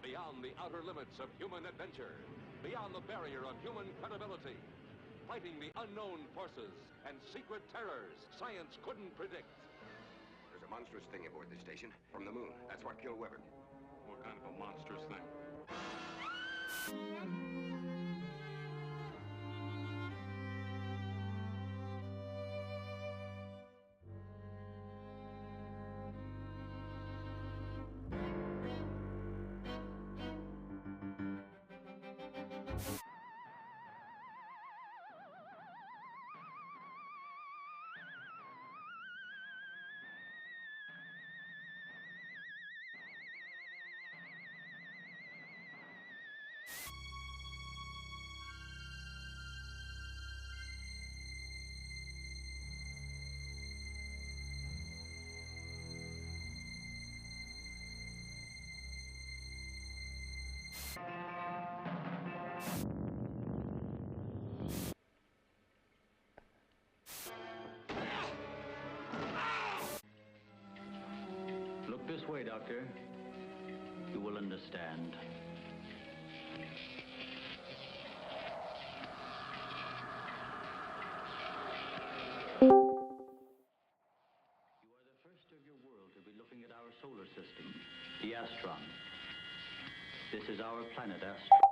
Beyond the outer limits of human adventure, beyond the barrier of human credibility, fighting the unknown forces and secret terrors science couldn't predict. There's a monstrous thing aboard this station from the moon. That's what killed Weber. What kind of a monstrous thing? Look this way, Doctor. You will understand. You are the first of your world to be looking at our solar system, the Astron. This is our planet Astron.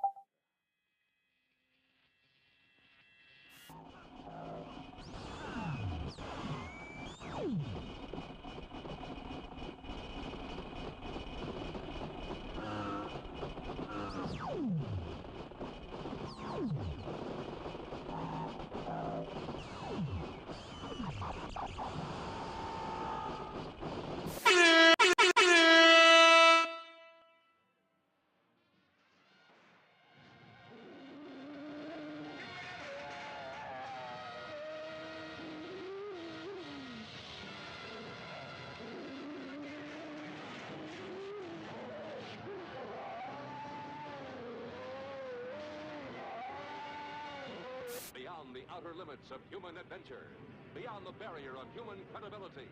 Beyond the outer limits of human adventure, beyond the barrier of human credibility,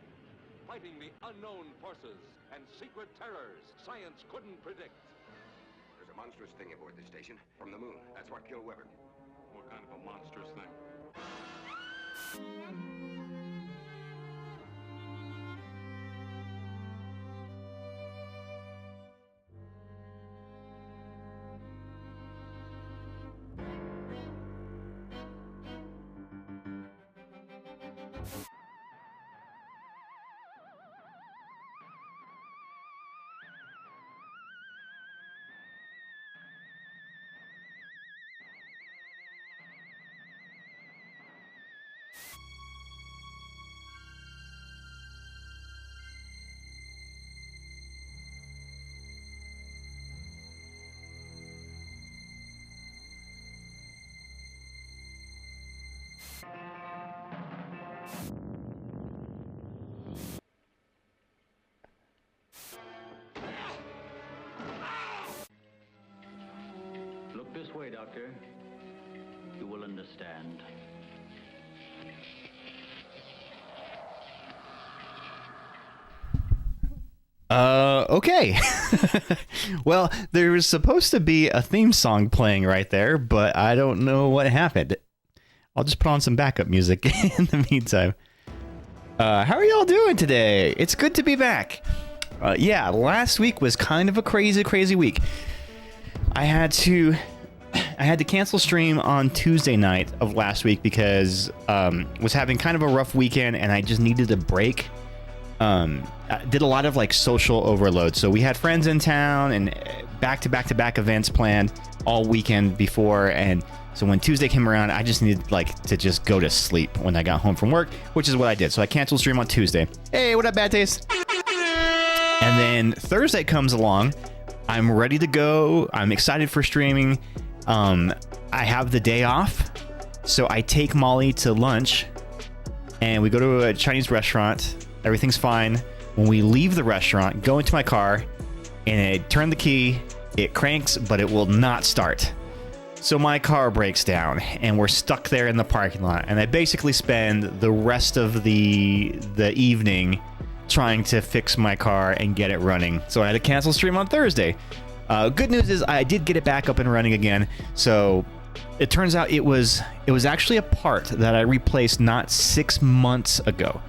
fighting the unknown forces and secret terrors science couldn't predict. There's a monstrous thing aboard this station from the moon. That's what killed Weber. What kind of a monstrous thing? Look this way, Doctor. You will understand. Okay. Well, there was supposed to be a theme song playing right there, but I don't know what happened. I'll just put on some backup music in the meantime. How are y'all doing today? It's good to be back. Yeah, last week was kind of a crazy week. I had to cancel stream on Tuesday night of last week because was having kind of a rough weekend and I just needed a break. I did a lot of like social overload. So we had friends in town and back-to-back events planned all weekend before, and so when Tuesday came around, I just needed like to just go to sleep when I got home from work, which is what I did. So I canceled stream on Tuesday. Hey, what up, Bad Taste? And then Thursday comes along. I'm ready to go. I'm excited for streaming. I have the day off, so I take Molly to lunch, and we go to a Chinese restaurant. Everything's fine. When we leave the restaurant, go into my car, and I turn the key. It cranks, but it will not start. So my car breaks down, and we're stuck there in the parking lot. And I basically spend the rest of the evening trying to fix my car and get it running. So I had to cancel stream on Thursday. Good news is I did get it back up and running again. So it turns out it was actually a part that I replaced not 6 months ago.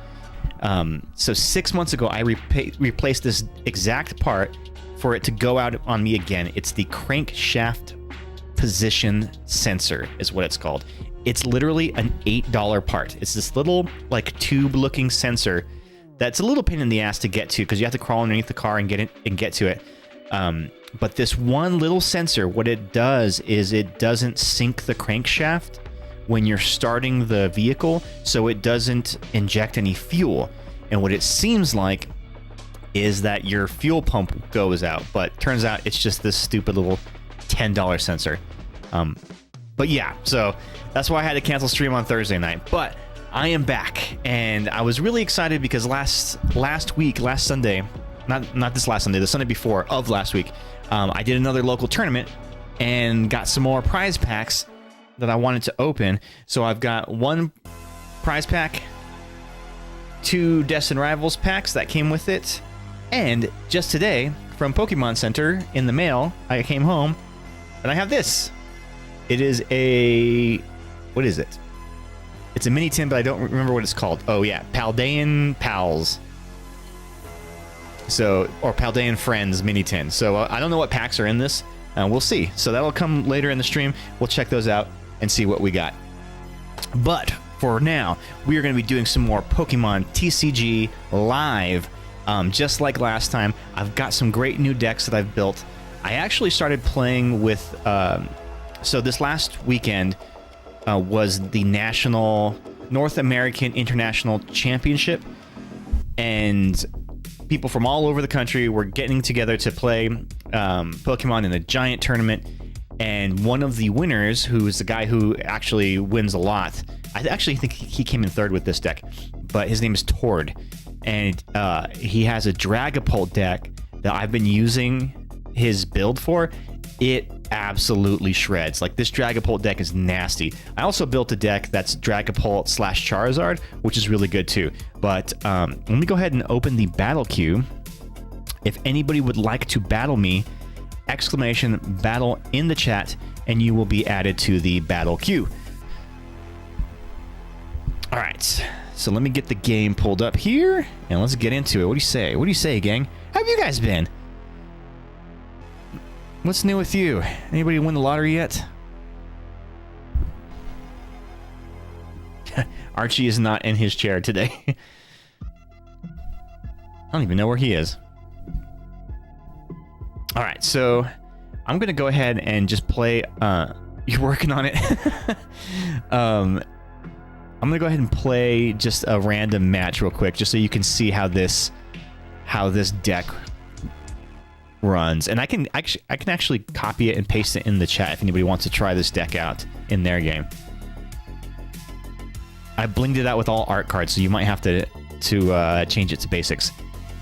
So 6 months ago, I replaced this exact part for it to go out on me again. It's the crankshaft position sensor is what it's called. It's literally an $8 part. It's this little like tube-looking sensor that's a little pain in the ass to get to because you have to crawl underneath the car and get to it. But this one little sensor, what it does is it doesn't sync the crankshaft when you're starting the vehicle, so it doesn't inject any fuel. And what it seems like is that your fuel pump goes out, but turns out it's just this stupid little $10 sensor. But yeah, so that's why I had to cancel stream on Thursday night. But I am back, and I was really excited because last Sunday, not this last Sunday, the Sunday before of last week, I did another local tournament and got some more prize packs that I wanted to open. So I've got one prize pack, 2 Destined Rivals packs that came with it, and just today from Pokemon Center in the mail, I came home and I have this. It is a... what is it? It's a mini tin, but I don't remember what it's called. Oh yeah, Paldean Pals. So, or Paldean Friends mini tin. So I don't know what packs are in this. We'll see. So that'll come later in the stream. We'll check those out and see what we got. But for now, we are going to be doing some more Pokemon TCG live. Just like last time, I've got some great new decks that I've built. I actually started playing with... so this last weekend was the North American International Championship. And people from all over the country were getting together to play Pokemon in a giant tournament. And one of the winners, who is the guy who actually wins a lot, I actually think he came in third with this deck, but his name is Tord. And he has a Dragapult deck that I've been using his build for. It absolutely shreds. Like, this Dragapult deck is nasty. I also built a deck that's Dragapult / Charizard, which is really good too. But let me go ahead and open the battle queue. If anybody would like to battle me, exclamation battle in the chat, and you will be added to the battle queue. All right, so let me get the game pulled up here, and let's get into it. What do you say? What do you say, gang? How have you guys been? What's new with you? Anybody win the lottery yet? Archie is not in his chair today. I don't even know where he is. All right, so I'm going to go ahead and just play... you're working on it? I'm going to go ahead and play just a random match real quick, just so you can see how this deck runs. And I can actually copy it and paste it in the chat if anybody wants to try this deck out in their game. I blinged it out with all art cards, so you might have to change it to basics.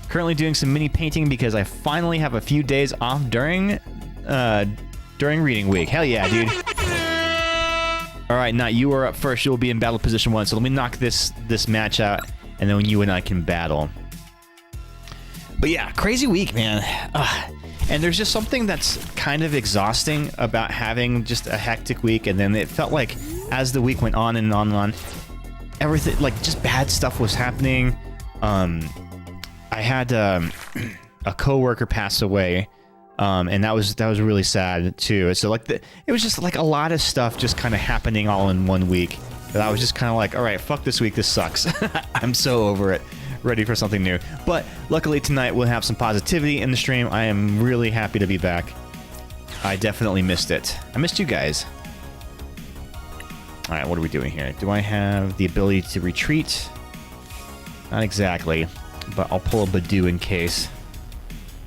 Currently doing some mini painting because I finally have a few days off during reading week. Hell yeah, dude. All right, now you are up first. You'll be in battle position 1. So let me knock this match out, and then you and I can battle. But yeah, crazy week, man. And there's just something that's kind of exhausting about having just a hectic week, and then it felt like as the week went on and on and on, everything, like, just bad stuff was happening. I had a coworker pass away, and that was really sad too. So like it was just like a lot of stuff just kind of happening all in one week. That I was just kind of like, all right, fuck this week, this sucks. I'm so over it, ready for something new. But luckily tonight we'll have some positivity in the stream. I am really happy to be back. I definitely missed it. I missed you guys. All right, what are we doing here? Do I have the ability to retreat? Not exactly, but I'll pull a Badoo in case.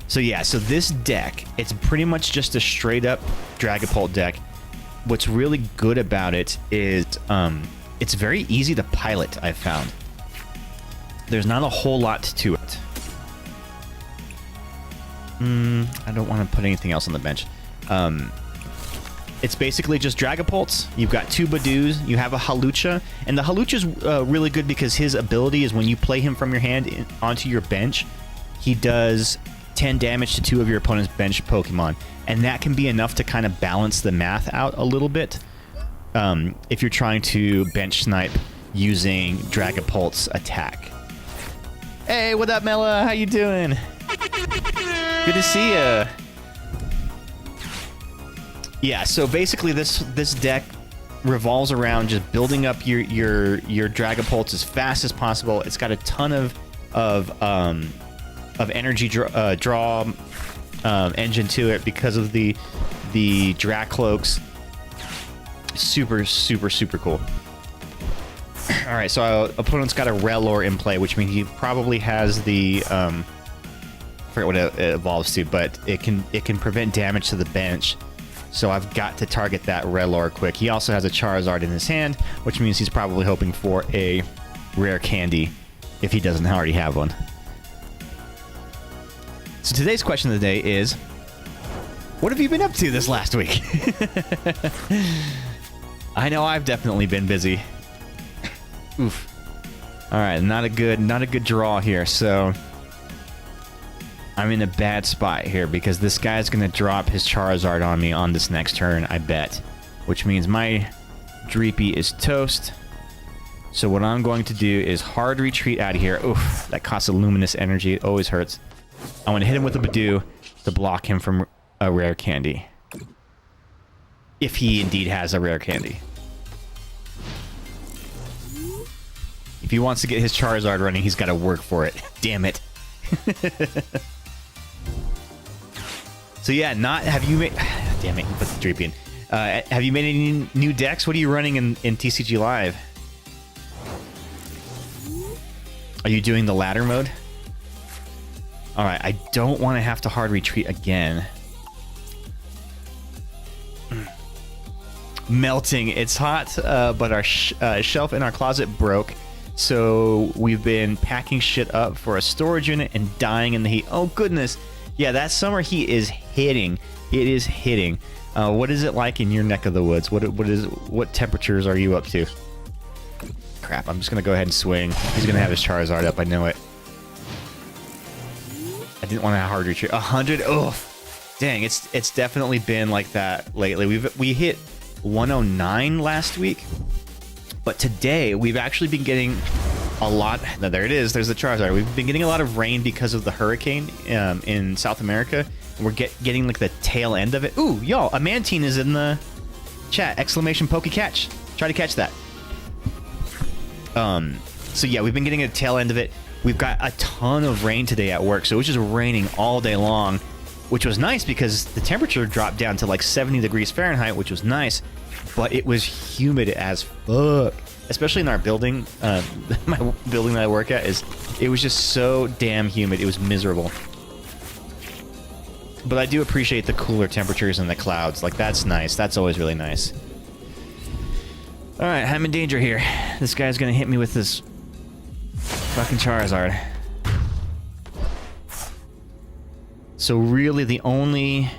So yeah, so this deck, it's pretty much just a straight up Dragapult deck. What's really good about it is it's very easy to pilot, I've found. There's not a whole lot to it. I don't want to put anything else on the bench. It's basically just Dragapults. You've got 2 Badoos. You have a Halucha. And the Halucha's really good because his ability is when you play him from your hand onto your bench, he does 10 damage to 2 of your opponent's bench Pokemon. And that can be enough to kind of balance the math out a little bit if you're trying to bench snipe using Dragapult's attack. Hey, what up, Mela? How you doing? Good to see ya. Yeah, so basically this deck revolves around just building up your Dragapults as fast as possible. It's got a ton of energy draw engine to it because of the Dracloaks. Super, super, super cool. All right, so our opponent's got a Rellor in play, which means he probably has the I forget what it evolves to, but it can prevent damage to the bench. So I've got to target that Rellor quick. He also has a Charizard in his hand, which means he's probably hoping for a rare candy if he doesn't already have one. So today's question of the day is, what have you been up to this last week? I know I've definitely been busy. Oof. All right, not a good draw here. So I'm in a bad spot here because this guy's going to drop his Charizard on me on this next turn, I bet. Which means my Dreepy is toast. So what I'm going to do is hard retreat out of here. Oof, that costs a luminous energy. It always hurts. I want to hit him with a Badoo to block him from a rare candy. If he indeed has a rare candy. If he wants to get his Charizard running, he's got to work for it. Damn it. So yeah, have you made... Damn it, you put the Dreepy in. Have you made any new decks? What are you running in TCG Live? Are you doing the ladder mode? Alright, I don't want to have to hard retreat again. Melting. It's hot, but our shelf in our closet broke. So we've been packing shit up for a storage unit and dying in the heat. Oh, goodness. Yeah, that summer heat is hitting. It is hitting. What is it like in your neck of the woods? What temperatures are you up to? Crap, I'm just going to go ahead and swing. He's going to have his Charizard up. I know it. I didn't want to hard retreat. 100? Oh, dang. It's definitely been like that lately. We hit 109 last week. But today, we've actually been getting a lot... No, there it is. There's the Charizard. We've been getting a lot of rain because of the hurricane in South America. And we're getting like the tail end of it. Ooh, y'all, a Mantine is in the chat. Exclamation Poke Catch. Try to catch that. So yeah, we've been getting a tail end of it. We've got a ton of rain today at work. So it was just raining all day long, which was nice because the temperature dropped down to like 70 degrees Fahrenheit, which was nice. But it was humid as fuck, especially in our building. My building that I work at it was just so damn humid. It was miserable. But I do appreciate the cooler temperatures and the clouds. Like, that's nice. That's always really nice. All right, I'm in danger here. This guy's gonna hit me with this fucking Charizard. So really, the only...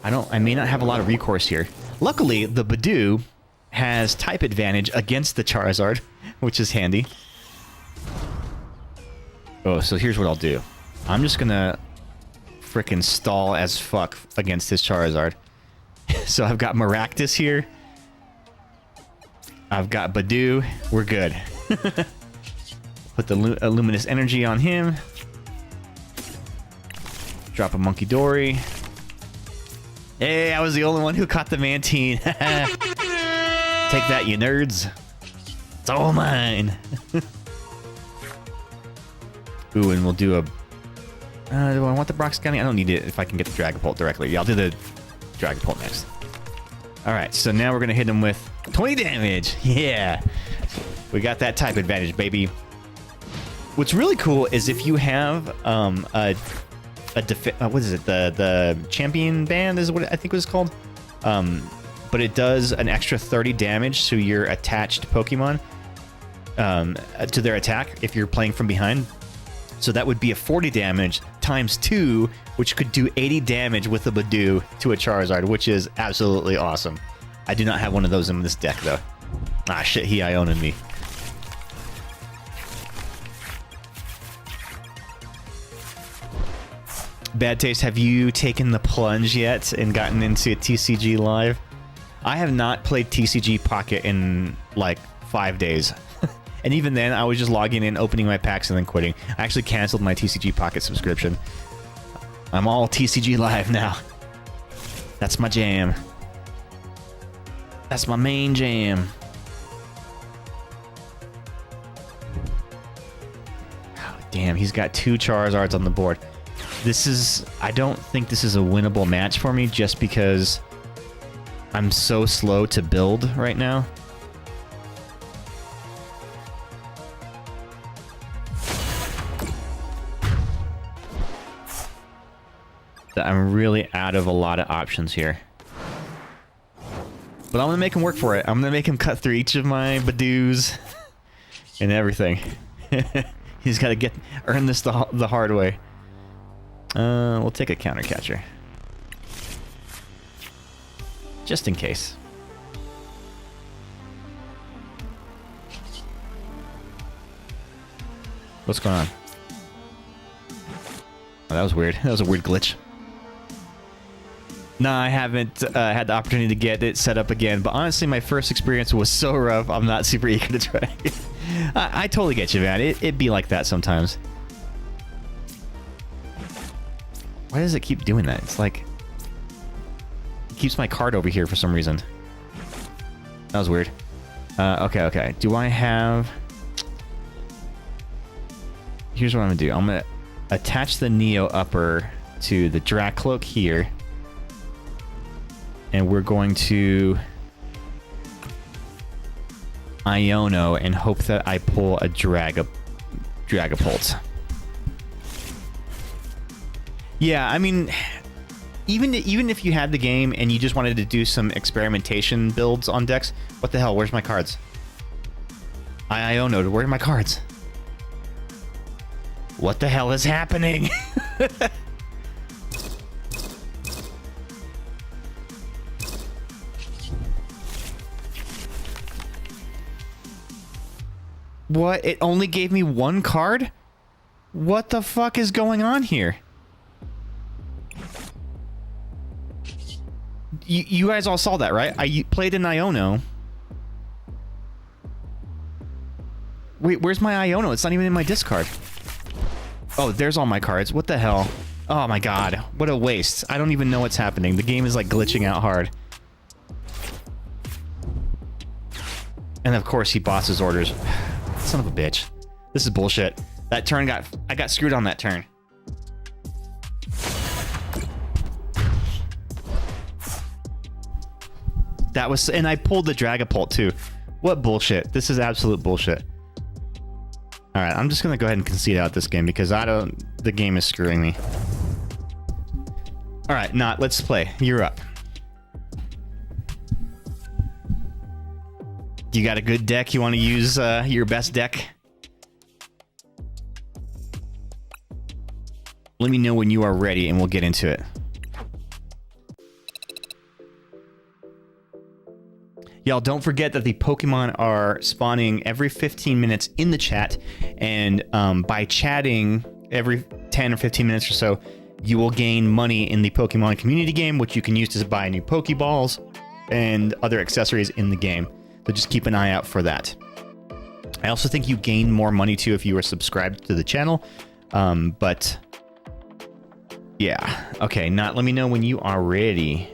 I may not have a lot of recourse here. Luckily, the Badoo has type advantage against the Charizard, which is handy. Oh, so here's what I'll do. I'm just gonna frickin' stall as fuck against his Charizard. So I've got Maractus here. I've got Badoo. We're good. Put the luminous energy on him. Drop a Monkey Dory. Hey, I was the only one who caught the Mantine. Take that, you nerds. It's all mine. Ooh, and we'll do a... do I want the Brock Scanning? I don't need it if I can get the Dragapult directly. Yeah, I'll do the Dragapult next. Alright, so now we're going to hit him with 20 damage. Yeah. We got that type advantage, baby. What's really cool is if you have what is it? The champion band is what I think it was called. But it does an extra 30 damage to your attached Pokemon, to their attack if you're playing from behind. So that would be a 40 damage times 2, which could do 80 damage with a Badoo to a Charizard, which is absolutely awesome. I do not have one of those in this deck, though. Ah, shit, he Ionin me. Bad Taste, have you taken the plunge yet and gotten into TCG Live? I have not played TCG Pocket in like 5 days. And even then, I was just logging in, opening my packs, and then quitting. I actually canceled my TCG Pocket subscription. I'm all TCG Live now. That's my jam. That's my main jam. Oh, damn, he's got 2 Charizards on the board. This is... I don't think this is a winnable match for me just because I'm so slow to build right now. That I'm really out of a lot of options here. But I'm gonna make him work for it. I'm gonna make him cut through each of my Badoos and everything. He's got to earn this the hard way. We'll take a counter catcher. Just in case. What's going on? Oh, that was weird. That was a weird glitch. No, I haven't had the opportunity to get it set up again, but honestly, my first experience was so rough, I'm not super eager to try it. I totally get you, man. It'd be like that sometimes. Why does it keep doing that? It's like... It keeps my card over here for some reason. That was weird. Okay. Do I have... Here's what I'm gonna do. I'm gonna attach the Neo Upper to the Dracloak here. And we're going to Iono and hope that I pull a Dragapult. Yeah, I mean, even if you had the game and you just wanted to do some experimentation builds on decks, what the hell? Where's my cards? I Iono'd. Where are my cards? What the hell is happening? What? It only gave me 1 card? What the fuck is going on here? You guys all saw that, right? I played an Iono. Wait, where's my Iono? It's not even in my discard. Oh, there's all my cards. What the hell? Oh my god. What a waste. I don't even know what's happening. The game is like glitching out hard. And of course he bosses orders. Son of a bitch. This is bullshit. That turn I got screwed on that turn. That was, and I pulled the Dragapult too. What bullshit. This is absolute bullshit. Alright, I'm just gonna go ahead and concede out this game because the game is screwing me. Alright, let's play. You're up. You got a good deck? You want to use your best deck? Let me know when you are ready and we'll get into it. Y'all, don't forget that the Pokemon are spawning every 15 minutes in the chat, and by chatting every 10 or 15 minutes or so, you will gain money in the Pokemon community game, which you can use to buy new Pokeballs and other accessories in the game. So just keep an eye out for that. I also think you gain more money too if you are subscribed to the channel. But yeah. Okay, let me know when you are ready.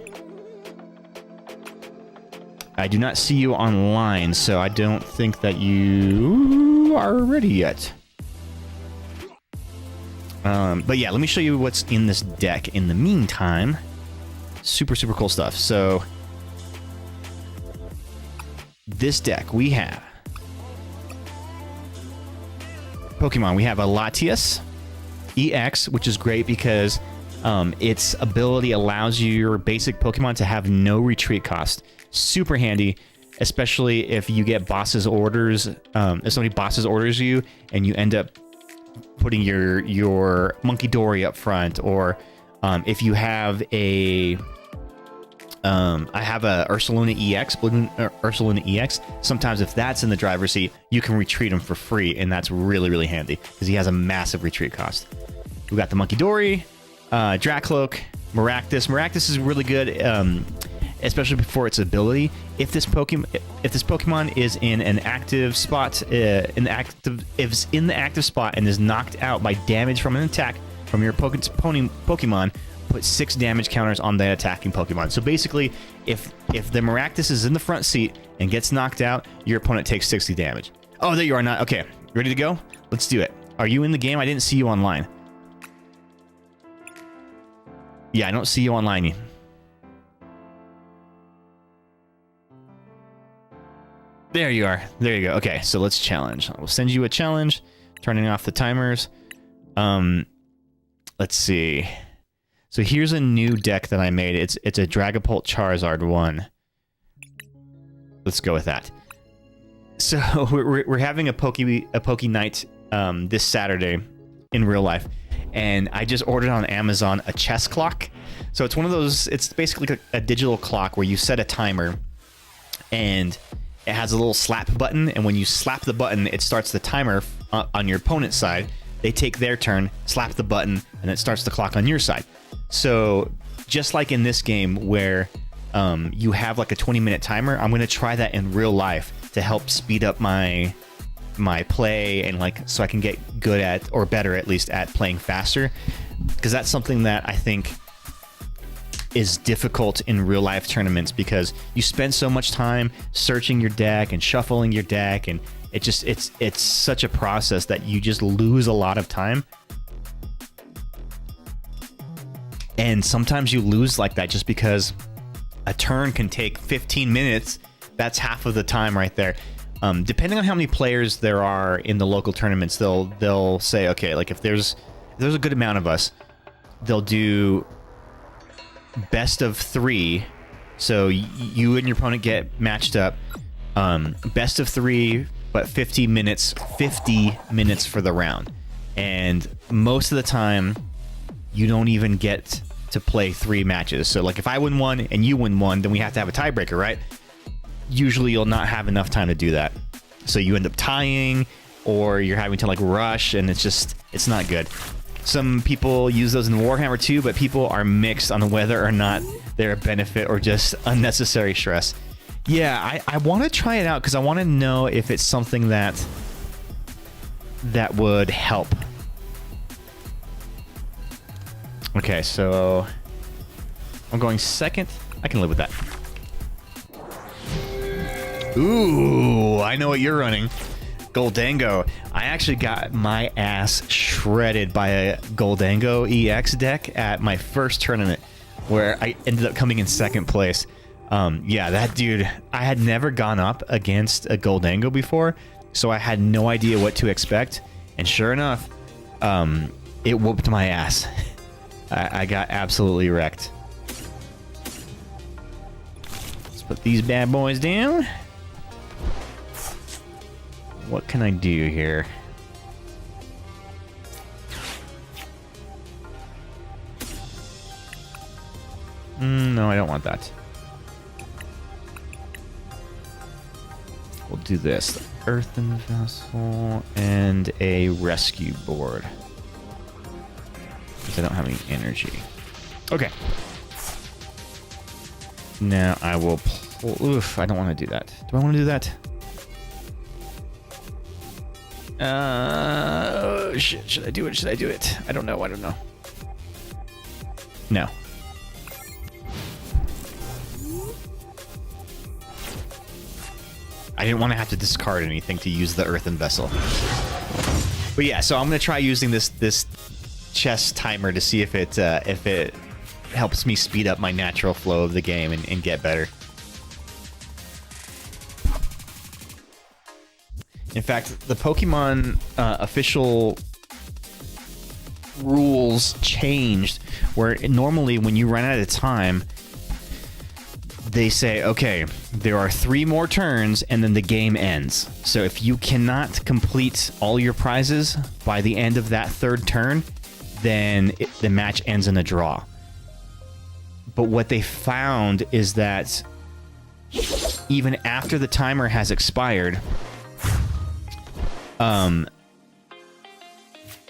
I do not see you online, so I don't think that you are ready yet. But yeah, let me show you what's in this deck in the meantime. Super, super cool stuff. So this deck, we have Pokemon. We have a Latias EX, which is great because its ability allows your basic Pokemon to have no retreat cost. Super handy, especially if you get boss's orders. If somebody boss's orders you and you end up putting your Monkey Dory up front, or if you have a I have a Ursaluna EX, Ursaluna EX. Sometimes if that's in the driver's seat, you can retreat him for free, and that's really, really handy because he has a massive retreat cost. We got the Monkey Dory, Dracloak, Maractus. Maractus is really good, especially for its ability. If this Pokemon is in an active spot, if it's in the active spot and is knocked out by damage from an attack from your Pokemon, put 6 damage counters on the attacking Pokemon. So basically, if the Maractus is in the front seat and gets knocked out, your opponent takes 60 damage. Oh, there you are. Not okay. Ready to go? Let's do it. Are you in the game? I didn't see you online. Yeah, I don't see you online. There you are. There you go. Okay, so let's challenge. We'll send you a challenge. Turning off the timers. Let's see. So here's a new deck that I made. It's a Dragapult Charizard 1. Let's go with that. So we're having a Poke Night this Saturday in real life, and I just ordered on Amazon a chess clock. So it's one of those. It's basically a digital clock where you set a timer, and it has a little slap button, and when you slap the button, it starts the timer on your opponent's side. They take their turn, slap the button, and it starts the clock on your side. So just like in this game where you have like a 20-minute timer, I'm going to try that in real life to help speed up my play, and like so I can get good at, or better at least, at playing faster, because that's something that I think is difficult in real life tournaments, because you spend so much time searching your deck and shuffling your deck, and it's such a process that you just lose a lot of time. And sometimes you lose like that just because a turn can take 15 minutes. That's half of the time right there. Depending on how many players there are in the local tournaments, they'll say, okay, like if there's a good amount of us, they'll do best of 3. So you and your opponent get matched up. Best of 3, but 50 minutes for the round. And most of the time, you don't even get to play 3 matches. So like if I win 1 and you win 1, then we have to have a tiebreaker, right? Usually you'll not have enough time to do that. So you end up tying, or you're having to like rush, and it's not good. Some people use those in Warhammer too, but people are mixed on whether or not they're a benefit or just unnecessary stress. Yeah, I want to try it out because I want to know if it's something that would help. Okay, so I'm going second. I can live with that. Ooh, I know what you're running. Goldango. I actually got my ass shredded by a Goldango EX deck at my first tournament, where I ended up coming in second place. Yeah, that dude, I had never gone up against a Goldango before, so I had no idea what to expect. And sure enough, it whooped my ass. I got absolutely wrecked. Let's put these bad boys down. What can I do here? No, I don't want that. We'll do this. The earthen vessel and a rescue board. Because I don't have any energy. Okay. Now I will pull... Oof, I don't want to do that. Do I want to do that? Shit, should I do it? Should I do it? I don't know. No. I didn't want to have to discard anything to use the earthen vessel. But yeah, so I'm going to try using this chess timer to see if it helps me speed up my natural flow of the game and get better. In fact, the Pokemon official rules changed, where normally when you run out of time, they say, okay, there are 3 more turns and then the game ends. So if you cannot complete all your prizes by the end of that 3rd turn, then the match ends in a draw. But what they found is that even after the timer has expired,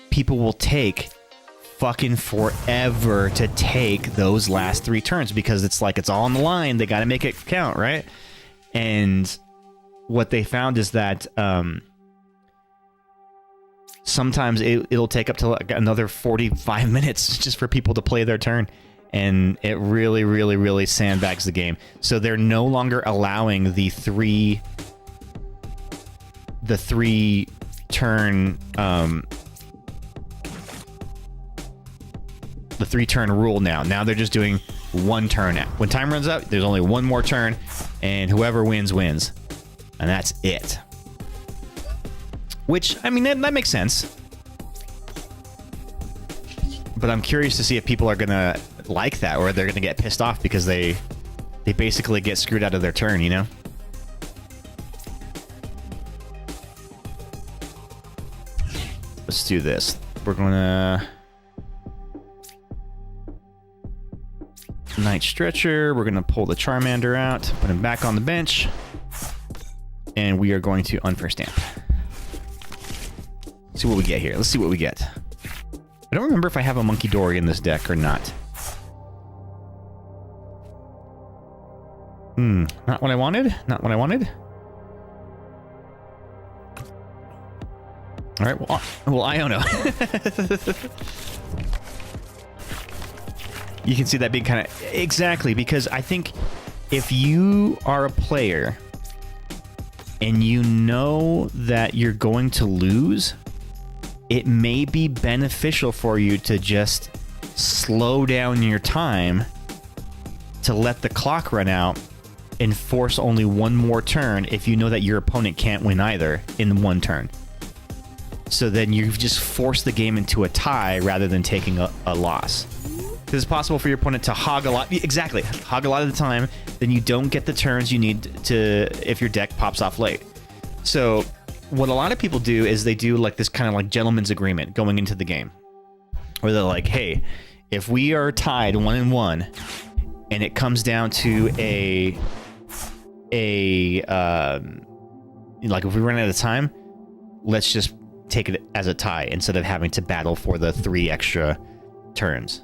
people will take fucking forever to take those last 3 turns because it's like it's all on the line. They got to make it count, right? And what they found is that sometimes it'll take up to like another 45 minutes just for people to play their turn. And it really, really, really sandbags the game. So they're no longer allowing the 3 turn the 3-turn rule now. Now they're just doing 1 turn. When time runs out, there's only 1 more turn, and whoever wins, wins. And that's it. Which, I mean, that makes sense. But I'm curious to see if people are going to like that, or they're going to get pissed off because they basically get screwed out of their turn, you know? Let's do this. We're going to... Night Stretcher. We're going to pull the Charmander out, put him back on the bench, and we are going to unfair stamp. See what we get here. Let's see what we get. I don't remember if I have a Monkey Dory in this deck or not. Not what I wanted. Not what I wanted. All right. Well, I don't know. You can see that being kind of... Exactly, because I think if you are a player and you know that you're going to lose, it may be beneficial for you to just slow down your time to let the clock run out and force only 1 more turn if you know that your opponent can't win either in 1 turn. So then you've just forced the game into a tie rather than taking a loss. Because it's possible for your opponent to hog a lot. Exactly. Hog a lot of the time. Then you don't get the turns you need to if your deck pops off late. So what a lot of people do is they do like this kind of like gentleman's agreement going into the game. Where they're like, hey, if we are tied 1-1 and it comes down to like if we run out of time, let's just take it as a tie instead of having to battle for the 3 extra turns.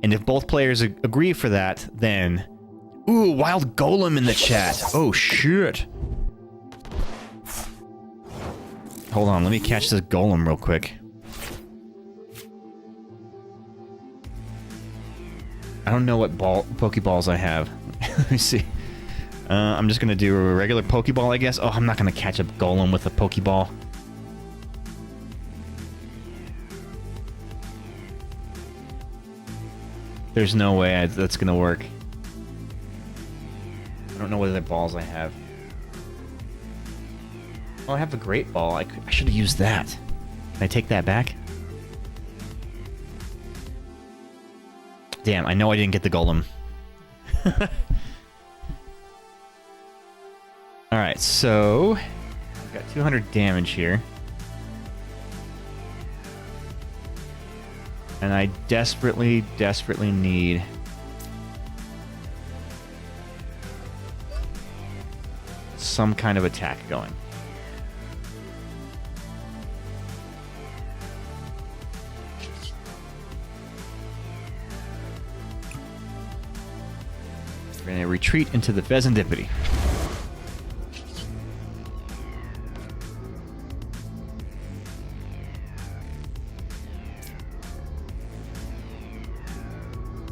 And if both players agree for that, then... Ooh, Wild Golem in the chat. Oh, shit. Hold on, let me catch this Golem real quick. I don't know what Pokeballs I have. Let me see. I'm just going to do a regular Pokeball, I guess. Oh, I'm not going to catch a Golem with a Pokeball. There's no way that's gonna work. I don't know what other balls I have. Oh, I have a Great Ball. I should have used that. Can I take that back? Damn, I know I didn't get the Golem. Alright, so... I've got 200 damage here. And I desperately, desperately need... some kind of attack going. We're going to retreat into the Pheasantipity.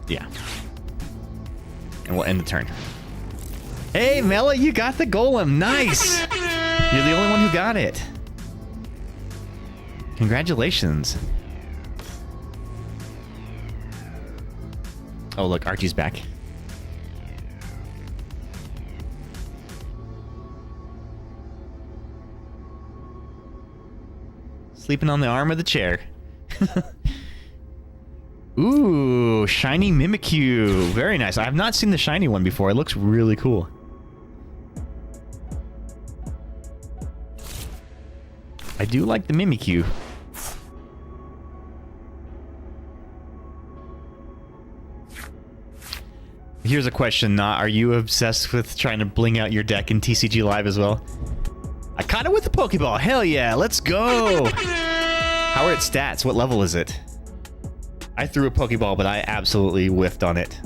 Yeah. And we'll end the turn. Hey, Mela, you got the Golem. Nice! You're the only one who got it. Congratulations. Oh, look, Archie's back. Sleeping on the arm of the chair. Ooh, shiny Mimikyu. Very nice. I have not seen the shiny one before. It looks really cool. I do like the Mimikyu. Here's a question, are you obsessed with trying to bling out your deck in TCG Live as well? I caught it with the Pokeball. Hell yeah, let's go! How are its stats? What level is it? I threw a Pokeball, but I absolutely whiffed on it.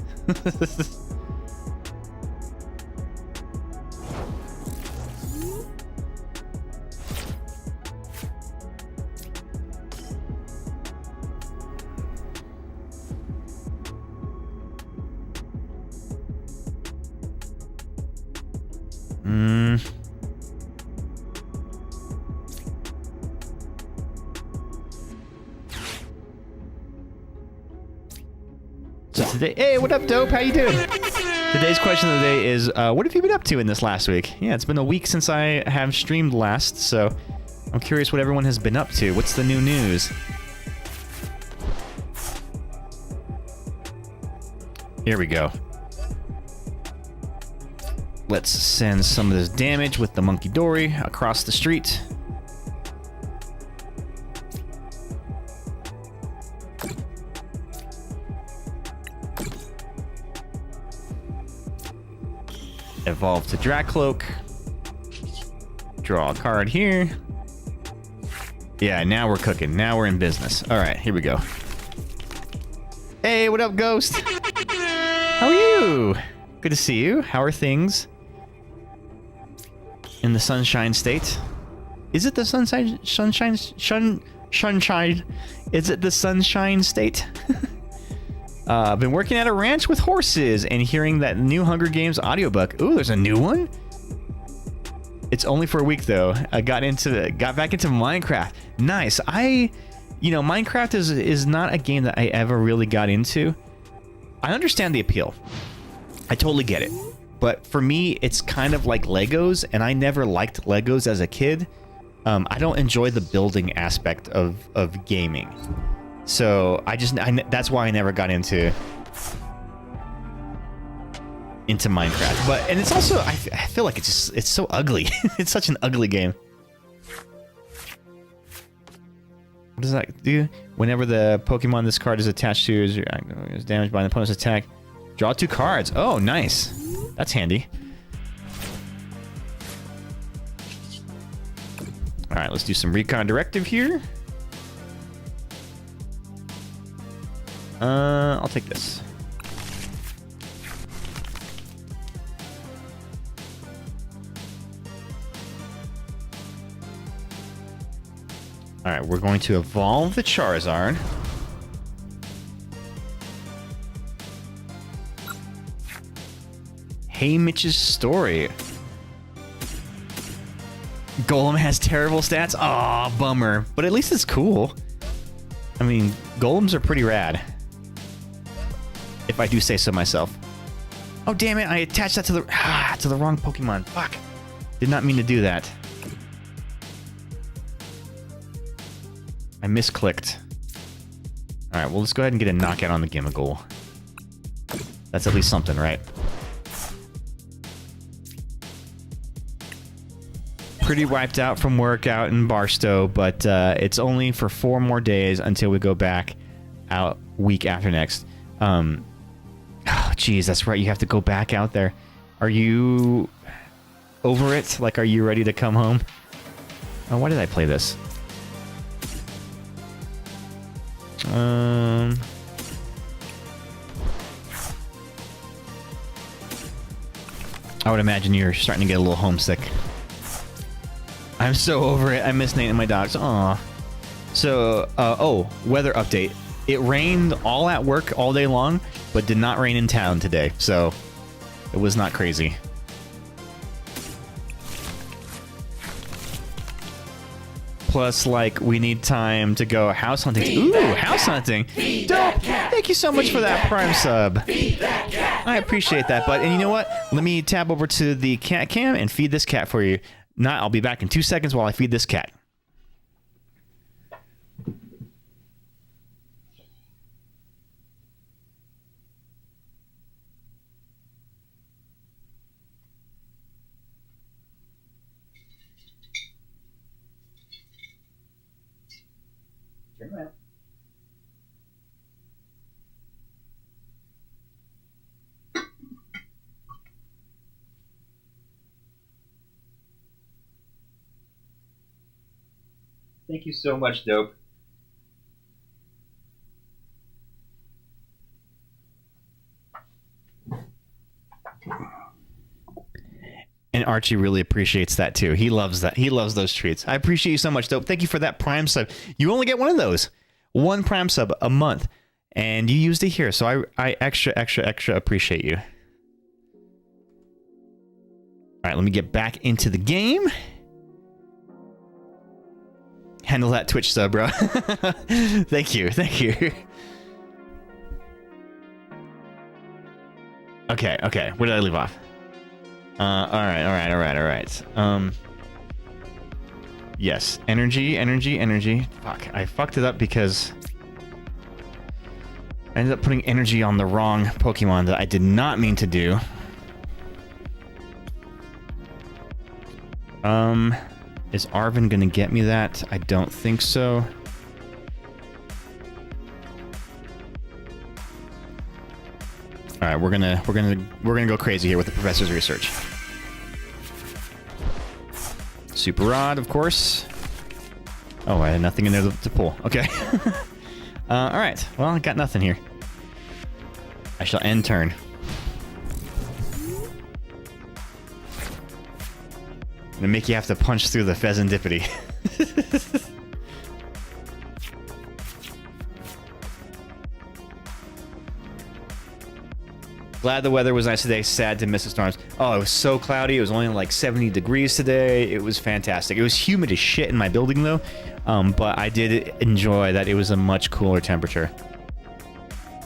So today, hey, what up, Dope? How you doing? Today's question of the day is, what have you been up to in this last week? Yeah, it's been a week since I have streamed last, so I'm curious what everyone has been up to. What's the new news? Here we go. Let's send some of this damage with the Monkey Dory across the street. Evolve to Dracloak. Draw a card here. Yeah, now we're cooking. Now we're in business. All right, here we go. Hey, what up, Ghost? How are you? Good to see you. How are things in the Sunshine State? Is it the Sunshine? Is it the Sunshine State? I've been working at a ranch with horses and hearing that new Hunger Games audiobook. Ooh, there's a new one? It's only for a week though. I got back into Minecraft. Nice. Minecraft is not a game that I ever really got into. I understand the appeal. I totally get it. But for me, it's kind of like Legos, and I never liked Legos as a kid. I don't enjoy the building aspect of gaming. So that's why I never got into Minecraft. And it's also, I feel like it's so ugly. It's such an ugly game. What does that do? Whenever the Pokemon this card is attached to is damaged by an opponent's attack, draw 2 cards. Oh, nice. That's handy. All right, let's do some recon directive here. I'll take this. All right, we're going to evolve the Charizard. Hey, Mitch's story. Golem has terrible stats? Aw, bummer. But at least it's cool. I mean, golems are pretty rad. If I do say so myself. Oh, damn it. I attached that to the wrong Pokemon. Fuck. Did not mean to do that. I misclicked. All right, well, let's go ahead and get a knockout on the Gimmighoul. That's at least something, right? Pretty wiped out from work out in Barstow, but it's only for 4 more days until we go back out week after next. Oh, geez, that's right. You have to go back out there. Are you over it? Like, are you ready to come home? Oh, why did I play this? I would imagine you're starting to get a little homesick. I'm so over it. I miss naming my dogs. Aw. So, weather update. It rained all at work all day long, but did not rain in town today. So, it was not crazy. Plus, like, we need time to go house hunting. Ooh, house hunting. Dope. Thank you so much for that Prime sub. I appreciate that, bud. And you know what? Let me tab over to the cat cam and feed this cat for you. I'll be back in 2 seconds while I feed this cat. Turn around. Thank you so much, Dope. And Archie really appreciates that too. He loves that. He loves those treats. I appreciate you so much, Dope. Thank you for that Prime sub. You only get one of those. One Prime sub a month. And you used it here. So I extra appreciate you. All right, let me get back into the game. Handle that Twitch sub, bro. Thank you. Thank you. Okay. Where did I leave off? All right. Yes, energy. Fuck, I fucked it up because I ended up putting energy on the wrong Pokemon that I did not mean to do. Is Arvin gonna get me that? I don't think so. All right, we're gonna go crazy here with the professor's research. Super Rod, of course. Oh, I had nothing in there to pull. Okay. All right. Well, I got nothing here. I shall end turn. I'm gonna make you have to punch through the Pheasantipity. Glad the weather was nice today. Sad to miss the storms. Oh, it was so cloudy. It was only like 70 degrees today. It was fantastic. It was humid as shit in my building though, but I did enjoy that it was a much cooler temperature.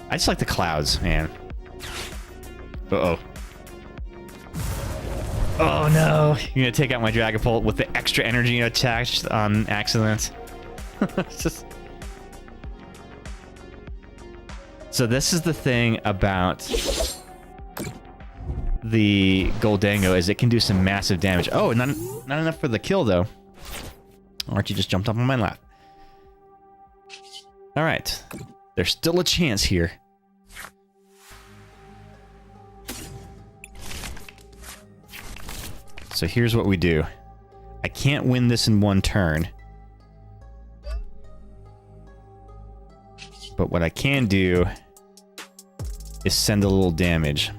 I just like the clouds, man. Uh-oh. Oh no! You're gonna take out my Dragapult with the extra energy attached on accident. It's just... So this is the thing about the Goldango, is it can do some massive damage. Oh, not enough for the kill though. Archie just jumped up on my lap. All right, there's still a chance here. So here's what we do. I can't win this in one turn. But what I can do is send a little damage.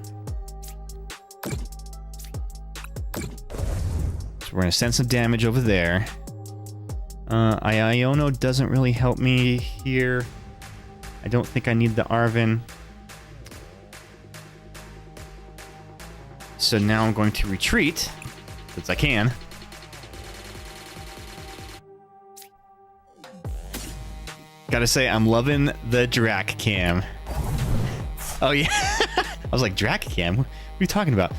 So we're going to send some damage over there. Iono doesn't really help me here. I don't think I need the Arvin. So now I'm going to retreat, since I can. Gotta say, I'm loving the Drac Cam. Oh yeah, I was like, Drac Cam? What are you talking about?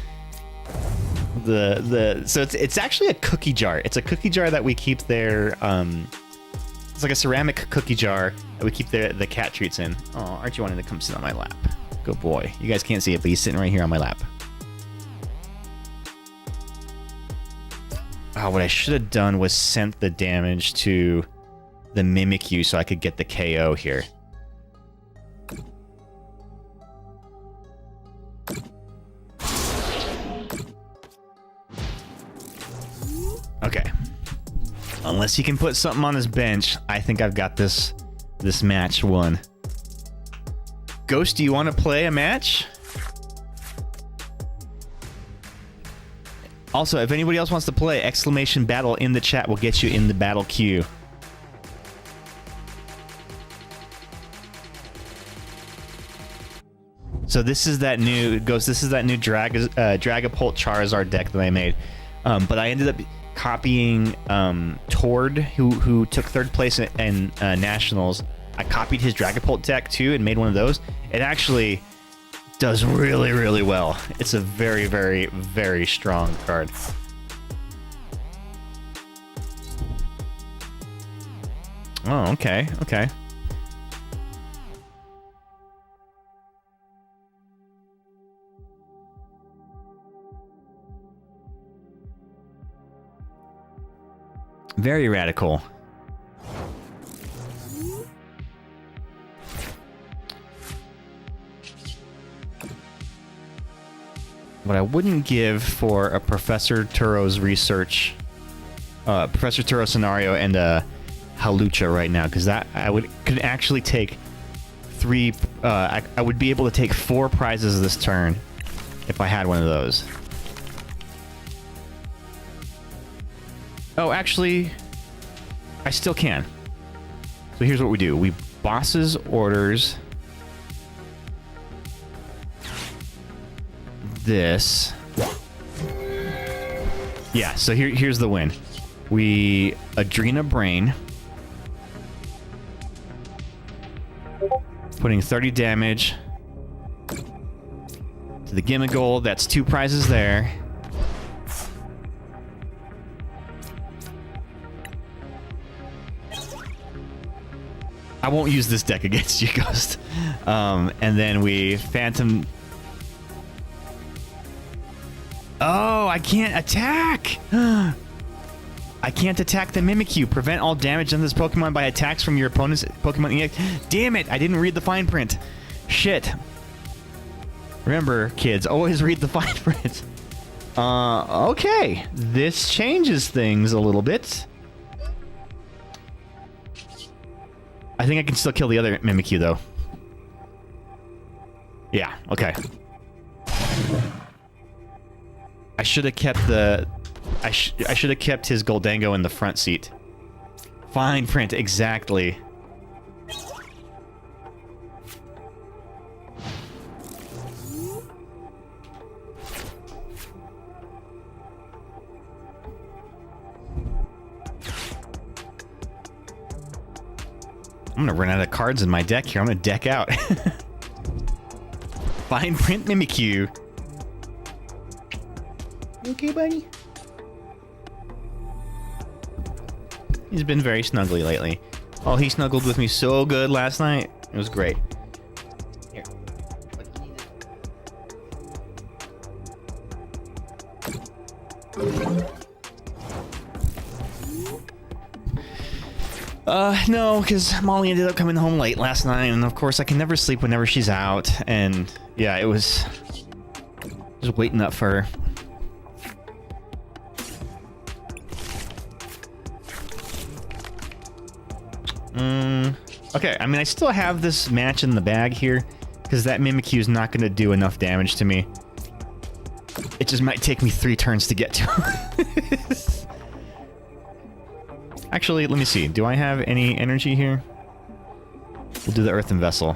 So it's actually a cookie jar. It's a cookie jar that we keep there. It's like a ceramic cookie jar that we keep the cat treats in. Oh, Archie wanted to come sit on my lap. Good boy. You guys can't see it, but he's sitting right here on my lap. Oh, what I should have done was sent the damage to the Mimikyu so I could get the KO here. Okay. Unless he can put something on his bench, I think I've got this match won. Ghost, do you want to play a match? Also, if anybody else wants to play, exclamation battle in the chat will get you in the battle queue. So this is that new Ghost. This is that new Dragapult Charizard deck that I made. But I ended up copying Tord, who took third place in Nationals. I copied his Dragapult deck too and made one of those. It actually does really, really well. It's a very, very, very strong card. Oh, okay, okay. Very radical. What I wouldn't give for a Professor Turo's research, Professor Turo scenario and a Halucha right now, because that could actually take three. I would be able to take 4 prizes this turn if I had one of those. Oh, actually, I still can. So here's what we do. We bosses orders this. Yeah, so here's the win. We Adrena Brain. Putting 30 damage to the Gimmick Gold. That's 2 prizes there. I won't use this deck against you, Ghost. And then we Phantom... Oh, I can't attack! I can't attack the Mimikyu. Prevent all damage on this Pokemon by attacks from your opponent's Pokemon. Damn it! I didn't read the fine print. Shit. Remember, kids, always read the fine print. Okay. This changes things a little bit. I think I can still kill the other Mimikyu, though. Yeah, okay. I should have kept the... I should have kept his Goldango in the front seat. Fine print, exactly. I'm gonna run out of cards in my deck here. I'm gonna deck out. Fine print Mimikyu. Okay, buddy? He's been very snuggly lately. Oh, he snuggled with me so good last night. It was great. Here. No, because Molly ended up coming home late last night, and of course I can never sleep whenever she's out, and yeah, it was just waiting up for her. Okay, I mean, I still have this match in the bag here, because that Mimikyu is not going to do enough damage to me. It just might take me 3 turns to get to him. Actually, let me see. Do I have any energy here? We'll do the Earthen Vessel.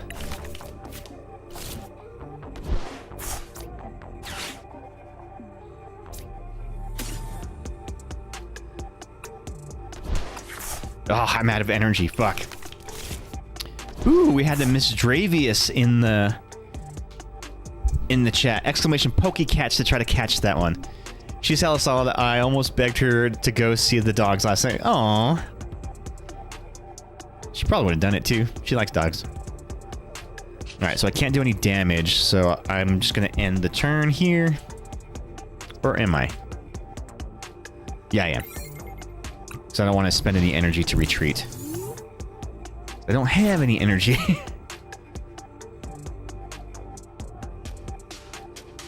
Oh, I'm out of energy. Fuck. Ooh, we had the Miss Dravius in the chat. Exclamation Pokecatch to try to catch that one. She's hella solid. I almost begged her to go see the dogs last night. Aww. She probably would have done it too. She likes dogs. Alright, so I can't do any damage, so I'm just gonna end the turn here. Or am I? Yeah, I am. So I don't want to spend any energy to retreat. I don't have any energy.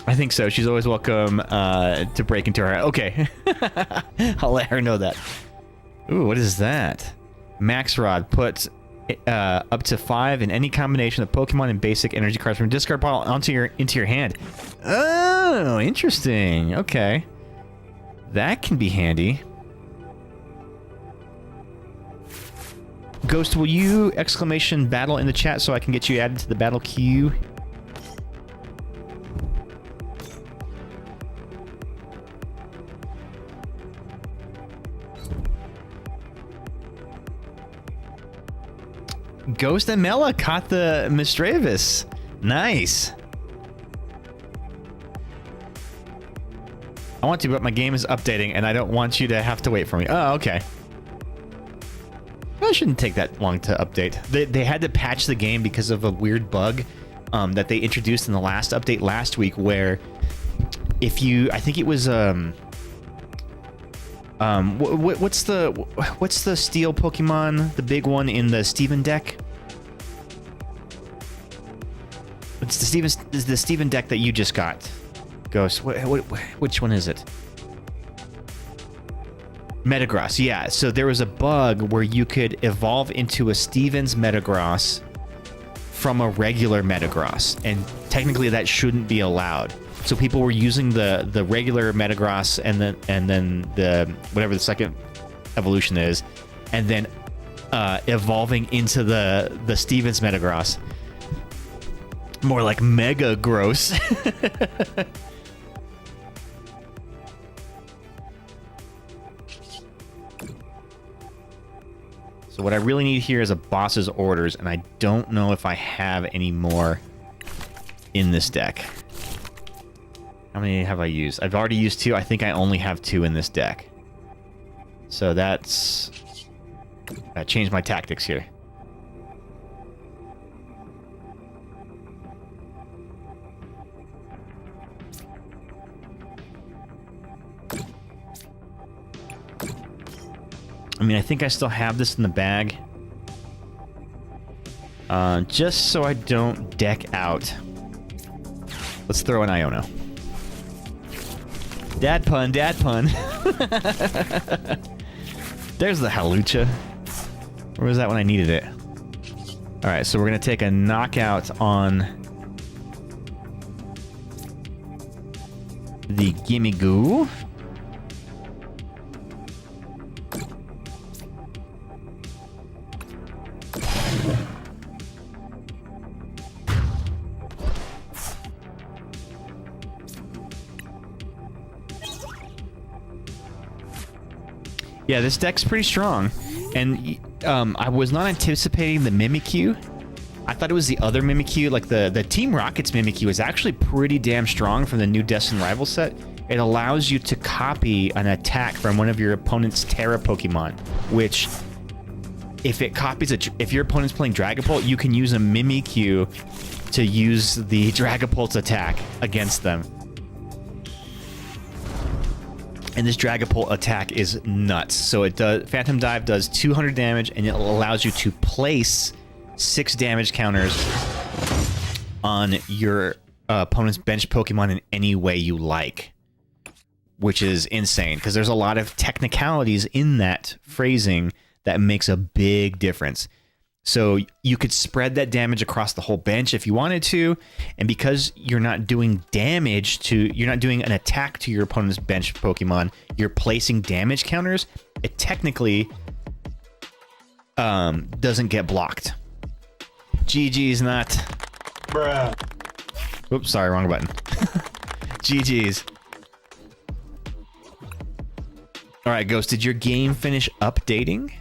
I think so. She's always welcome to break into her... Okay. I'll let her know that. Ooh, what is that? Max Rod. Put up to 5 in any combination of Pokemon and basic energy cards from discard pile into your hand. Oh, interesting. Okay. That can be handy. Ghost, will you exclamation battle in the chat so I can get you added to the battle queue? Ghost and Mela caught the Mistravis. Nice. I want to, but my game is updating and I don't want you to have to wait for me. Oh, okay. Well, it shouldn't take that long to update. They had to patch the game because of a weird bug that they introduced in the last update last week, where if you, I think it was what's the steel Pokemon, the big one in the Steven deck? It's the Steven deck that you just got. Ghost, which one is it? Metagross, yeah. So there was a bug where you could evolve into a Stevens Metagross from a regular Metagross, and technically that shouldn't be allowed. So people were using the regular Metagross and then the whatever the second evolution is, and then evolving into the Stevens Metagross. More like Mega Gross. So what I really need here is a boss's orders, and I don't know if I have any more in this deck. How many have I used? I've already used 2. I think I only have 2 in this deck. So that changed my tactics here. I mean, I think I still have this in the bag. Just so I don't deck out. Let's throw an Iono. Dad pun, dad pun. There's the Halucha. Where was that when I needed it? Alright, so we're going to take a knockout on the Gimme Goo. Yeah, this deck's pretty strong, and I was not anticipating the Mimikyu. I thought it was the other Mimikyu, like the Team Rocket's Mimikyu is actually pretty damn strong from the new Destined Rival set. It allows you to copy an attack from one of your opponent's Terra Pokemon, which, if it copies if your opponent's playing Dragapult, you can use a Mimikyu to use the Dragapult's attack against them. And this Dragapult attack is nuts. So it does Phantom Dive does 200 damage, and it allows you to place 6 damage counters on your opponent's bench Pokemon in any way you like, which is insane because there's a lot of technicalities in that phrasing that makes a big difference. So you could spread that damage across the whole bench if you wanted to, and because you're not doing damage you're not doing an attack to your opponent's bench Pokemon, you're placing damage counters, it technically doesn't get blocked. GG's not. Bruh. Oops, sorry, wrong button. GG's. Alright, Ghost, did your game finish updating?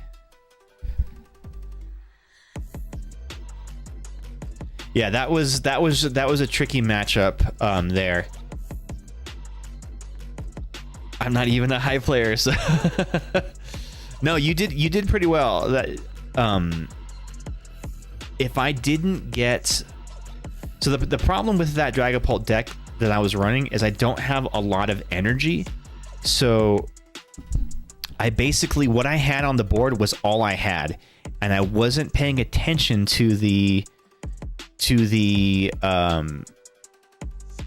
Yeah, that was a tricky matchup there. I'm not even a high player, so no, you did pretty well. That if I didn't get so the problem with that Dragapult deck that I was running is I don't have a lot of energy, so I basically what I had on the board was all I had, and I wasn't paying attention to the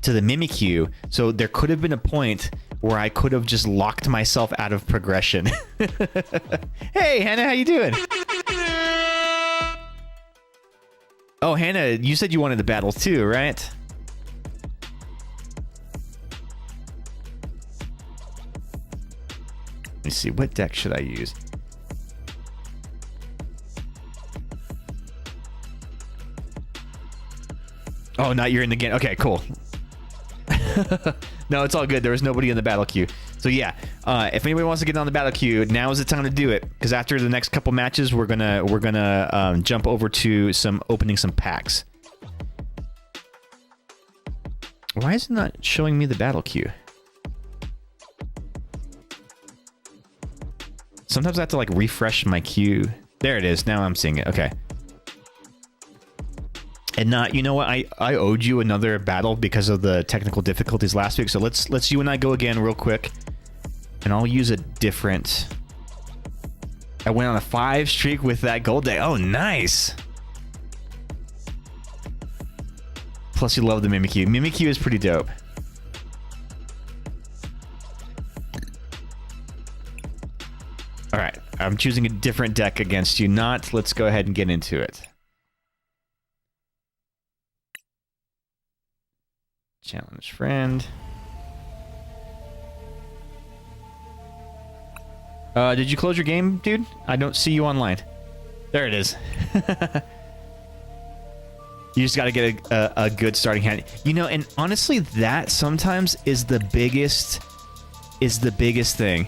Mimikyu, so there could have been a point where I could have just locked myself out of progression. Hey, Hannah, how you doing? Oh, Hannah, you said you wanted the battle too, right? Let me see, what deck should I use? Oh, not you're in the game. Okay, cool. No, it's all good. There was nobody in the battle queue. So yeah, if anybody wants to get on the battle queue, now is the time to do it. Because after the next couple matches, we're gonna jump over to opening some packs. Why is it not showing me the battle queue? Sometimes I have to like refresh my queue. There it is. Now I'm seeing it. Okay. And not, you know what? I owed you another battle because of the technical difficulties last week. So let's you and I go again real quick, and I'll use a different. I went on a 5 streak with that gold day. Oh, nice. Plus, you love the Mimikyu. Mimikyu is pretty dope. All right, I'm choosing a different deck against you. Not. Let's go ahead and get into it. Challenge friend. Did you close your game, dude? I don't see you online. There it is. You just got to get a good starting hand. You know, and honestly, that sometimes is the biggest thing.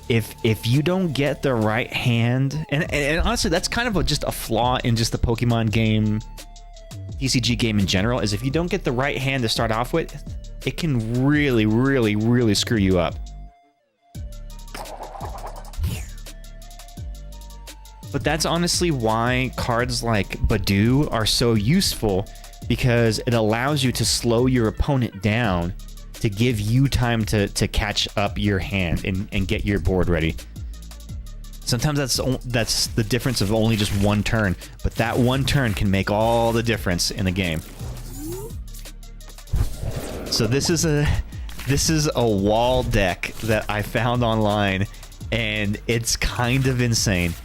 If you don't get the right hand, and honestly, that's kind of just a flaw in just the Pokemon game, TCG game in general, is if you don't get the right hand to start off with, it can really, really, really screw you up. But that's honestly why cards like Badoo are so useful, because it allows you to slow your opponent down to give you time to catch up your hand and get your board ready. Sometimes that's the difference of only just one turn, but that one turn can make all the difference in the game. So this is a wall deck that I found online, and it's kind of insane.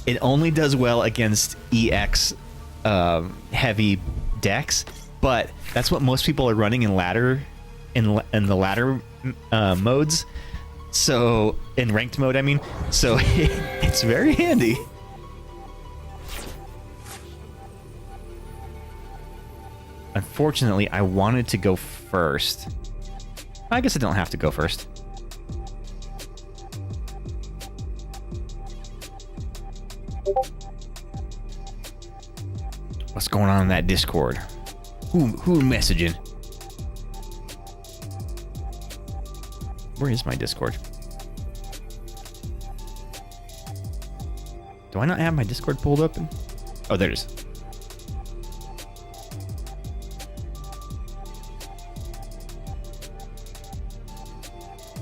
It only does well against EX heavy decks, but that's what most people are running in the ladder modes. So in ranked mode, I mean. So it's very handy. Unfortunately, I wanted to go first. I guess I don't have to go first. What's going on in that Discord? Who messaging? Where is my Discord? Do I not have my Discord pulled open? Oh, there it is.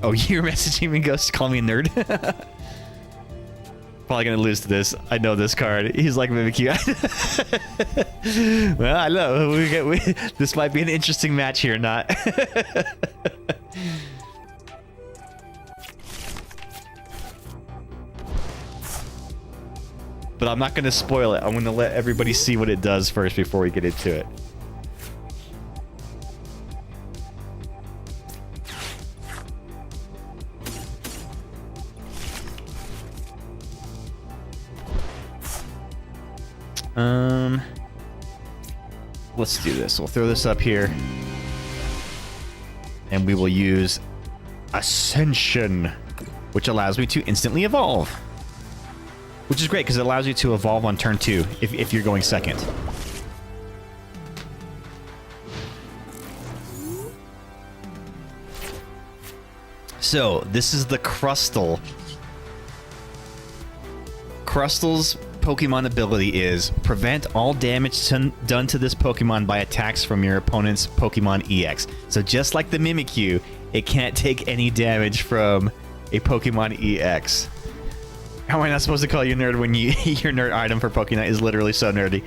Oh, you're messaging me, Ghost? Call me a nerd? Probably gonna lose to this. I know this card. He's like Mimikyu. Well, I know. This might be an interesting match here, not. But I'm not gonna spoil it. I'm gonna let everybody see what it does first before we get into it. Let's do this. We'll throw this up here. And we will use Ascension, which allows me to instantly evolve. Which is great, because it allows you to evolve on turn 2 if you're going second. So, this is the Crustle. Crustle's Pokemon ability is prevent all damage done to this Pokemon by attacks from your opponent's Pokemon EX. So just like the Mimikyu, it can't take any damage from a Pokemon EX. How am I not supposed to call you nerd when your nerd item for Pokemon is literally so nerdy?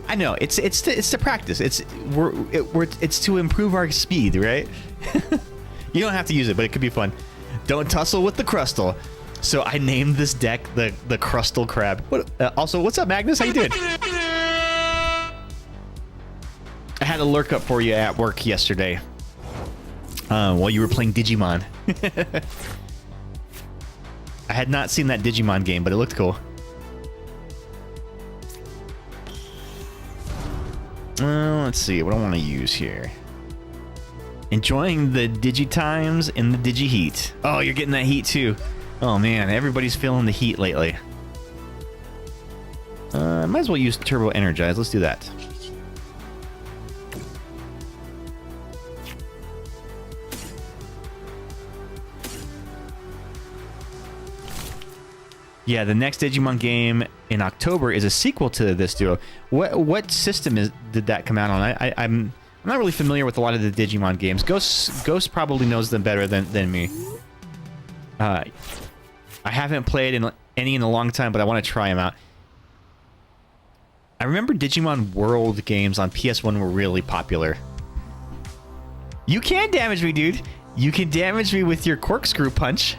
I know, it's to practice. It's to improve our speed, right? You don't have to use it, but it could be fun. Don't tussle with the Crustle. So I named this deck the Crustle Crab. Also, what's up, Magnus? How you doing? I had a lurk up for you at work yesterday while you were playing Digimon. I had not seen that Digimon game, but it looked cool. Let's see. What do I want to use here? Enjoying the Digitimes in the Digiheat. Oh, you're getting that heat too. Oh man, everybody's feeling the heat lately. Might as well use Turbo Energize. Let's do that. Yeah, the next Digimon game in October is a sequel to this duo. What system did that come out on? I'm not really familiar with a lot of the Digimon games. Ghost probably knows them better than me. I haven't played any in a long time, but I want to try them out. I remember Digimon World games on PS1 were really popular. You can damage me, dude. You can damage me with your corkscrew punch.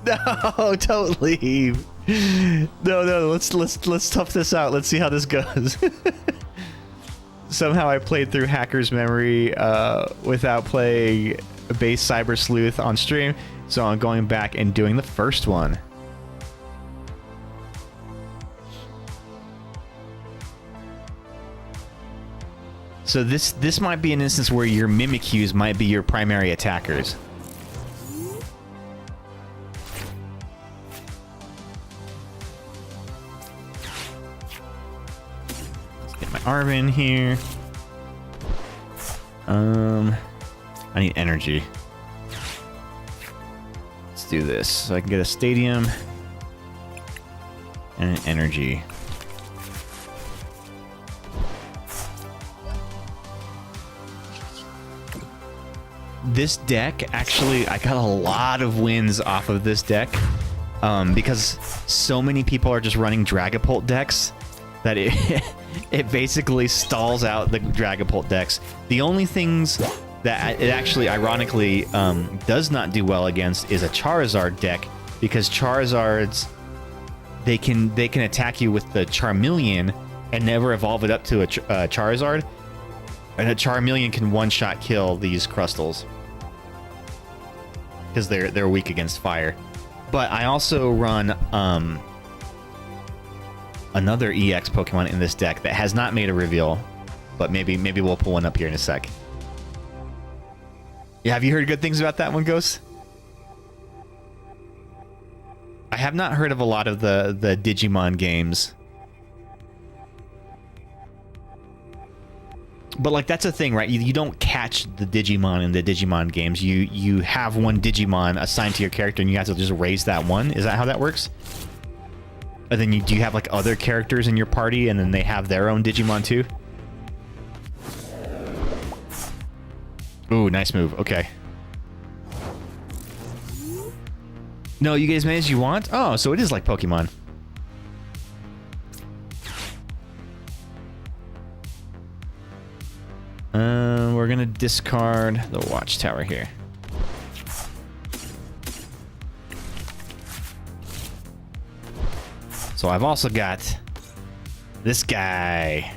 No, totally. No. Let's tough this out. Let's see how this goes. Somehow I played through Hacker's Memory without playing base Cyber Sleuth on stream, so I'm going back and doing the first one. So this might be an instance where your Mimikyus might be your primary attackers. Let's get my Arvin here. I need energy. Let's do this so I can get a stadium and an energy. This deck, actually, I got a lot of wins off of this deck because so many people are just running Dragapult decks that it basically stalls out the Dragapult decks. The only things that it actually, ironically, does not do well against is a Charizard deck, because Charizards, they can attack you with the Charmeleon and never evolve it up to a Charizard, and a Charmeleon can one-shot kill these Crustals because they're weak against fire. But I also run another EX Pokemon in this deck that has not made a reveal, but maybe we'll pull one up here in a sec. Yeah, have you heard good things about that one, Ghost? I have not heard of a lot of the Digimon games. But like, that's a thing, right? You don't catch the Digimon in the Digimon games. You have one Digimon assigned to your character, and you have to just raise that one. Is that how that works? And then do you have like other characters in your party, and then they have their own Digimon too? Ooh, nice move. Okay. No, you get as many as you want? Oh, so it is like Pokemon. We're gonna discard the Watchtower here. So I've also got this guy.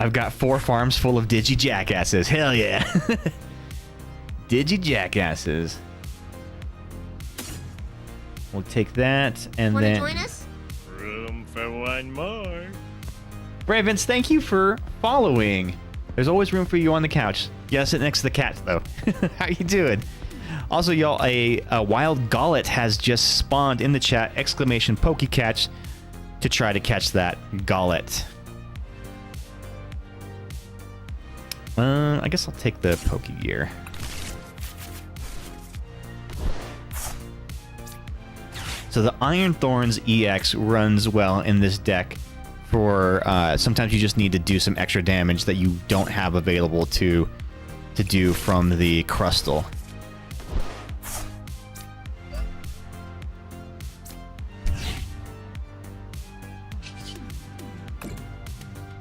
I've got 4 farms full of Digi Jackasses. Hell yeah. Digi Jackasses. We'll take that and Wanna then... join us? Room for one more. Ravens, thank you for following. There's always room for you on the couch. You gotta sit next to the cat, though. How you doing? Also, y'all, a wild Gollet has just spawned in the chat! Exclamation Pokecatch to try to catch that Gollet. I guess I'll take the Pokegear. So the Iron Thorns EX runs well in this deck for sometimes you just need to do some extra damage that you don't have available to do from the Crustal.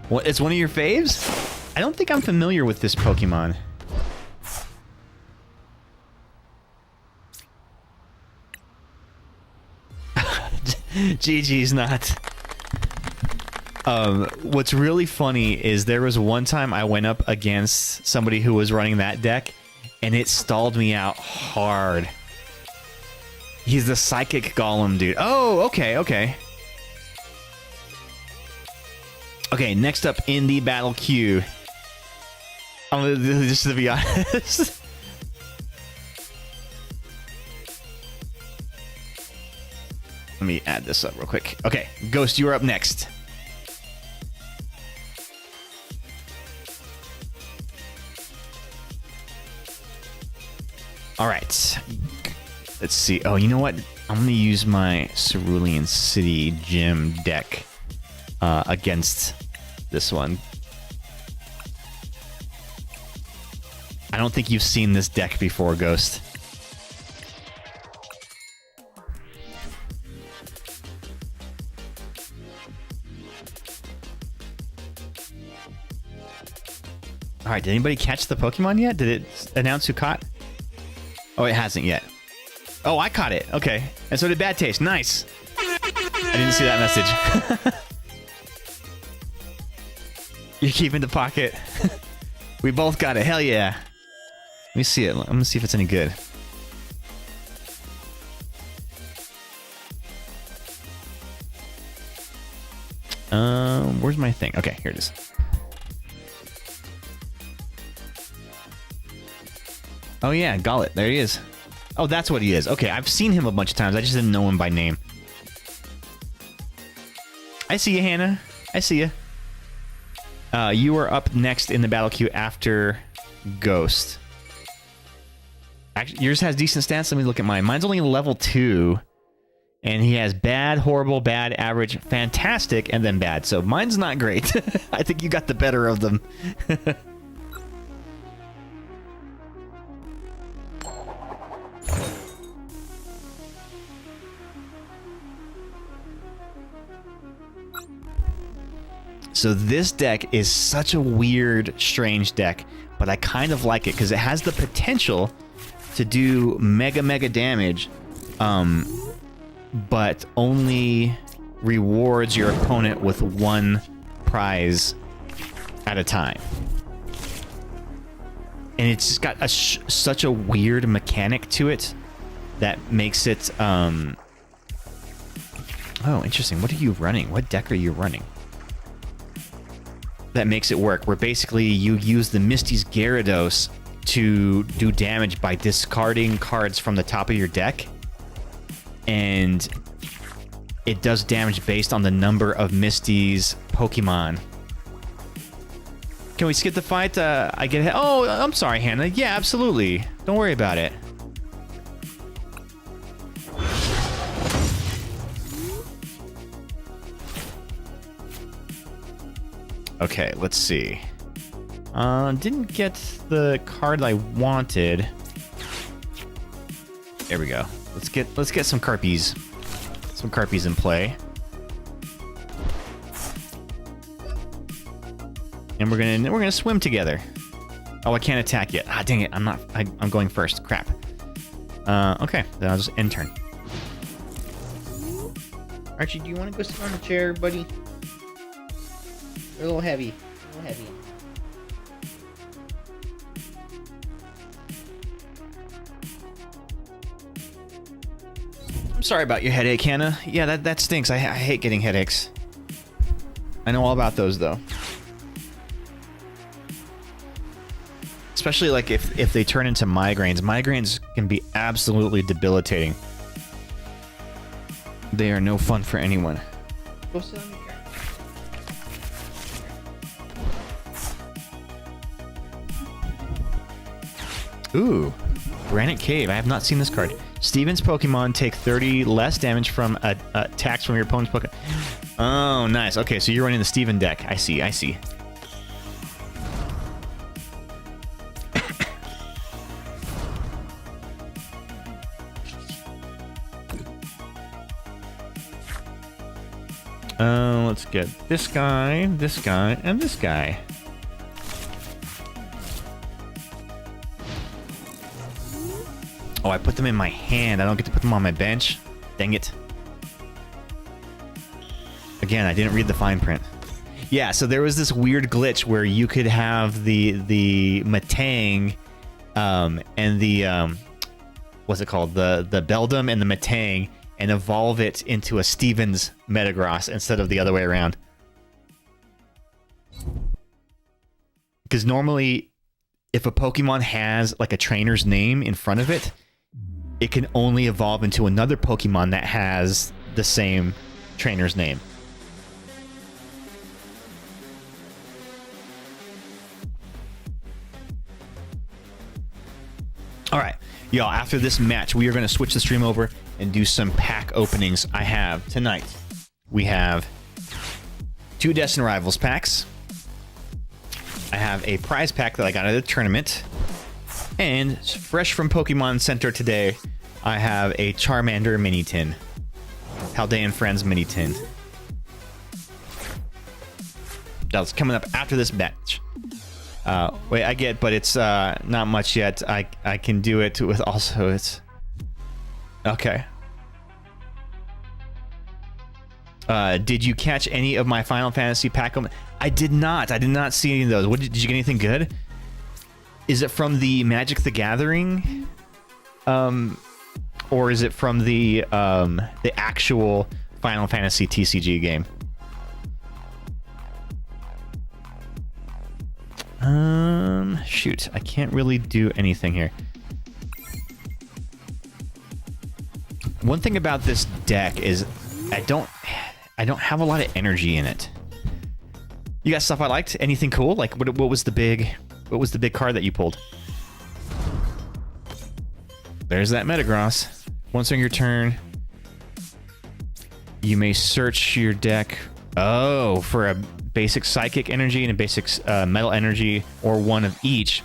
What? It's one of your faves? I don't think I'm familiar with this Pokemon. GG's not. What's really funny is there was one time I went up against somebody who was running that deck, and it stalled me out hard. He's the Psychic Golem dude. Oh, okay, okay. Okay, next up in the battle queue. Just to be honest. Let me add this up real quick. Okay, Ghost, you're up next. All right. Let's see. Oh, you know what? I'm going to use my Cerulean City Gym deck against this one. I don't think you've seen this deck before, Ghost. All right, did anybody catch the Pokemon yet? Did it announce who caught? Oh, it hasn't yet. Oh, I caught it. Okay. And so did Bad Taste. Nice. I didn't see that message. You keep in the pocket. We both got it. Hell yeah. Let me see it. I'm gonna see if it's any good. Where's my thing? Okay, here it is. Oh yeah, Gullet. There he is. Oh, that's what he is. Okay, I've seen him a bunch of times. I just didn't know him by name. I see you, Hannah. I see you. You are up next in the battle queue after Ghost. Actually, yours has decent stats. Let me look at mine. Mine's only level 2. And he has bad, horrible, bad, average, fantastic, and then bad. So mine's not great. I think you got the better of them. So this deck is such a weird, strange deck, but I kind of like it because it has the potential to do mega damage, but only rewards your opponent with one prize at a time. And it's just got such a weird mechanic to it that makes it... Oh, interesting. What are you running? What deck are you running? That makes it work, where basically you use the Misty's Gyarados to do damage by discarding cards from the top of your deck. And it does damage based on the number of Misty's Pokemon. Can we skip the fight? I get... Oh, I'm sorry, Hannah. Yeah, absolutely. Don't worry about it. Okay, let's see. Didn't get the card I wanted. There we go. Let's get some Carpies. Some Carpies in play. And we're gonna swim together. Oh, I can't attack yet. Ah, dang it! I'm going first. Crap. Okay, then I'll just end turn. Archie, do you want to go sit on the chair, buddy? You're a little heavy. A little heavy. I'm sorry about your headache, Hannah. Yeah, that stinks. I hate getting headaches. I know all about those, though. Especially, like, if they turn into migraines. Migraines can be absolutely debilitating. They are no fun for anyone. Go sit on the chair. Ooh, Granite Cave. I have not seen this card. Steven's Pokemon take 30 less damage from attacks from your opponent's Pokemon. Oh, nice. Okay, so you're running the Steven deck. I see. Let's get this guy, and this guy. Oh, I put them in my hand. I don't get to put them on my bench. Dang it. Again, I didn't read the fine print. Yeah, so there was this weird glitch where you could have the Metang and the what's it called? The Beldum and the Metang, and evolve it into a Stevens Metagross instead of the other way around. Because normally, if a Pokemon has like a trainer's name in front of it, it can only evolve into another Pokemon that has the same trainer's name. Alright, y'all, after this match, we are going to switch the stream over and do some pack openings I have tonight. We have 2 Destined Rivals packs. I have a prize pack that I got at a tournament. And fresh from Pokemon Center today, I have a Charmander mini tin. Halday and Friends mini tin. That's coming up after this match. Wait, I get, but it's not much yet. I can do it with also it's... Okay. Did you catch any of my Final Fantasy pack? I did not. I did not see any of those. What did you get anything good? Is it from the Magic the Gathering? Or is it from the actual Final Fantasy TCG game? Shoot, I can't really do anything here. One thing about this deck is I don't have a lot of energy in it. You got stuff I liked? Anything cool? Like what was the big card that you pulled? There's that Metagross. Once on your turn, you may search your deck. Oh, for a basic Psychic energy and a basic Metal energy, or one of each,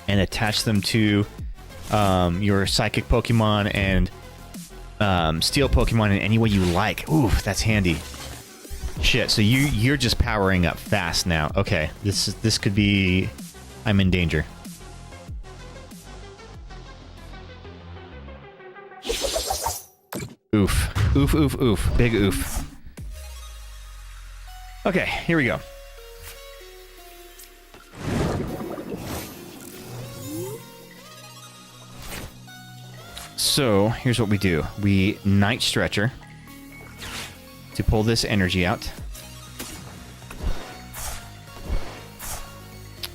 and attach them to your Psychic Pokemon and Steel Pokemon in any way you like. Ooh, that's handy. Shit, so you're just powering up fast now. Okay, this could be... I'm in danger. Oof. Oof, oof, oof. Big oof. Okay, here we go. So, here's what we do. We Night Stretcher to pull this energy out.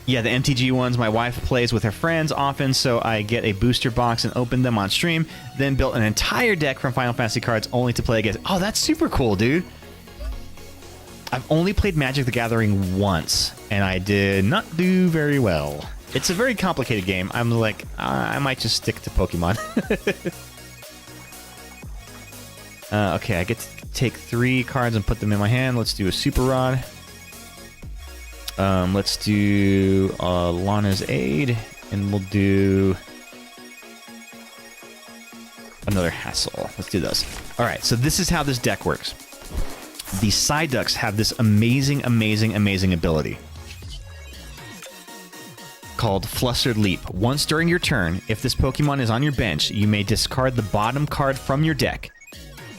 Yeah, the MTG ones, my wife plays with her friends often, so I get a booster box and open them on stream, then built an entire deck from Final Fantasy cards only to play against. Oh, that's super cool, dude. I've only played Magic the Gathering once, and I did not do very well. It's a very complicated game. I'm like, I might just stick to Pokemon. Okay, I get to take 3 cards and put them in my hand. Let's do a Super Rod. Let's do Lana's Aid, and we'll do another Hassle. Let's do those. All right, so this is how this deck works. The Psyducks have this amazing, amazing, amazing ability called Flustered Leap. Once during your turn, if this Pokemon is on your bench, you may discard the bottom card from your deck.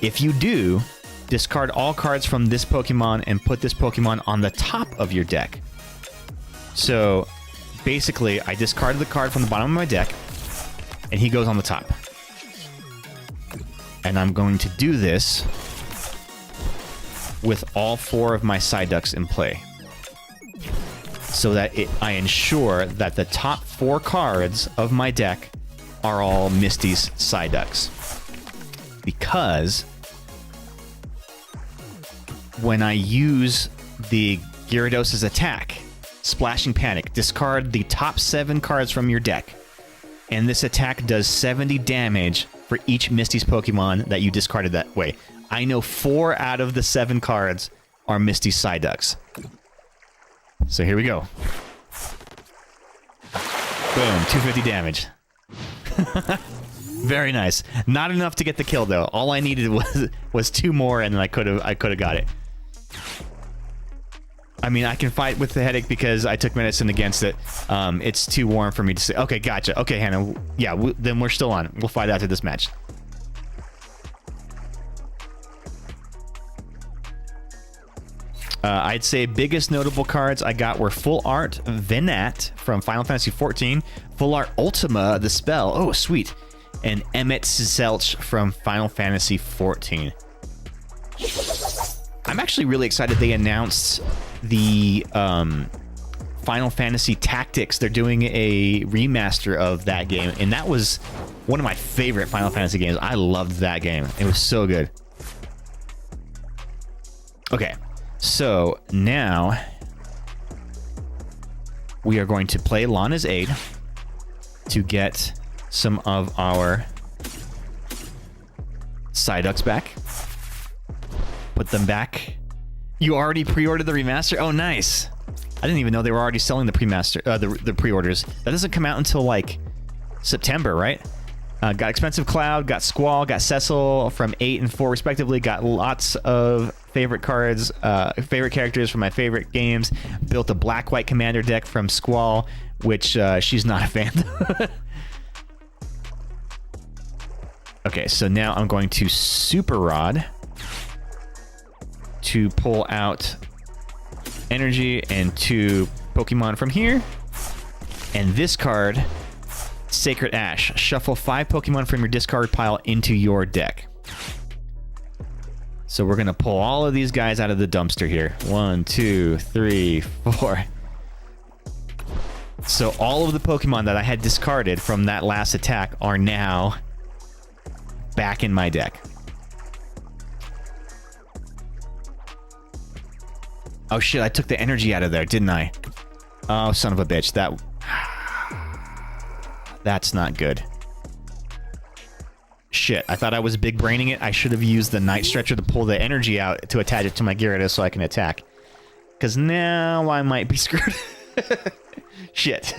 If you do, discard all cards from this Pokemon and put this Pokemon on the top of your deck. So, basically, I discarded the card from the bottom of my deck, and he goes on the top. And I'm going to do this with all 4 of my Psyducks in play, so that I ensure that the top 4 cards of my deck are all Misty's Psyducks. Because when I use the Gyarados' attack, Splashing Panic, discard the top 7 cards from your deck, and this attack does 70 damage for each Misty's Pokemon that you discarded that way. I know 4 out of the 7 cards are Misty's Psyducks. So here we go. Boom, 250 damage. Very nice. Not enough to get the kill though. All I needed was 2 more, and then I could have got it. I mean, I can fight with the headache because I took medicine against it. It's too warm for me to say. Okay, gotcha. Okay, Hannah. Yeah, then we're still on. We'll fight after this match. I'd say biggest notable cards I got were Full Art Venat from Final Fantasy XIV, Full Art Ultima, the spell. Oh, sweet. And Emmett Zelch from Final Fantasy XIV. I'm actually really excited they announced the Final Fantasy Tactics. They're doing a remaster of that game, and that was one of my favorite Final Fantasy games. I loved that game. It was so good. Okay, so now we are going to play Lana's Aid to get some of our Psyducks back. Put them back. You already pre-ordered the remaster? Oh, nice. I didn't even know they were already selling the pre-master, the pre-orders. That doesn't come out until like September, right? Got Expensive Cloud, got Squall, got Cecil from 8 and 4 respectively. Got lots of favorite cards, favorite characters from my favorite games. Built a black-white commander deck from Squall, which she's not a fan. Okay, so now I'm going to Super Rod to pull out energy and 2 Pokemon from here. And this card, Sacred Ash. Shuffle 5 Pokemon from your discard pile into your deck. So we're going to pull all of these guys out of the dumpster here. 1, 2, 3, 4. So all of the Pokemon that I had discarded from that last attack are now back in my deck. Oh shit, I took the energy out of there, didn't I? Oh, son of a bitch. That's not good. Shit, I thought I was big braining it. I should have used the Night Stretcher to pull the energy out to attach it to my Gyarados so I can attack. Because now I might be screwed. Shit.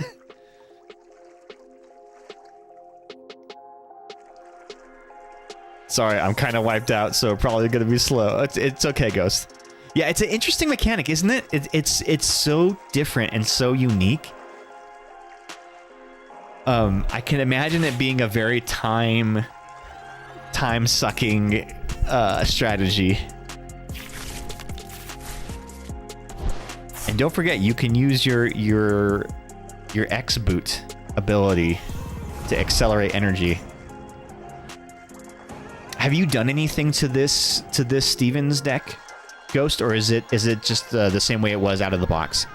Sorry, I'm kind of wiped out, so probably going to be slow. It's okay, Ghost. Yeah, it's an interesting mechanic, isn't it? It's so different and so unique. I can imagine it being a very time-sucking strategy. And don't forget, you can use your X boot ability to accelerate energy. Have you done anything to this Stevens deck, Ghost, or is it just the same way it was out of the box?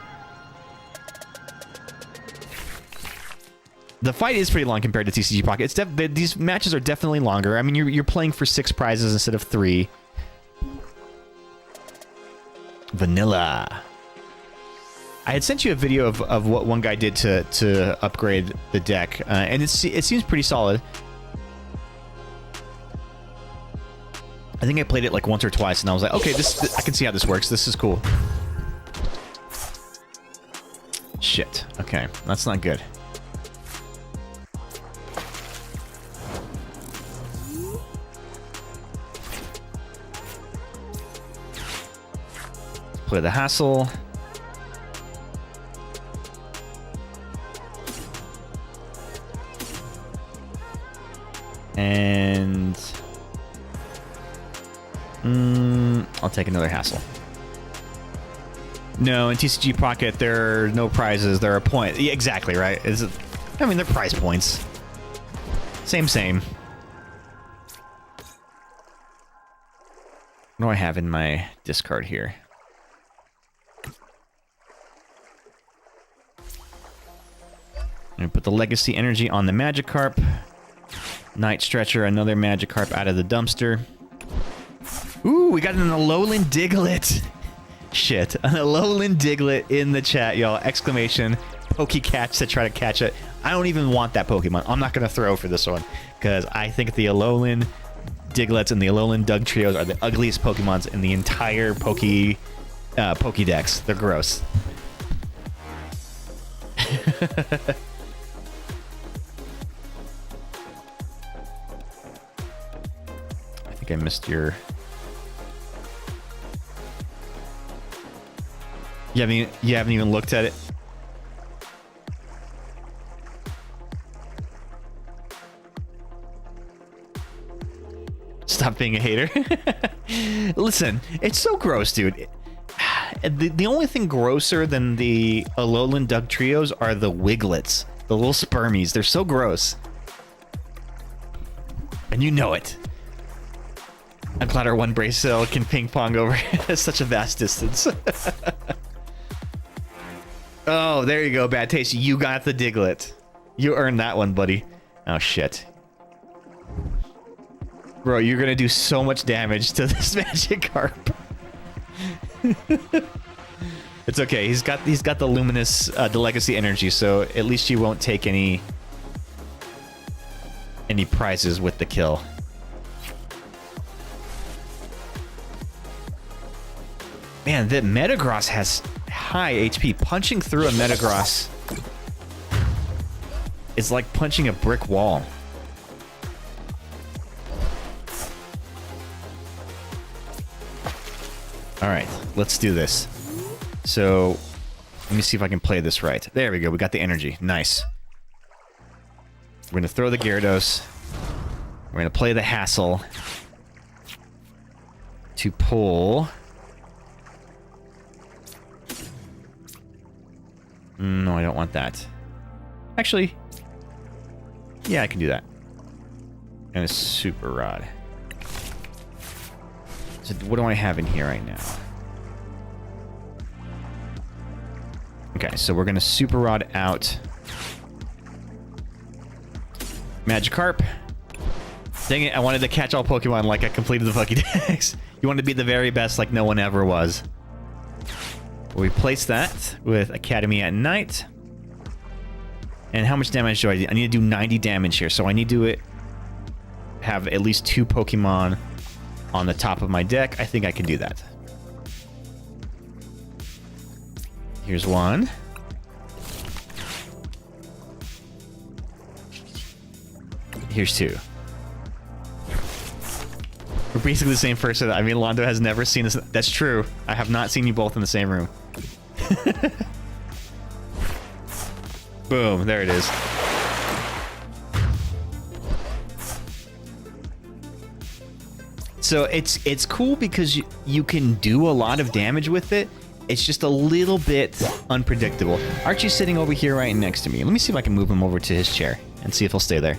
The fight is pretty long compared to TCG Pocket. These matches are definitely longer. I mean, you're playing for 6 prizes instead of 3. Vanilla. I had sent you a video of what one guy did to upgrade the deck, and it seems pretty solid. I think I played it like once or twice, and I was like, okay, I can see how this works. This is cool. Shit. Okay, that's not good. Play the Hassle. And I'll take another Hassle. No, in TCG Pocket, there are no prizes. There are points. Yeah, exactly, right? I mean, they're prize points. Same. What do I have in my discard here? I'm going to put the Legacy Energy on the Magikarp. Night Stretcher, another Magikarp out of the dumpster. Ooh, we got an Alolan Diglett. Shit, an Alolan Diglett in the chat, y'all. Exclamation, Pokecatch to try to catch it. I don't even want that Pokemon. I'm not going to throw for this one, because I think the Alolan Diglets and the Alolan Dugtrios are the ugliest Pokemons in the entire Pokédex. They're gross. I think I missed your... You haven't even looked at it? Stop being a hater. Listen, it's so gross, dude. The only thing grosser than the Alolan Dugtrios are the Wiglets. The little spermies. They're so gross. And you know it. I'm glad our one brace cell can ping pong over such a vast distance. Oh, there you go, Bad Taste. You got the Diglett. You earned that one, buddy. Oh, shit. Bro, you're gonna do so much damage to this Magikarp. It's okay. He's got the luminous, the Legacy Energy, so at least you won't take any prizes with the kill. Man, the Metagross has high HP. Punching through a Metagross is like punching a brick wall. All right, let's do this. So, let me see if I can play this right. There we go. We got the energy. Nice. We're going to throw the Gyarados. We're going to play the Hassle to pull No, I don't want that. Actually, yeah, I can do that. And a super rod. So what do I have in here right now? Okay, so we're gonna super rod out Magikarp. Dang it, I wanted to catch all Pokemon like I completed the Pokédex. You want to be the very best like no one ever was. We replace that with Academy at Night. And how much damage do I do? I need to do 90 damage here, so I need to have at least 2 Pokemon on the top of my deck. I think I can do that. Here's one. Here's 2. We're basically the same person. I mean, Londo has never seen us. That's true. I have not seen you both in the same room. Boom. There it is. So it's cool because you can do a lot of damage with it. It's just a little bit unpredictable. Archie's sitting over here right next to me. Let me see if I can move him over to his chair and see if he'll stay there.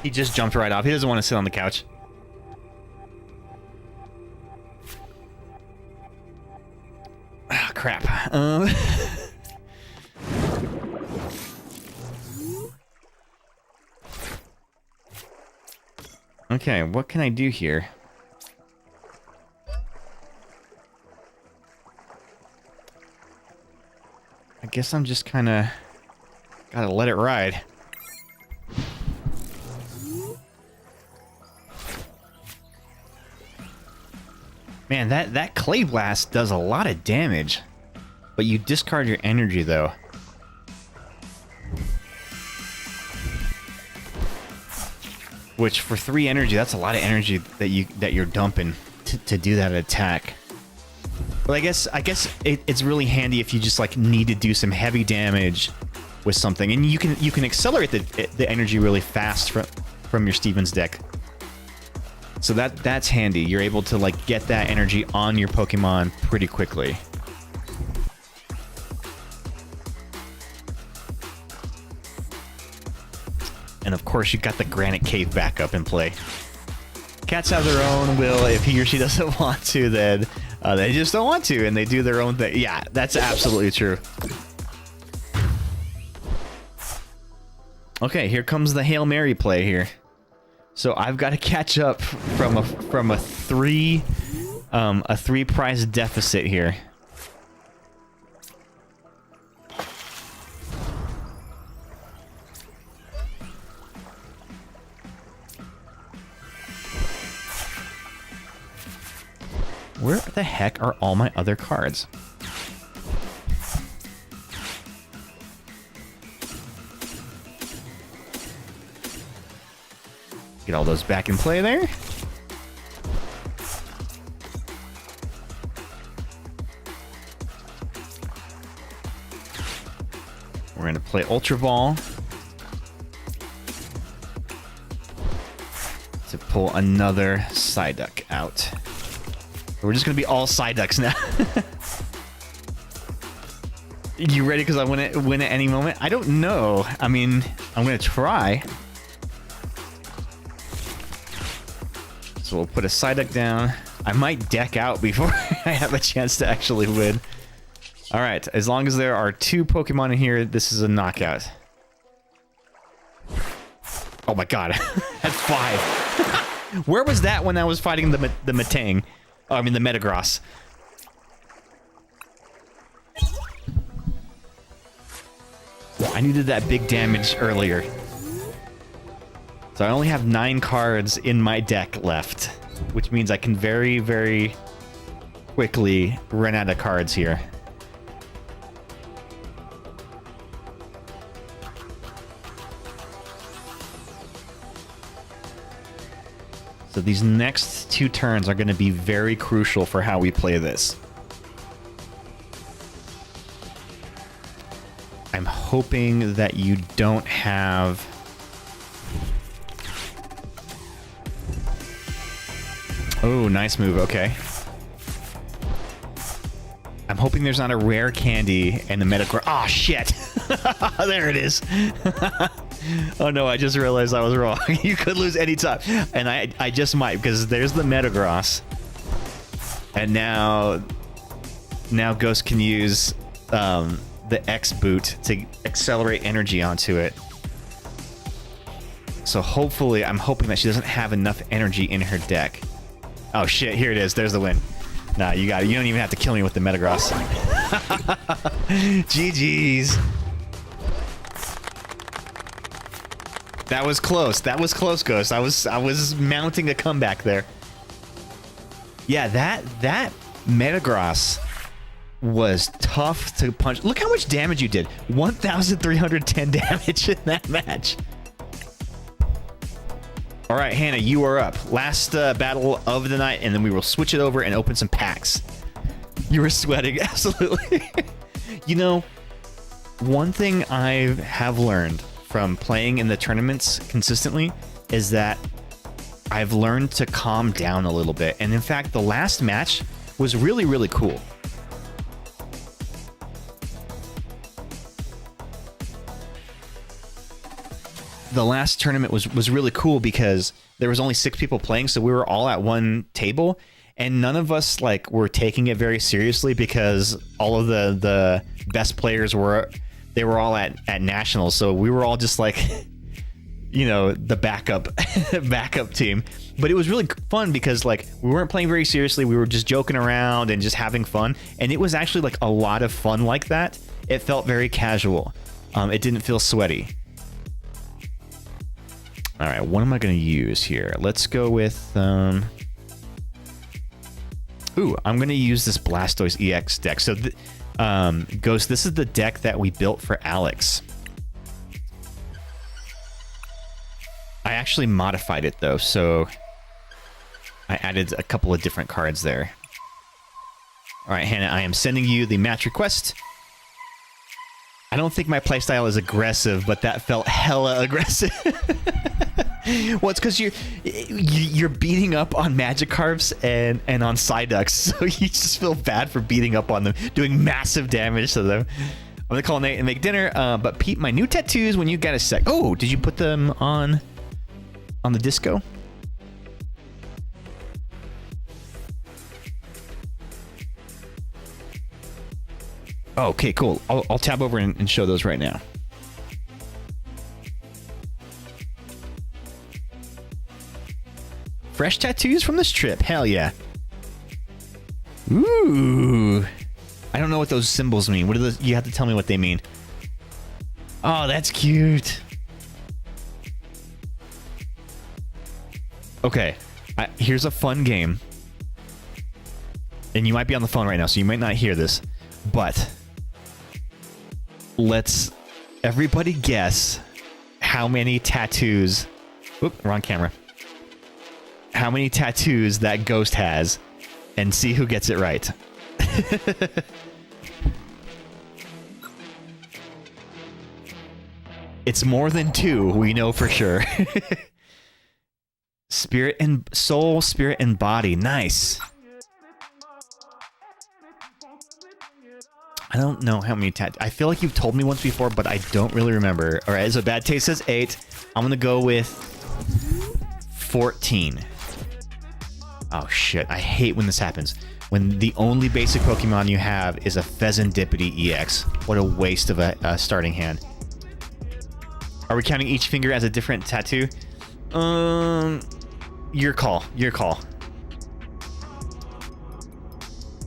He just jumped right off. He doesn't want to sit on the couch. Ah, crap. Okay, what can I do here? I guess I'm just kind of gotta let it ride. Man, that Clay Blast does a lot of damage. But you discard your energy, though. Which, for 3 energy, that's a lot of energy that you're dumping to do that attack. But I guess it's really handy if you just like need to do some heavy damage with something, and you can accelerate the energy really fast from your Stevens deck. So that's handy. You're able to like get that energy on your Pokemon pretty quickly. And of course, you've got the Granite Cave backup in play. Cats have their own will. If he or she doesn't want to, then they just don't want to, and they do their own thing. Yeah, that's absolutely true. Okay, here comes the Hail Mary play here. So I've got to catch up from a 3 prize deficit here. Where the heck are all my other cards? Get all those back in play there. We're going to play Ultra Ball to pull another Psyduck out. We're just going to be all Psyducks now. You ready? Because I win at any moment? I don't know. I mean, I'm going to try. So we'll put a Psyduck down. I might deck out before I have a chance to actually win. All right, as long as there are 2 Pokemon in here, this is a knockout. Oh my god, that's 5. Where was that when I was fighting the Metang? Oh, I mean the Metagross. I needed that big damage earlier. So I only have 9 cards in my deck left, which means I can very, very quickly run out of cards here. So these next 2 turns are going to be very crucial for how we play this. I'm hoping that you don't have... Oh, nice move. Okay. I'm hoping there's not a rare candy and the Metagross. Oh, shit. There it is. Oh, no, I just realized I was wrong. You could lose any time. And I just might, because there's the Metagross. And now Ghost can use the X boot to accelerate energy onto it. So hopefully, I'm hoping that she doesn't have enough energy in her deck. Oh shit, here it is. There's the win. Nah, you got it. You don't even have to kill me with the Metagross. GG's. That was close. That was close, Ghost. I was mounting a comeback there. Yeah, that Metagross was tough to punch. Look how much damage you did. 1,310 damage in that match. All right, Hannah, you are up. Last battle of the night, and then we will switch it over and open some packs. You were sweating, absolutely. You know, one thing I have learned from playing in the tournaments consistently is that I've learned to calm down a little bit. And in fact, the last match was really, really cool. The last tournament was really cool because there was only 6 people playing, so we were all at one table, and none of us like were taking it very seriously because all of the best players were all at nationals, so we were all just like, you know, the backup team. But it was really fun because like we weren't playing very seriously, we were just joking around and just having fun, and it was actually like a lot of fun like that. It felt very casual. It didn't feel sweaty. All right, what am I going to use here? Let's go with... Ooh, I'm going to use this Blastoise EX deck. So, Ghost, this is the deck that we built for Alex. I actually modified it, though, so I added a couple of different cards there. All right, Hannah, I am sending you the match request. I don't think my playstyle is aggressive, but that felt hella aggressive. Well, it's because you're beating up on Magikarps and on Psyducks, so you just feel bad for beating up on them, doing massive damage to them. I'm gonna call Nate and make dinner, but Pete, my new tattoos when you get a sec. Oh, did you put them on the disco? Oh, okay, cool. I'll tab over and show those right now. Fresh tattoos from this trip. Hell yeah. Ooh. I don't know what those symbols mean. What are those? You have to tell me what they mean. Oh, that's cute. Okay. Here's a fun game. And you might be on the phone right now, so you might not hear this. But let's everybody guess how many tattoos... Oop, wrong camera. How many tattoos that Ghost has, and see who gets it right. It's more than 2, we know for sure. Spirit and soul, spirit and body. Nice. I don't know how many tattoos. I feel like you've told me once before, but I don't really remember. All right, so Bad Taste says 8. I'm going to go with 14. Oh, shit. I hate when this happens. When the only basic Pokemon you have is a Pheasantipity EX. What a waste of a starting hand. Are we counting each finger as a different tattoo? Your call. Your call.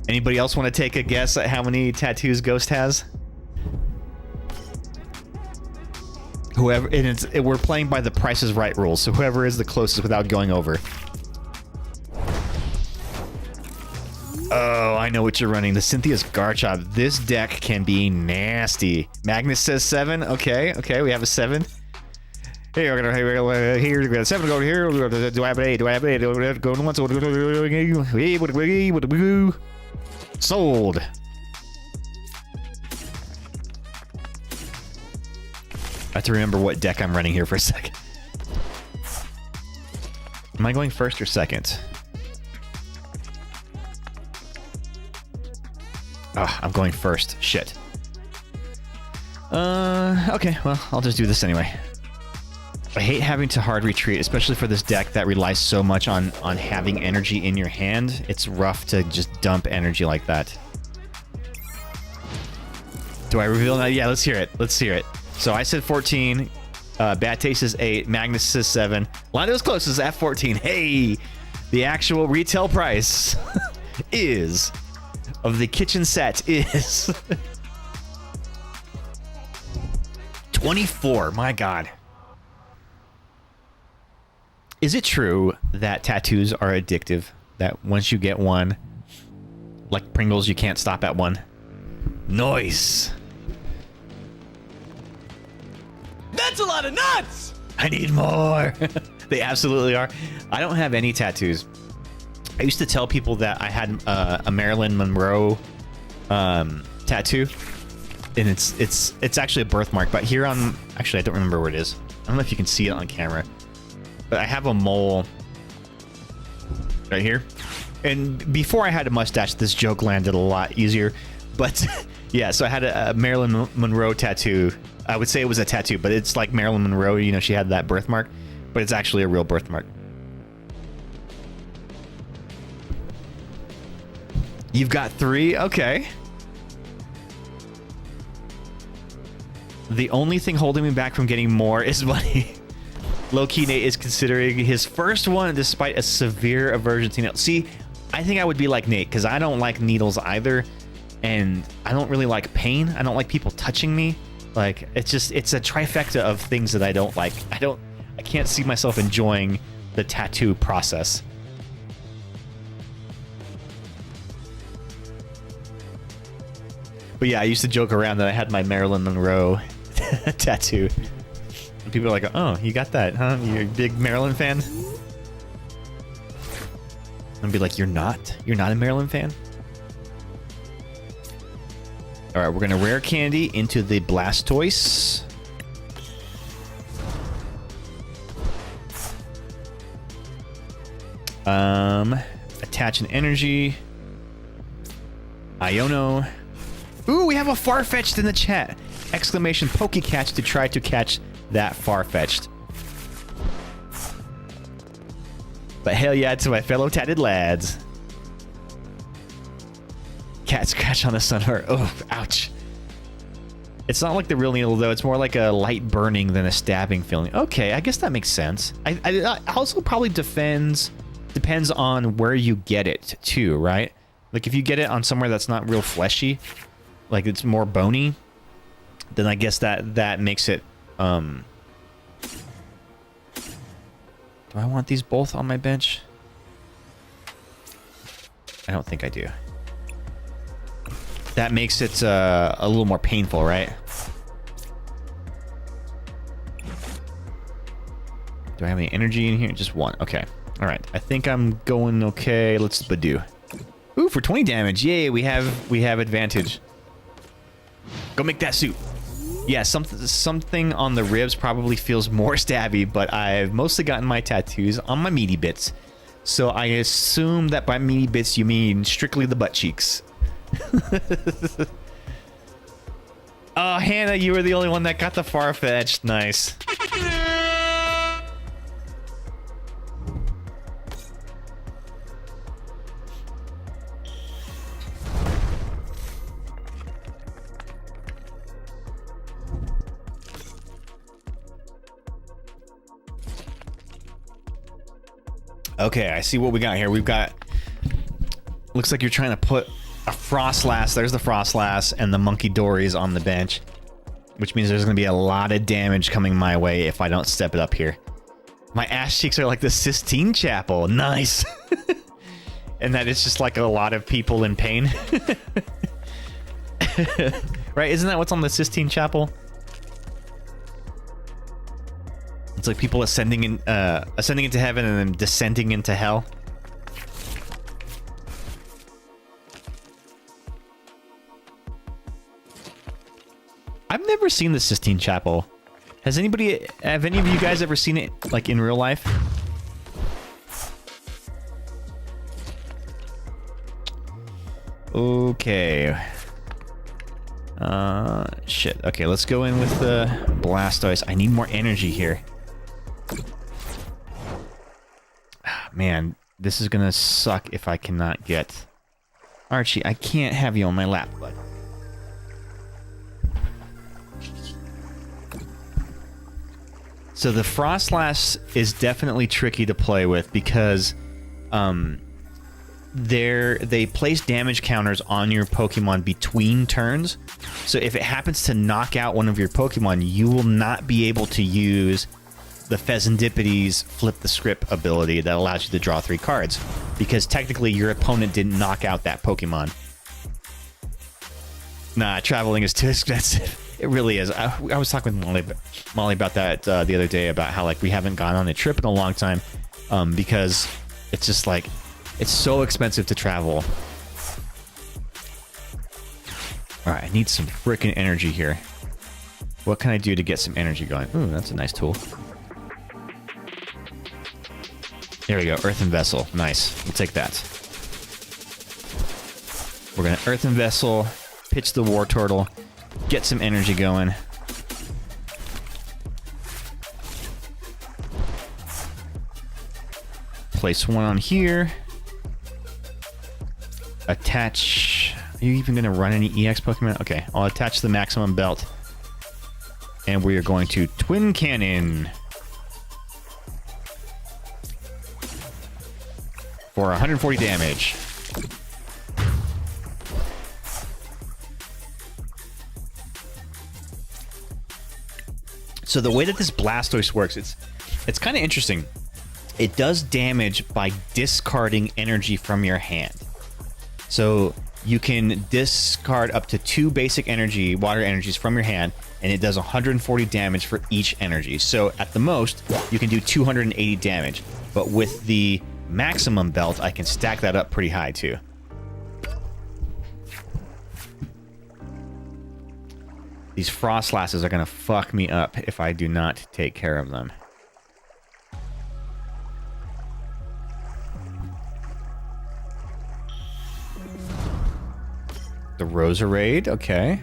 Anybody else want to take a guess at how many tattoos Ghost has? Whoever, and we're playing by the Price is Right rules, so whoever is the closest without going over. Oh, I know what you're running. The Cynthia's Garchomp. This deck can be nasty. Magnus says 7. Okay, we have a 7. Here, we're gonna here. We got a 7 go here. Do I have an 8? Do I have an 8? Go once. Sold. I have to remember what deck I'm running here for a second. Am I going first or second? Ah, I'm going first. Shit. Okay, well, I'll just do this anyway. I hate having to hard retreat, especially for this deck that relies so much on having energy in your hand. It's rough to just dump energy like that. Do I reveal now? Yeah, let's hear it. Let's hear it. So I said 14. Bad Taste is 8. Magnus says 7. Lando's close is at 14. Hey! The actual retail price is... of the kitchen set is... 24. My God. Is it true that tattoos are addictive? That once you get one, like Pringles, you can't stop at one? Nice. That's a lot of nuts! I need more. They absolutely are. I don't have any tattoos. I used to tell people that I had a Marilyn Monroe tattoo, and it's actually a birthmark. But here on, actually, I don't remember where it is. I don't know if you can see it on camera, but I have a mole right here. And before I had a mustache, this joke landed a lot easier. But yeah, so I had a Marilyn Monroe tattoo. I would say it was a tattoo, but it's like Marilyn Monroe. You know, she had that birthmark, but it's actually a real birthmark. You've got 3? Okay. The only thing holding me back from getting more is money. Low-key Nate is considering his first one despite a severe aversion to needles. See, I think I would be like Nate because I don't like needles either. And I don't really like pain. I don't like people touching me. Like, it's a trifecta of things that I don't like. I can't see myself enjoying the tattoo process. But yeah, I used to joke around that I had my Marilyn Monroe tattoo. And people are like, oh, you got that, huh? You're a big Marilyn fan? I'd be like, you're not? You're not a Marilyn fan? Alright, we're gonna rare candy into the Blastoise. Attach an energy. Iono. Ooh, we have a Farfetch'd in the chat! Exclamation Pokecatch to try to catch that Farfetch'd. But hell yeah to my fellow tatted lads. Cat scratch on the sunburn. Oh, ouch. It's not like the real needle, though. It's more like a light burning than a stabbing feeling. Okay, I guess that makes sense. I also probably depends on where you get it, too, right? Like, if you get it on somewhere that's not real fleshy, like it's more bony, then I guess that makes it, Do I want these both on my bench? I don't think I do. That makes it a little more painful, right? Do I have any energy in here? Just 1. Okay. All right. I think I'm going okay. Let's Badoo. Ooh, for 20 damage. Yay, we have advantage. Go make that suit. Yeah, something on the ribs probably feels more stabby, but I've mostly gotten my tattoos on my meaty bits. So I assume that by meaty bits you mean strictly the butt cheeks. Oh, Hannah, you were the only one that got the Farfetch'd. Nice. Okay, I see what we got here. We've got... Looks like you're trying to put a Frostlass. There's the Frostlass and the Monkey Dories on the bench. Which means there's going to be a lot of damage coming my way if I don't step it up here. My ass cheeks are like the Sistine Chapel. Nice. And that it's just like a lot of people in pain. Right? Isn't that what's on the Sistine Chapel? It's like people ascending into heaven and then descending into hell. I've never seen the Sistine Chapel. Have any of you guys ever seen it, like, in real life? Okay. Shit. Okay, let's go in with the Blastoise. I need more energy here. Man, this is gonna suck if I cannot get... Archie, I can't have you on my lap, bud. So the Frostlass is definitely tricky to play with because they place damage counters on your Pokemon between turns. So if it happens to knock out one of your Pokemon, you will not be able to use the Phesandipity's Flip the Script ability that allows you to draw 3 cards, because technically your opponent didn't knock out that Pokemon. Nah, traveling is too expensive. It really is. I was talking with Molly about that the other day, about how, like, we haven't gone on a trip in a long time because it's just like, it's so expensive to travel. All right, I need some freaking energy here. What can I do to get some energy going? Ooh, that's a nice tool. There we go, Earthen Vessel. Nice, we'll take that. We're gonna Earthen Vessel, pitch the War Turtle, get some energy going. Place one on here. Attach... Are you even going to run any EX Pokemon? Okay, I'll attach the Maximum Belt. And we are going to Twin Cannon. For 140 damage. So the way that this Blastoise works, it's kind of interesting. It does damage by discarding energy from your hand. So you can discard up to 2 basic energy, water energies from your hand, and it does 140 damage for each energy. So at the most, you can do 280 damage. But with the Maximum Belt, I can stack that up pretty high too. These Frostlasses are gonna fuck me up if I do not take care of them. The Roserade, okay.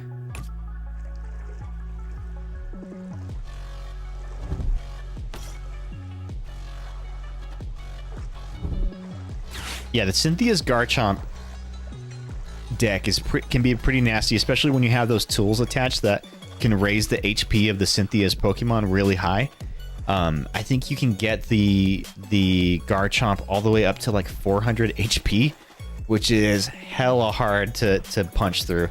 Yeah, the Cynthia's Garchomp deck can be pretty nasty, especially when you have those tools attached that can raise the HP of the Cynthia's Pokemon really high. I think you can get the Garchomp all the way up to like 400 HP, which is hella hard to punch through.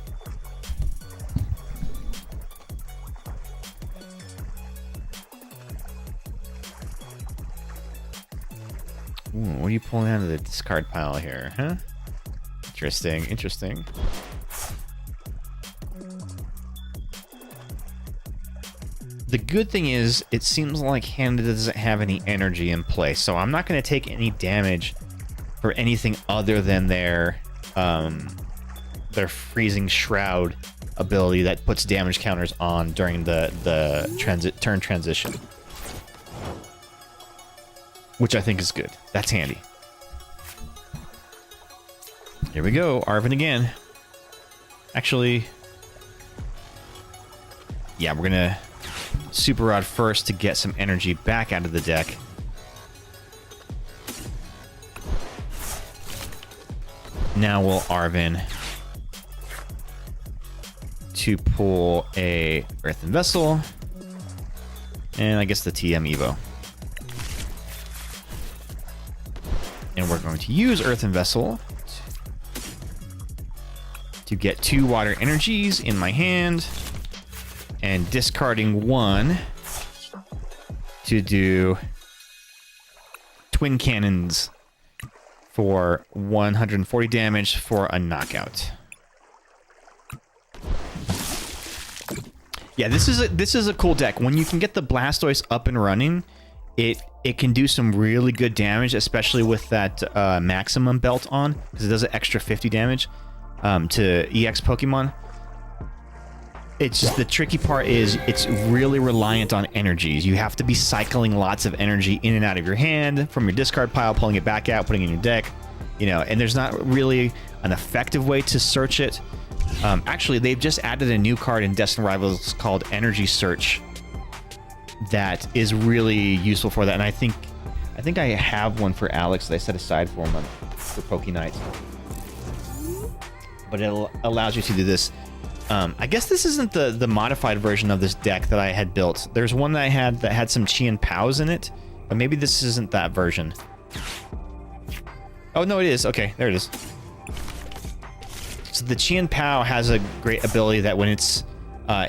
Ooh, what are you pulling out of the discard pile here, huh? Interesting, interesting. The good thing is, it seems like Canada doesn't have any energy in play, so I'm not going to take any damage for anything other than their Freezing Shroud ability that puts damage counters on during the turn transition. Which I think is good. That's handy. Here we go, Arven again. Actually, yeah, we're gonna Super Rod first to get some energy back out of the deck. Now we'll Arven to pull a Earthen Vessel, and I guess the TM Evo. And we're going to use Earthen Vessel to get 2 water energies in my hand, and discarding 1 to do Twin Cannons for 140 damage for a knockout. Yeah, this is a cool deck. When you can get the Blastoise up and running, it can do some really good damage, especially with that Maximum Belt on, because it does an extra 50 damage to EX Pokemon. It's just the tricky part is it's really reliant on energies. You have to be cycling lots of energy in and out of your hand from your discard pile, pulling it back out, putting it in your deck, you know, and there's not really an effective way to search it. Actually, they've just added a new card in Destined Rivals called Energy Search that is really useful for that. And I think I have one for Alex that I set aside for him for Poke Nights. But it allows you to do this. I guess this isn't the modified version of this deck that I had built. There's one that I had that had some Qian Pows in it, but maybe this isn't that version. Oh, no, it is. Okay, there it is. So the Qian Pao has a great ability that when it's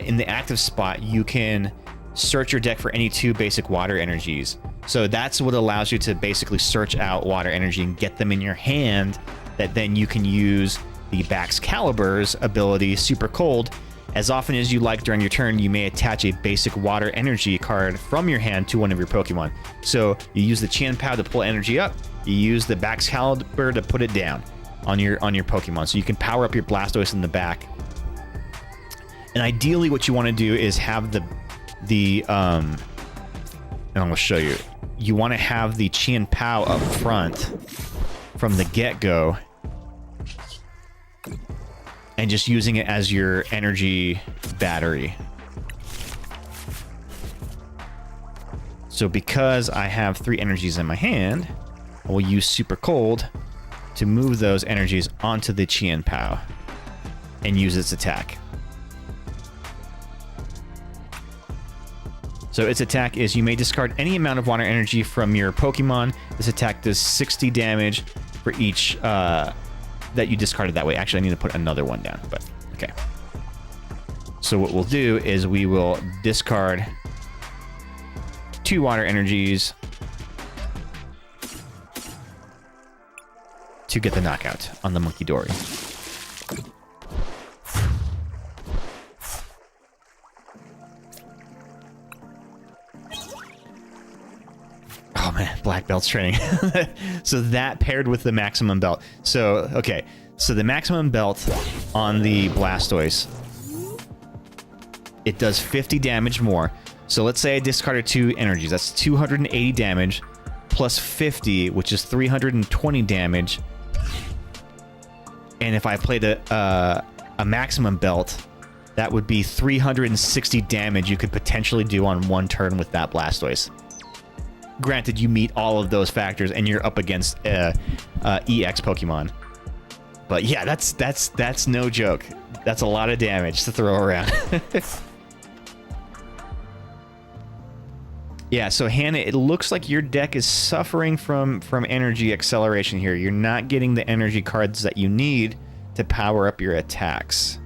in the active spot, you can search your deck for any 2 basic water energies. So that's what allows you to basically search out water energy and get them in your hand, that then you can use the Baxcalibur's ability, Super Cold. As often as you like during your turn, you may attach a basic water energy card from your hand to one of your Pokemon. So you use the Qian Pao to pull energy up, you use the Baxcalibur to put it down on your Pokemon. So you can power up your Blastoise in the back. And ideally what you want to do is have and I'm going to show you. You want to have the Qian Pao up front from the get-go, and just using it as your energy battery. So because I have 3 energies in my hand, I will use Super Cold to move those energies onto the Qian Pao and use its attack. So its attack is you may discard any amount of water energy from your Pokemon. This attack does 60 damage for each that you discarded that way. Actually, I need to put another one down, but okay. So what we'll do is we will discard 2 water energies to get the knockout on the Monkey Dory. Oh man, Black Belt's training. So that paired with the Maximum Belt. So, okay. So the Maximum Belt on the Blastoise, it does 50 damage more. So let's say I discarded 2 energies. That's 280 damage plus 50, which is 320 damage. And if I played a Maximum Belt, that would be 360 damage you could potentially do on one turn with that Blastoise. Granted, you meet all of those factors, and you're up against EX Pokemon. But yeah, that's no joke. That's a lot of damage to throw around. Yeah, so Hannah, it looks like your deck is suffering from energy acceleration here. You're not getting the energy cards that you need to power up your attacks.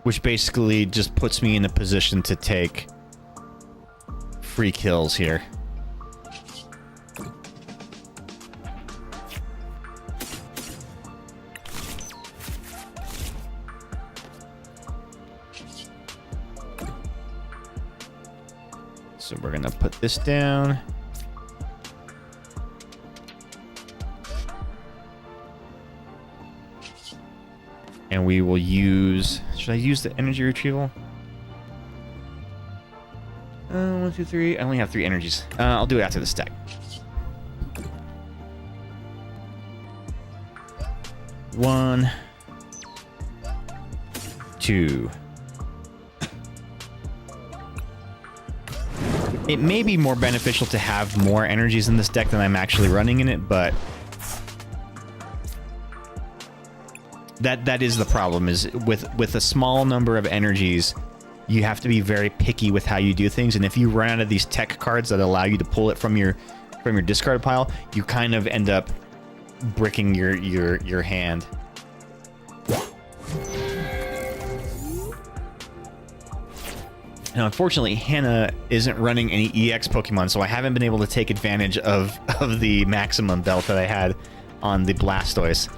Which basically just puts me in a position to take free kills here. So we're gonna put this down. And we will use... Should I use the energy retrieval? 1, 2, 3. I only have 3 energies. I'll do it after the stack. One, 2. It may be more beneficial to have more energies in this deck than I'm actually running in it, but that is the problem, is with a small number of energies, you have to be very picky with how you do things, and if you run out of these tech cards that allow you to pull it from your discard pile, you kind of end up bricking your hand. Now, unfortunately, Hannah isn't running any EX Pokemon, so I haven't been able to take advantage of the Maximum Belt that I had on the Blastoise.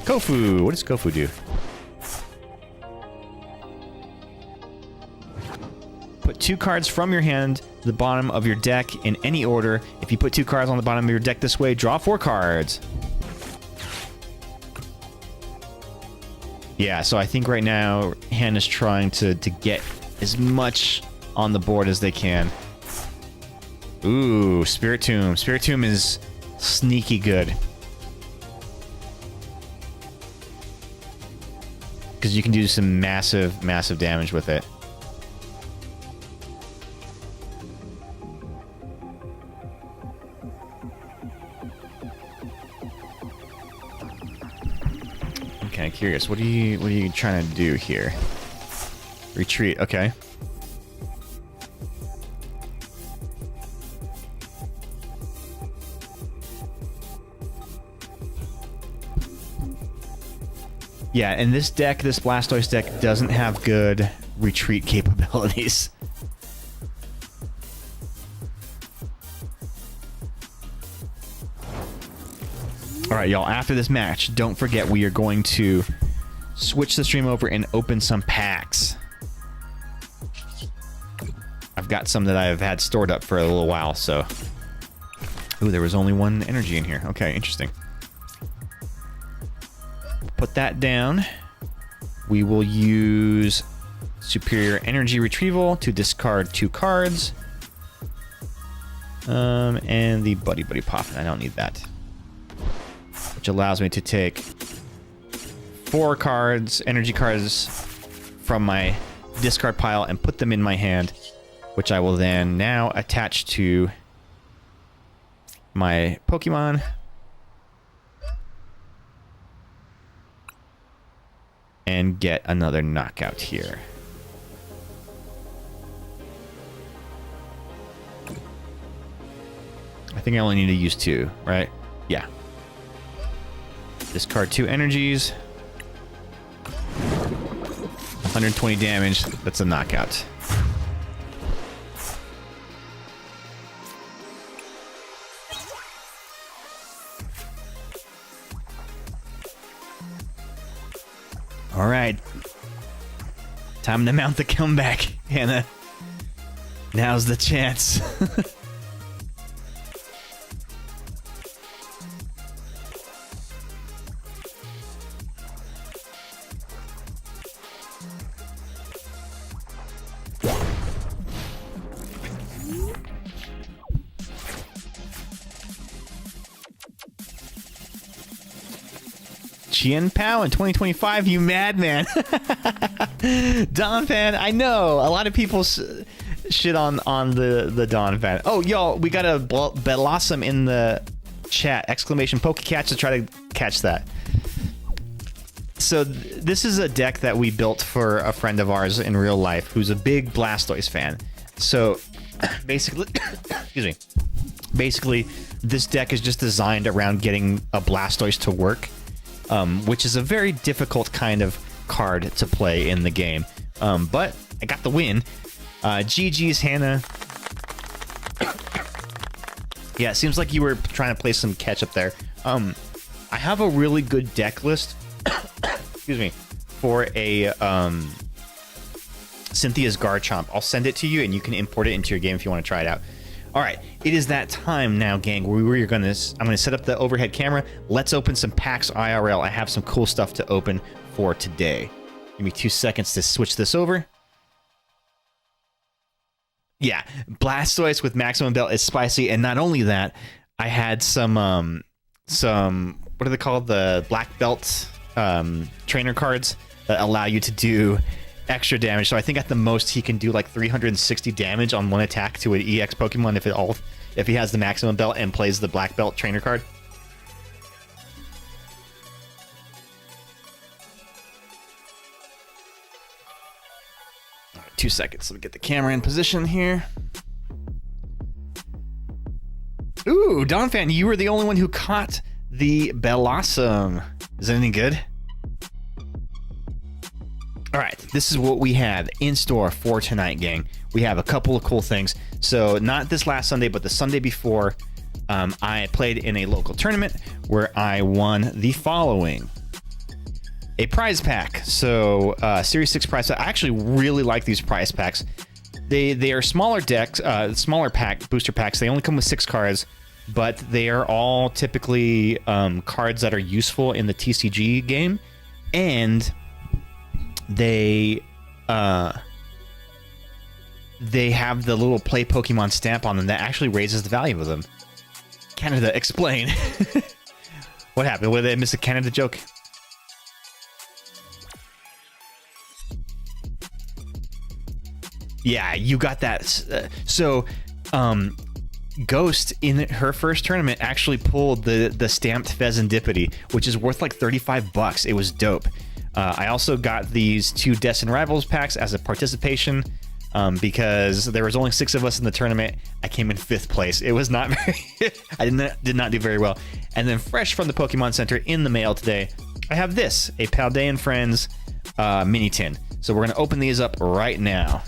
Kofu! What does Kofu do? Put Put 2 cards from your hand to the bottom of your deck in any order. If you put 2 cards on the bottom of your deck this way, draw 4 cards. Yeah, so I think right now Hannah's trying to get as much on the board as they can. Ooh, Spirit Tomb. Spirit Tomb is sneaky good. Because you can do some massive, massive damage with it. I'm kind of curious. What are you trying to do here? Retreat. Okay. Yeah, and this deck, this Blastoise deck, doesn't have good retreat capabilities. Alright, y'all, after this match, don't forget we are going to switch the stream over and open some packs. I've got some that I've had stored up for a little while, so... Ooh, there was only 1 energy in here. Okay, interesting. Put that down. We will use Superior Energy Retrieval to discard 2 cards. And the Buddy Buddy Poffin. I don't need that. Which allows me to take 4 cards, energy cards, from my discard pile and put them in my hand, which I will then now attach to my Pokemon. And get another knockout here. I think I only need to use 2, right? Yeah. Discard 2 energies. 120 damage. That's a knockout. All right. Time to mount the comeback, Hannah. Now's the chance. Chien Pao in 2025, you madman. Don fan, I know. A lot of people shit on the Don fan. Oh, y'all, we got a Blossom in the chat. Exclamation Pokecatch to try to catch that. So this is a deck that we built for a friend of ours in real life who's a big Blastoise fan. So basically, excuse me. Basically, this deck is just designed around getting a Blastoise to work. Which is a very difficult kind of card to play in the game. But I got the win. GG's, Hannah. Yeah, it seems like you were trying to play some catch up there. I have a really good deck list. Excuse me. For a Cynthia's Garchomp. I'll send it to you, and you can import it into your game if you want to try it out. All right, it is that time now, gang, where I'm going to set up the overhead camera. Let's open some packs IRL. I have some cool stuff to open for today. Give me 2 seconds to switch this over. Yeah, Blastoise with Maximum Belt is spicy, and not only that, I had some what are they called? The Black Belt trainer cards that allow you to do extra damage. So I think at the most he can do like 360 damage on 1 attack to an EX Pokemon if he has the Maximum Belt and plays the Black Belt trainer card. All right, 2 seconds. Let me get the camera in position here. Ooh, Donphan, you were the only one who caught the Blossom. Is it any good? All right, this is what we have in store for tonight, gang. We have a couple of cool things. So not this last Sunday, but the Sunday before, I played in a local tournament where I won the following. A prize pack. So Series 6 prize pack. I actually really like these prize packs They are smaller decks, smaller booster packs. They only come with 6 cards, but they are all typically cards that are useful in the TCG game, and they have the little play Pokemon stamp on them that actually raises the value of them. Canada, explain. What happened? Did I miss a Canada joke? Yeah, you got that. Ghost in her first tournament actually pulled the stamped Pheasantipity, which is worth like $35. It was dope. I also got these 2 Destined Rivals packs as a participation because there was only 6 of us in the tournament. I came in 5th place. It was not very... I did not do very well. And then fresh from the Pokemon Center in the mail today, I have this, a Paldean Friends mini tin. So we're going to open these up right now.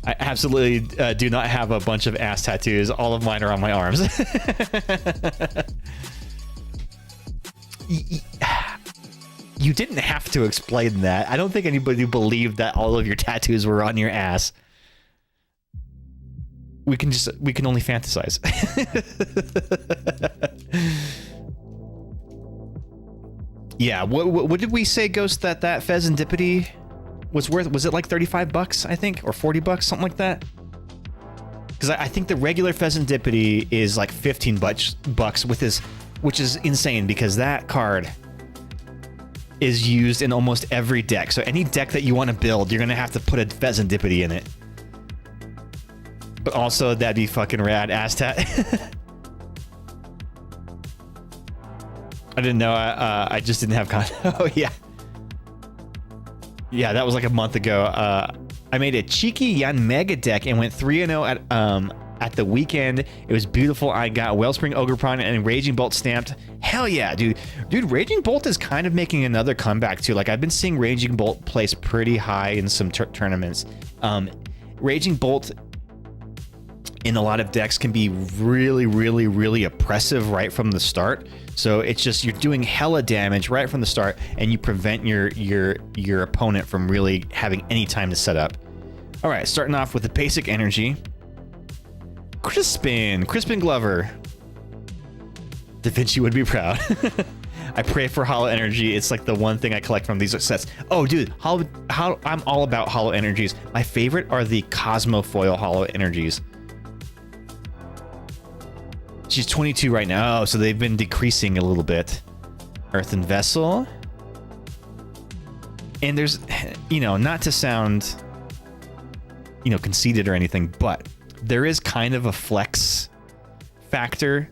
I absolutely do not have a bunch of ass tattoos. All of mine are on my arms. You didn't have to explain that. I don't think anybody believed that all of your tattoos were on your ass. We can only fantasize. Yeah, what did we say, Ghost, that Pheasantipity was worth? Was it like $35, I think, or $40, something like that? Because I think the regular Pheasantipity is like $15 with his, which is insane because that card is used in almost every deck. So any deck that you want to build, you're gonna have to put a Pheasantipity in it. But also, that'd be fucking rad, Aztat. I didn't know. I just didn't have Oh yeah. Yeah, that was like a month ago. I made a cheeky Yanmega deck and went 3-0 at the weekend. It was beautiful. I got Wellspring Ogerpon and Raging Bolt stamped. Hell yeah, dude. Dude, Raging Bolt is kind of making another comeback too. Like, I've been seeing Raging Bolt placed pretty high in some tournaments. Raging Bolt in a lot of decks can be really, really, really oppressive right from the start. So it's just, you're doing hella damage right from the start, and you prevent your opponent from really having any time to set up. All right, starting off with the basic energy. Crispin Glover. Da Vinci would be proud. I pray for Holo Energy. It's like the one thing I collect from these sets. Oh, dude, I'm all about Holo Energies. My favorite are the Cosmo Foil Holo Energies. She's 22 right now, so they've been decreasing a little bit. Earthen Vessel. And there's, not to sound, conceited or anything, but there is kind of a flex factor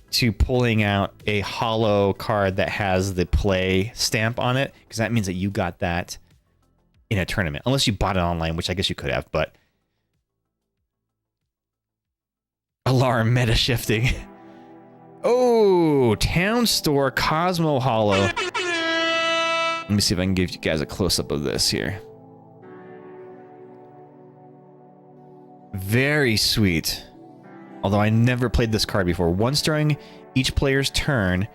to pulling out a holo card that has the play stamp on it, because that means that you got that in a tournament. Unless you bought it online, which I guess you could have, but... Alarm meta shifting. Oh, Town Store Cosmo Holo. Let me see if I can give you guys a close-up of this here. Very sweet. Although I never played this card before. Once during each player's turn,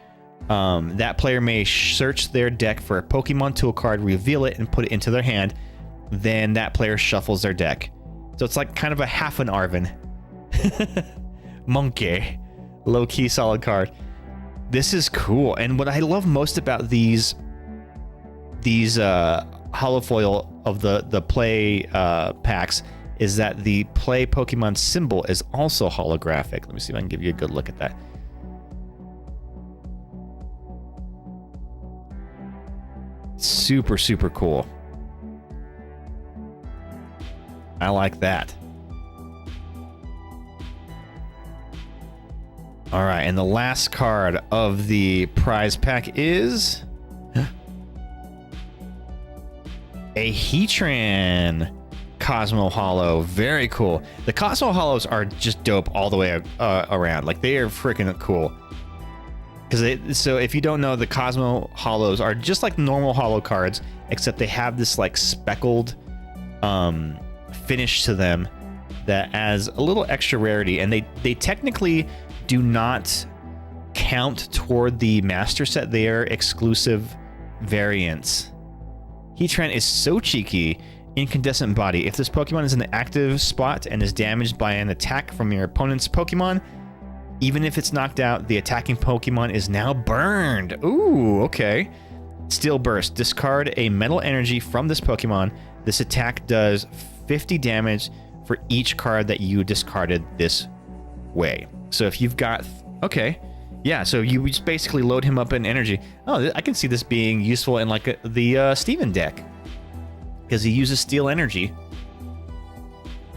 that player may search their deck for a Pokemon tool card, reveal it, and put it into their hand. Then that player shuffles their deck. So it's like kind of a half an Arven. Monkey. Low-key solid card. This is cool. And what I love most about these holofoil of the play packs is that the play Pokemon symbol is also holographic. Let me see if I can give you a good look at that. Super, super cool. I like that. All right, and the last card of the prize pack is a Heatran Cosmo Holo. Very cool. The Cosmo Holos are just dope all the way around. Like, they are freaking cool. So if you don't know, the Cosmo Holos are just like normal Holo cards, except they have this like speckled finish to them that adds a little extra rarity, and they technically do not count toward the master set. They are exclusive variants. Heatran is so cheeky Incandescent Body. If this Pokemon is in the active spot and is damaged by an attack from your opponent's Pokemon, even if it's knocked out, the attacking Pokemon is now burned. Ooh, okay. Steel Burst. Discard a metal energy from this Pokemon. This attack does 50 damage for each card that you discarded this way. So if you've got... Okay. Yeah, so you just basically load him up in energy. Oh, I can see this being useful in like the Steven deck, because he uses steel energy.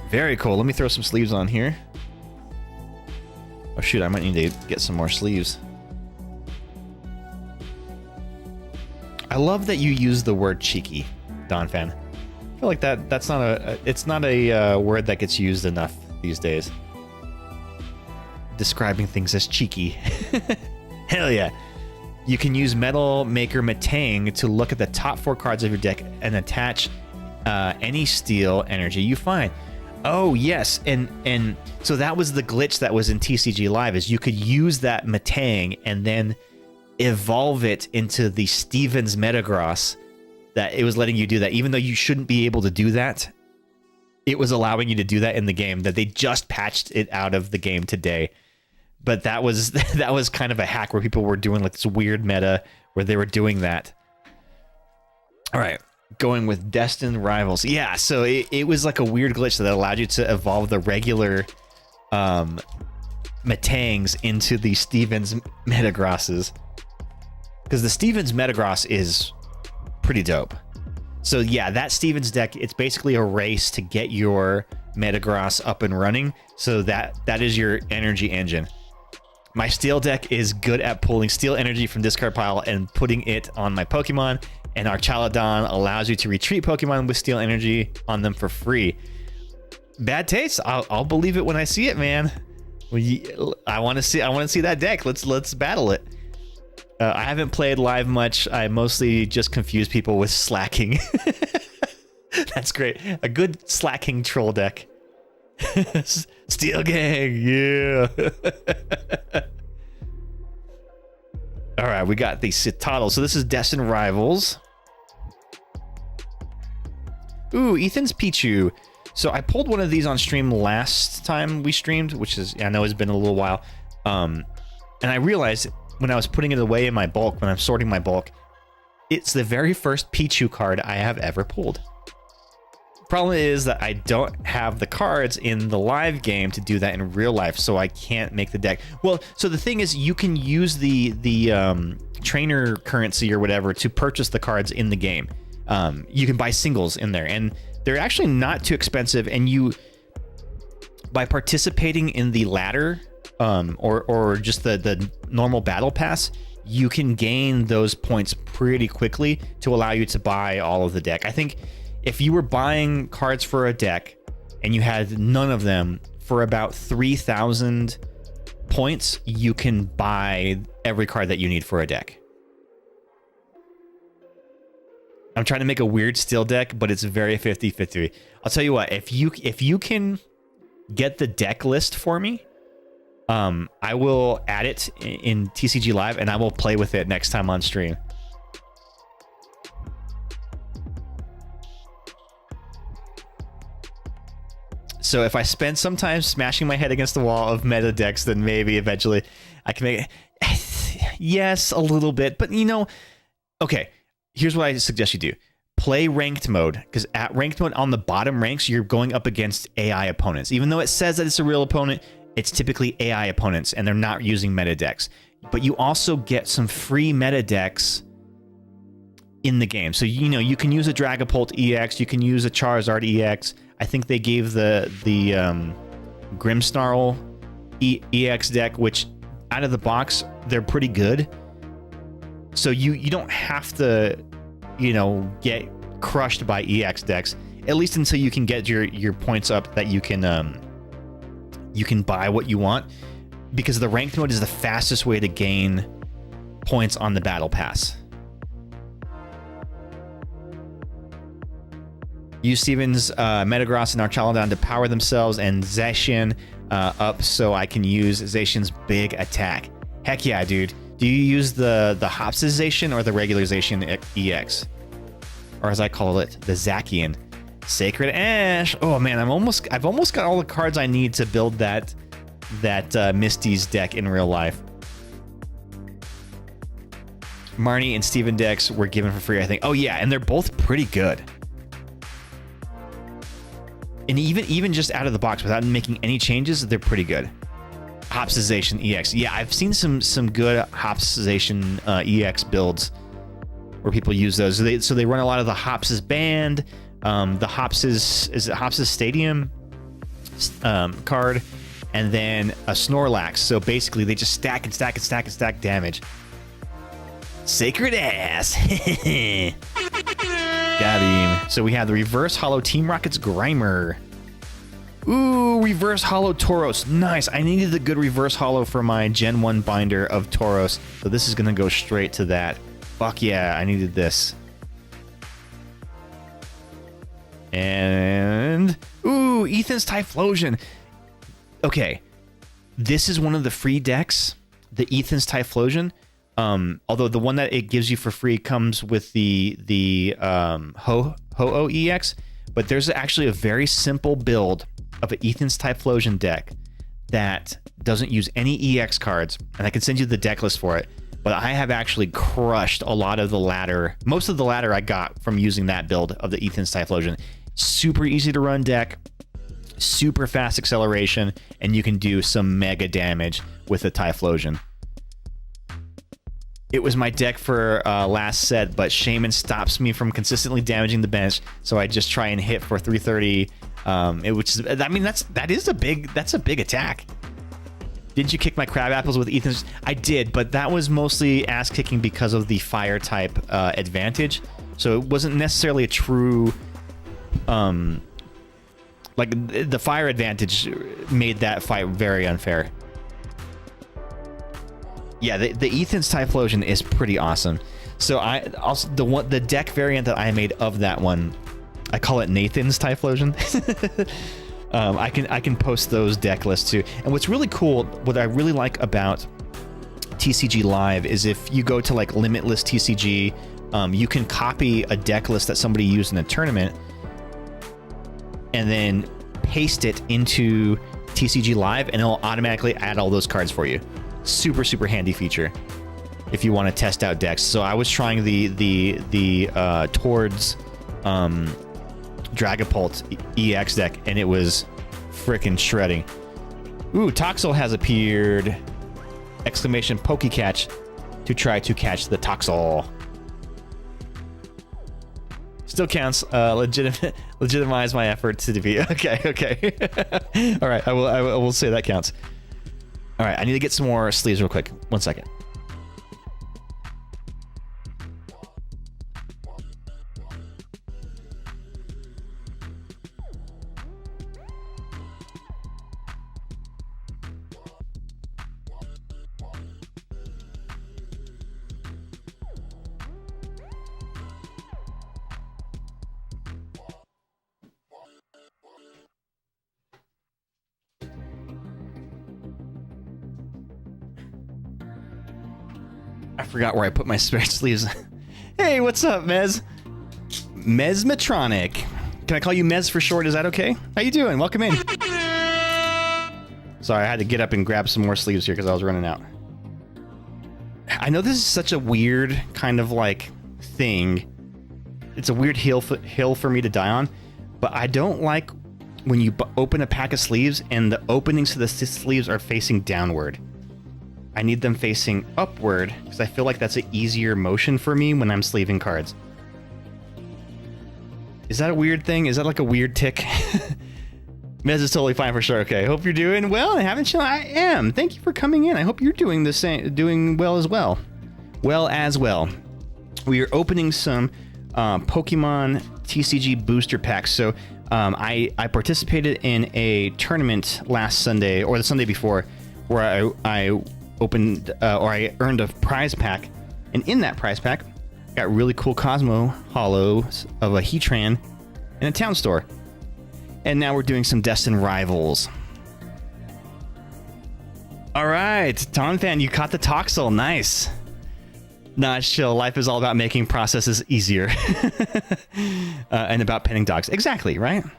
Very cool. Let me throw some sleeves on here. Oh shoot, I might need to get some more sleeves. I love that you use the word cheeky, Donphan. I feel like that's not it's not a word that gets used enough these days. Describing things as cheeky. Hell yeah. You can use Metal Maker Metang to look at the top 4 cards of your deck and attach any steel energy you find. Oh yes, and so that was the glitch that was in TCG Live, is you could use that Metang and then evolve it into the Stevens Metagross, that it was letting you do that, even though you shouldn't be able to do that. It was allowing you to do that in the game, that they just patched it out of the game today. But that was kind of a hack where people were doing like this weird meta where they were doing that. All right, going with Destined Rivals. Yeah, so it was like a weird glitch that allowed you to evolve the regular Metangs into the Stevens Metagrosses. Because the Stevens Metagross is pretty dope. So yeah, that Stevens deck, it's basically a race to get your Metagross up and running. So that is your energy engine. My Steel deck is good at pulling Steel energy from discard pile and putting it on my Pokemon, and our Chaladon allows you to retreat Pokemon with Steel energy on them for free. Bad taste. I'll believe it when I see it, man. I want to see that deck. Let's battle it. I haven't played live much. I mostly just confuse people with slacking. That's great. A good slacking troll deck. Steel Gang, yeah. All right, we got the Citadel. So this is Destined Rivals. Ooh, Ethan's Pichu. So I pulled one of these on stream last time we streamed, which is, I know it's been a little while. And I realized when I was putting it away in my bulk, when I'm sorting my bulk, it's the very first Pichu card I have ever pulled. Problem is that I don't have the cards in the live game to do that in real life, so I can't make the deck. Well, so the thing is, you can use the trainer currency or whatever to purchase the cards in the game. You can buy singles in there, and they're actually not too expensive. And you, by participating in the ladder, or just the normal battle pass, you can gain those points pretty quickly to allow you to buy all of the deck. I think if you were buying cards for a deck and you had none of them, for about 3,000 points, you can buy every card that you need for a deck. I'm trying to make a weird Steel deck, but it's very 50-50. I'll tell you what, if you can get the deck list for me, I will add it in TCG Live and I will play with it next time on stream. So if I spend some time smashing my head against the wall of meta decks, then maybe eventually I can make it. Yes, a little bit. But, you know, okay, here's what I suggest you do. Play ranked mode, because at ranked mode on the bottom ranks, you're going up against AI opponents. Even though it says that it's a real opponent, it's typically AI opponents, and they're not using meta decks. But you also get some free meta decks in the game. So, you know, you can use a Dragapult EX, you can use a Charizard EX. I think they gave the Grimmsnarl EX deck, which out of the box, they're pretty good. So you don't have to, you know, get crushed by EX decks, at least until you can get your points up that you can buy what you want, because the ranked mode is the fastest way to gain points on the battle pass. Use Steven's Metagross and Archaladon to power themselves and Zacian up so I can use Zacian's big attack. Heck yeah, dude. Do you use the Hopsization or the regular Zacian EX? Or as I call it, the Zacian. Sacred Ash. Oh man, I've almost got all the cards I need to build that Misty's deck in real life. Marnie and Steven decks were given for free, I think. Oh yeah, and they're both pretty good. And even just out of the box without making any changes, they're pretty good. Hopsization EX. Yeah, I've seen some good Hopsization EX builds where people use those. So they run a lot of the Hopsis Band, the Hopsis, is it Hopsis Stadium card, and then a Snorlax. So basically they just stack and stack and stack and stack damage. Sacred Ass. Got him. So we have the Reverse Hollow Team Rockets Grimer. Ooh, Reverse Hollow Tauros. Nice. I needed the good Reverse Hollow for my Gen 1 binder of Tauros. So this is going to go straight to that. Fuck yeah, I needed this. And... ooh, Ethan's Typhlosion. Okay. This is one of the free decks. The Ethan's Typhlosion. Although the one that it gives you for free comes with the Ho-Oh EX, but there's actually a very simple build of an Ethan's Typhlosion deck that doesn't use any EX cards, and I can send you the deck list for it, but I have actually crushed a lot of the ladder. Most of the ladder I got from using that build of the Ethan's Typhlosion. Super easy to run deck, super fast acceleration, and you can do some mega damage with the Typhlosion. It was my deck for last set, but Shaman stops me from consistently damaging the bench, so I just try and hit for 330. I mean, that's a big attack. Did you kick my crab apples with Ethan's? I did, but that was mostly ass kicking because of the fire type advantage. So it wasn't necessarily a true like the fire advantage made that fight very unfair. Yeah, the Ethan's Typhlosion is pretty awesome. So I also the deck variant that I made of that one, I call it Nathan's Typhlosion. I can post those deck lists too. And what's really cool, what I really like about TCG Live is if you go to like Limitless TCG, you can copy a deck list that somebody used in a tournament and then paste it into TCG Live, and it'll automatically add all those cards for you. Super, super handy feature if you want to test out decks. So I was trying the Towards Dragapult EX deck, and it was freaking shredding. Ooh, Toxel has appeared! Exclamation Pokecatch to try to catch the Toxel. Still counts. Legitimize my effort to defeat. Okay. All right, I will say that counts. All right, I need to get some more sleeves real quick. 1 second. I forgot where I put my spare sleeves. Hey, what's up, Mez? Mesmetronic. Can I call you Mez for short? Is that okay? How you doing? Welcome in. Sorry, I had to get up and grab some more sleeves here because I was running out. I know this is such a weird kind of like thing. It's a weird hill for me to die on, but I don't like when you open a pack of sleeves and the openings to the sleeves are facing downward. I need them facing upward because I feel like that's an easier motion for me when I'm sleeving cards. Is that a weird thing? Is that like a weird tick? Mez is totally fine for sure. Okay, hope you're doing well. Haven't you? I am. Thank you for coming in. I hope you're doing the same, doing well as well. We are opening some Pokemon TCG booster packs. So I participated in a tournament last Sunday or the Sunday before where I opened or I earned a prize pack, and in that prize pack got really cool Cosmo Hollows of a Heatran in a town store. And now we're doing some Destined Rivals. All right, Ton Fan, you caught the Toxel. Nice. Nah, it's chill. Life is all about making processes easier. And about petting dogs. Exactly, right? I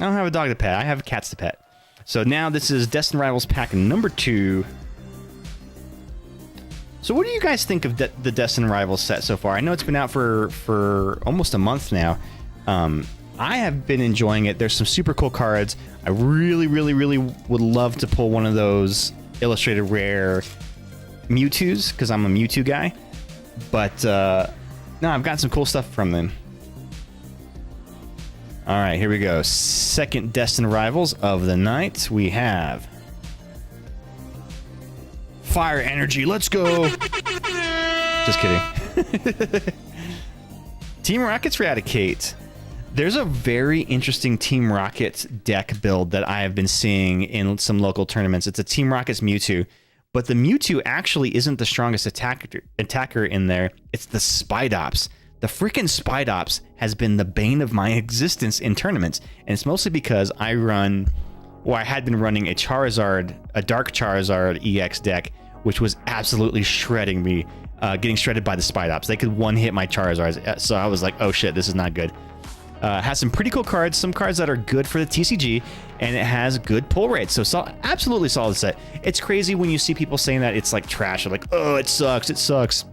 don't have a dog to pet. I have cats to pet. So now this is Destined Rivals pack number 2. So what do you guys think of the Destined Rivals set so far? I know it's been out for almost a month now. I have been enjoying it. There's some super cool cards. I really would love to pull one of those illustrated rare Mewtwo's because I'm a Mewtwo guy. But no, I've got some cool stuff from them. All right, here we go. Second Destined Rivals of the night. We have Fire Energy. Let's go. Just kidding. Team Rocket's Eradicate. There's a very interesting Team Rocket deck build that I have been seeing in some local tournaments. It's a Team Rocket's Mewtwo, but the Mewtwo actually isn't the strongest attacker in there. It's the Spidops. The freaking Spidops has been the bane of my existence in tournaments, and it's mostly because I had been running a Charizard, a Dark Charizard EX deck, which was absolutely shredding me, getting shredded by the Spidops. They could one-hit my Charizards, so I was like, oh shit, this is not good. Has some pretty cool cards, some cards that are good for the TCG, and it has good pull rates. So absolutely solid set. It's crazy when you see people saying that it's like trash, or like, oh, it sucks, it sucks.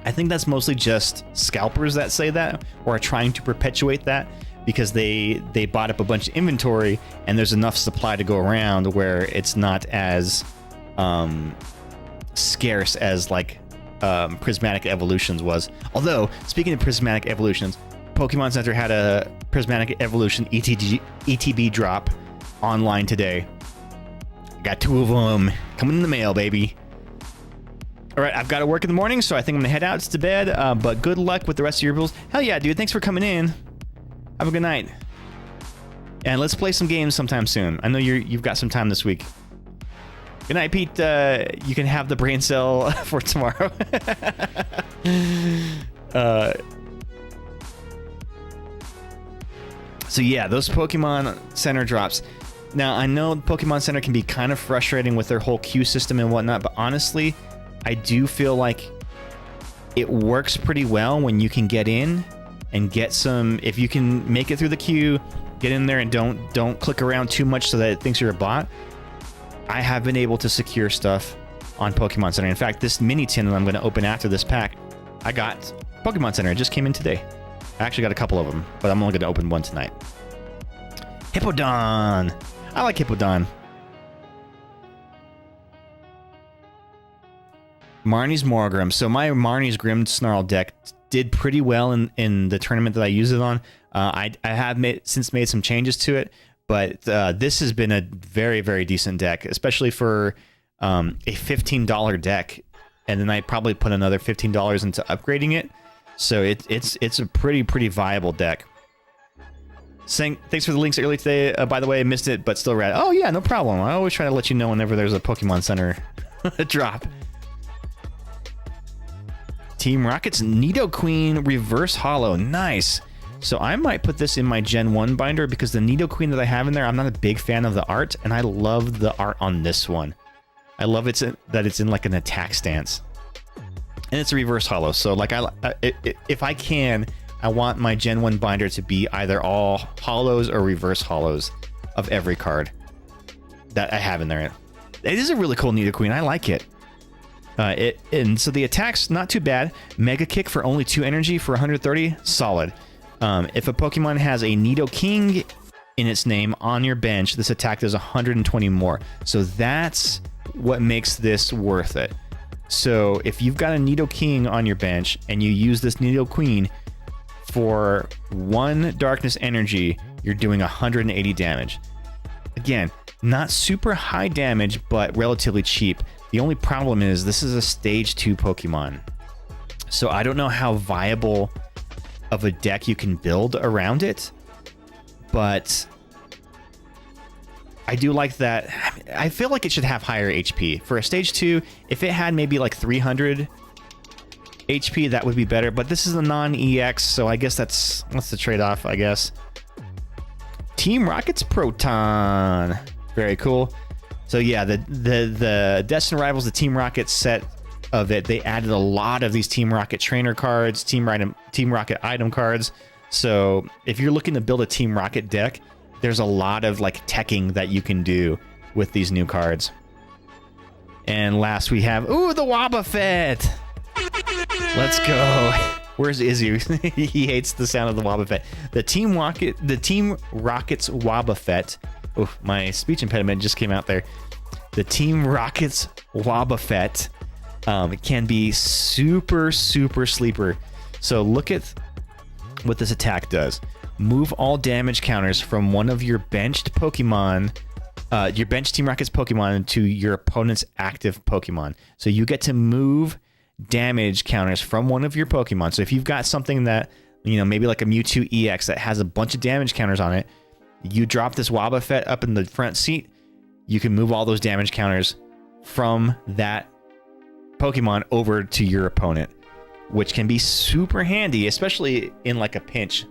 I think that's mostly just scalpers that say that, or are trying to perpetuate that, because they bought up a bunch of inventory, and there's enough supply to go around where it's not as scarce as like Prismatic Evolutions was. Although, speaking of Prismatic Evolutions, Pokemon Center had a Prismatic Evolution ETB drop online today. Got 2 of them coming in the mail, baby. All right, I've got to work in the morning, so I think I'm gonna head out to bed. But good luck with the rest of your bills. Hell yeah, dude! Thanks for coming in. Have a good night, and let's play some games sometime soon. I know you've got some time this week. Good night, Pete. You can have the brain cell for tomorrow. So yeah, those Pokemon Center drops. Now, I know Pokemon Center can be kind of frustrating with their whole queue system and whatnot, but honestly, I do feel like it works pretty well when you can get in and get some. If you can make it through the queue, get in there and don't click around too much so that it thinks you're a bot. I have been able to secure stuff on Pokemon Center. In fact, this mini tin that I'm going to open after this pack, I got Pokemon Center. It just came in today. I actually got a couple of them, but I'm only going to open one tonight. Hippowdon. I like Hippowdon. Marnie's Morgrim. So my Marnie's Grimmsnarl deck did pretty well in the tournament that I used it on. I have since made some changes to it, but this has been a very, very decent deck, especially for a $15 deck. And then I probably put another $15 into upgrading it. So it's a pretty viable deck. Thanks for the links early today. By the way, I missed it, but still rad. Oh yeah, no problem. I always try to let you know whenever there's a Pokemon Center drop. Team Rocket's Nidoqueen Reverse Hollow. Nice. So I might put this in my Gen 1 binder because the Nidoqueen that I have in there, I'm not a big fan of the art, and I love the art on this one. I love that it's in like an attack stance. And it's a reverse hollow, so like if I can, I want my Gen 1 binder to be either all hollows or reverse hollows of every card that I have in there. It is a really cool Nidoqueen. I like it. And so the attack's not too bad. Mega Kick for only 2 energy for 130, solid. If a Pokemon has a Nidoking in its name on your bench, this attack does 120 more. So that's what makes this worth it. So if you've got a Nidoking on your bench and you use this Nidoqueen for 1 darkness energy, you're doing 180 damage. Again, not super high damage, but relatively cheap. The only problem is this is a stage 2 Pokemon. So I don't know how viable of a deck you can build around it, but I do like that. I feel like it should have higher HP. For a stage 2, if it had maybe like 300 HP, that would be better. But this is a non-EX, so I guess that's the trade-off, I guess. Team Rocket's Proton. Very cool. So yeah, the Destined Rivals, the Team Rocket set of it, they added a lot of these Team Rocket trainer cards, Team Rocket item cards. So if you're looking to build a Team Rocket deck, there's a lot of like teching that you can do with these new cards. And last we have, ooh, the Wobbuffet. Let's go. Where's Izzy? He hates the sound of the Wobbuffet. The Team Rocket's Wobbuffet. Oh, my speech impediment just came out there. The Team Rocket's Wobbuffet can be super, super sleeper. So look at what this attack does. Move all damage counters from one of your benched Pokemon, your benched Team Rocket's Pokemon, to your opponent's active Pokemon. So you get to move damage counters from one of your Pokemon. So if you've got something that, you know, maybe like a Mewtwo EX that has a bunch of damage counters on it, you drop this Wobbuffet up in the front seat, you can move all those damage counters from that Pokemon over to your opponent, which can be super handy, especially in like a pinch.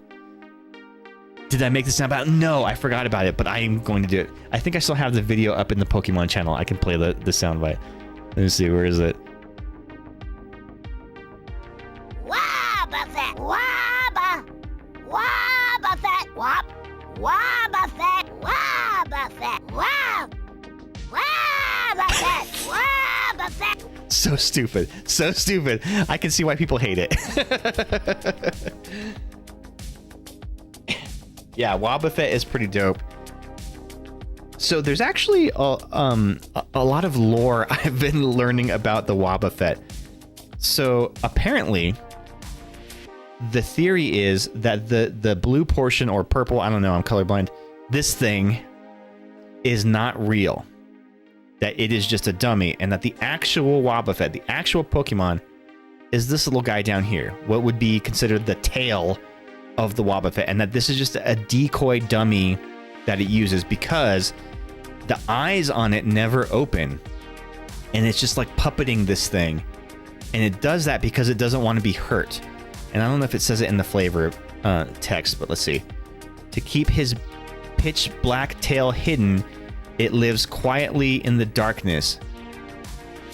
Did I make this sound bad? No, I forgot about it, but I am going to do it. I think I still have the video up in the Pokemon channel. I can play the sound bite. Let me see, where is it? Wobbuffet! Wobbuffet! Wobbuffet! Wobbuffet! Wobbuffet! Wobbuffet! So stupid. So stupid. I can see why people hate it. Yeah, Wobbuffet is pretty dope. So there's actually a lot of lore I've been learning about the Wobbuffet. So apparently, the theory is that the blue portion, or purple, I don't know, I'm colorblind, this thing is not real. That it is just a dummy, and that the actual Wobbuffet, the actual Pokemon, is this little guy down here. What would be considered the tail of the Wobbuffet, and that this is just a decoy dummy that it uses because the eyes on it never open, and it's just like puppeting this thing, and it does that because it doesn't want to be hurt. And I don't know if it says it in the flavor text, but let's see. To keep his pitch black tail hidden, it lives quietly in the darkness.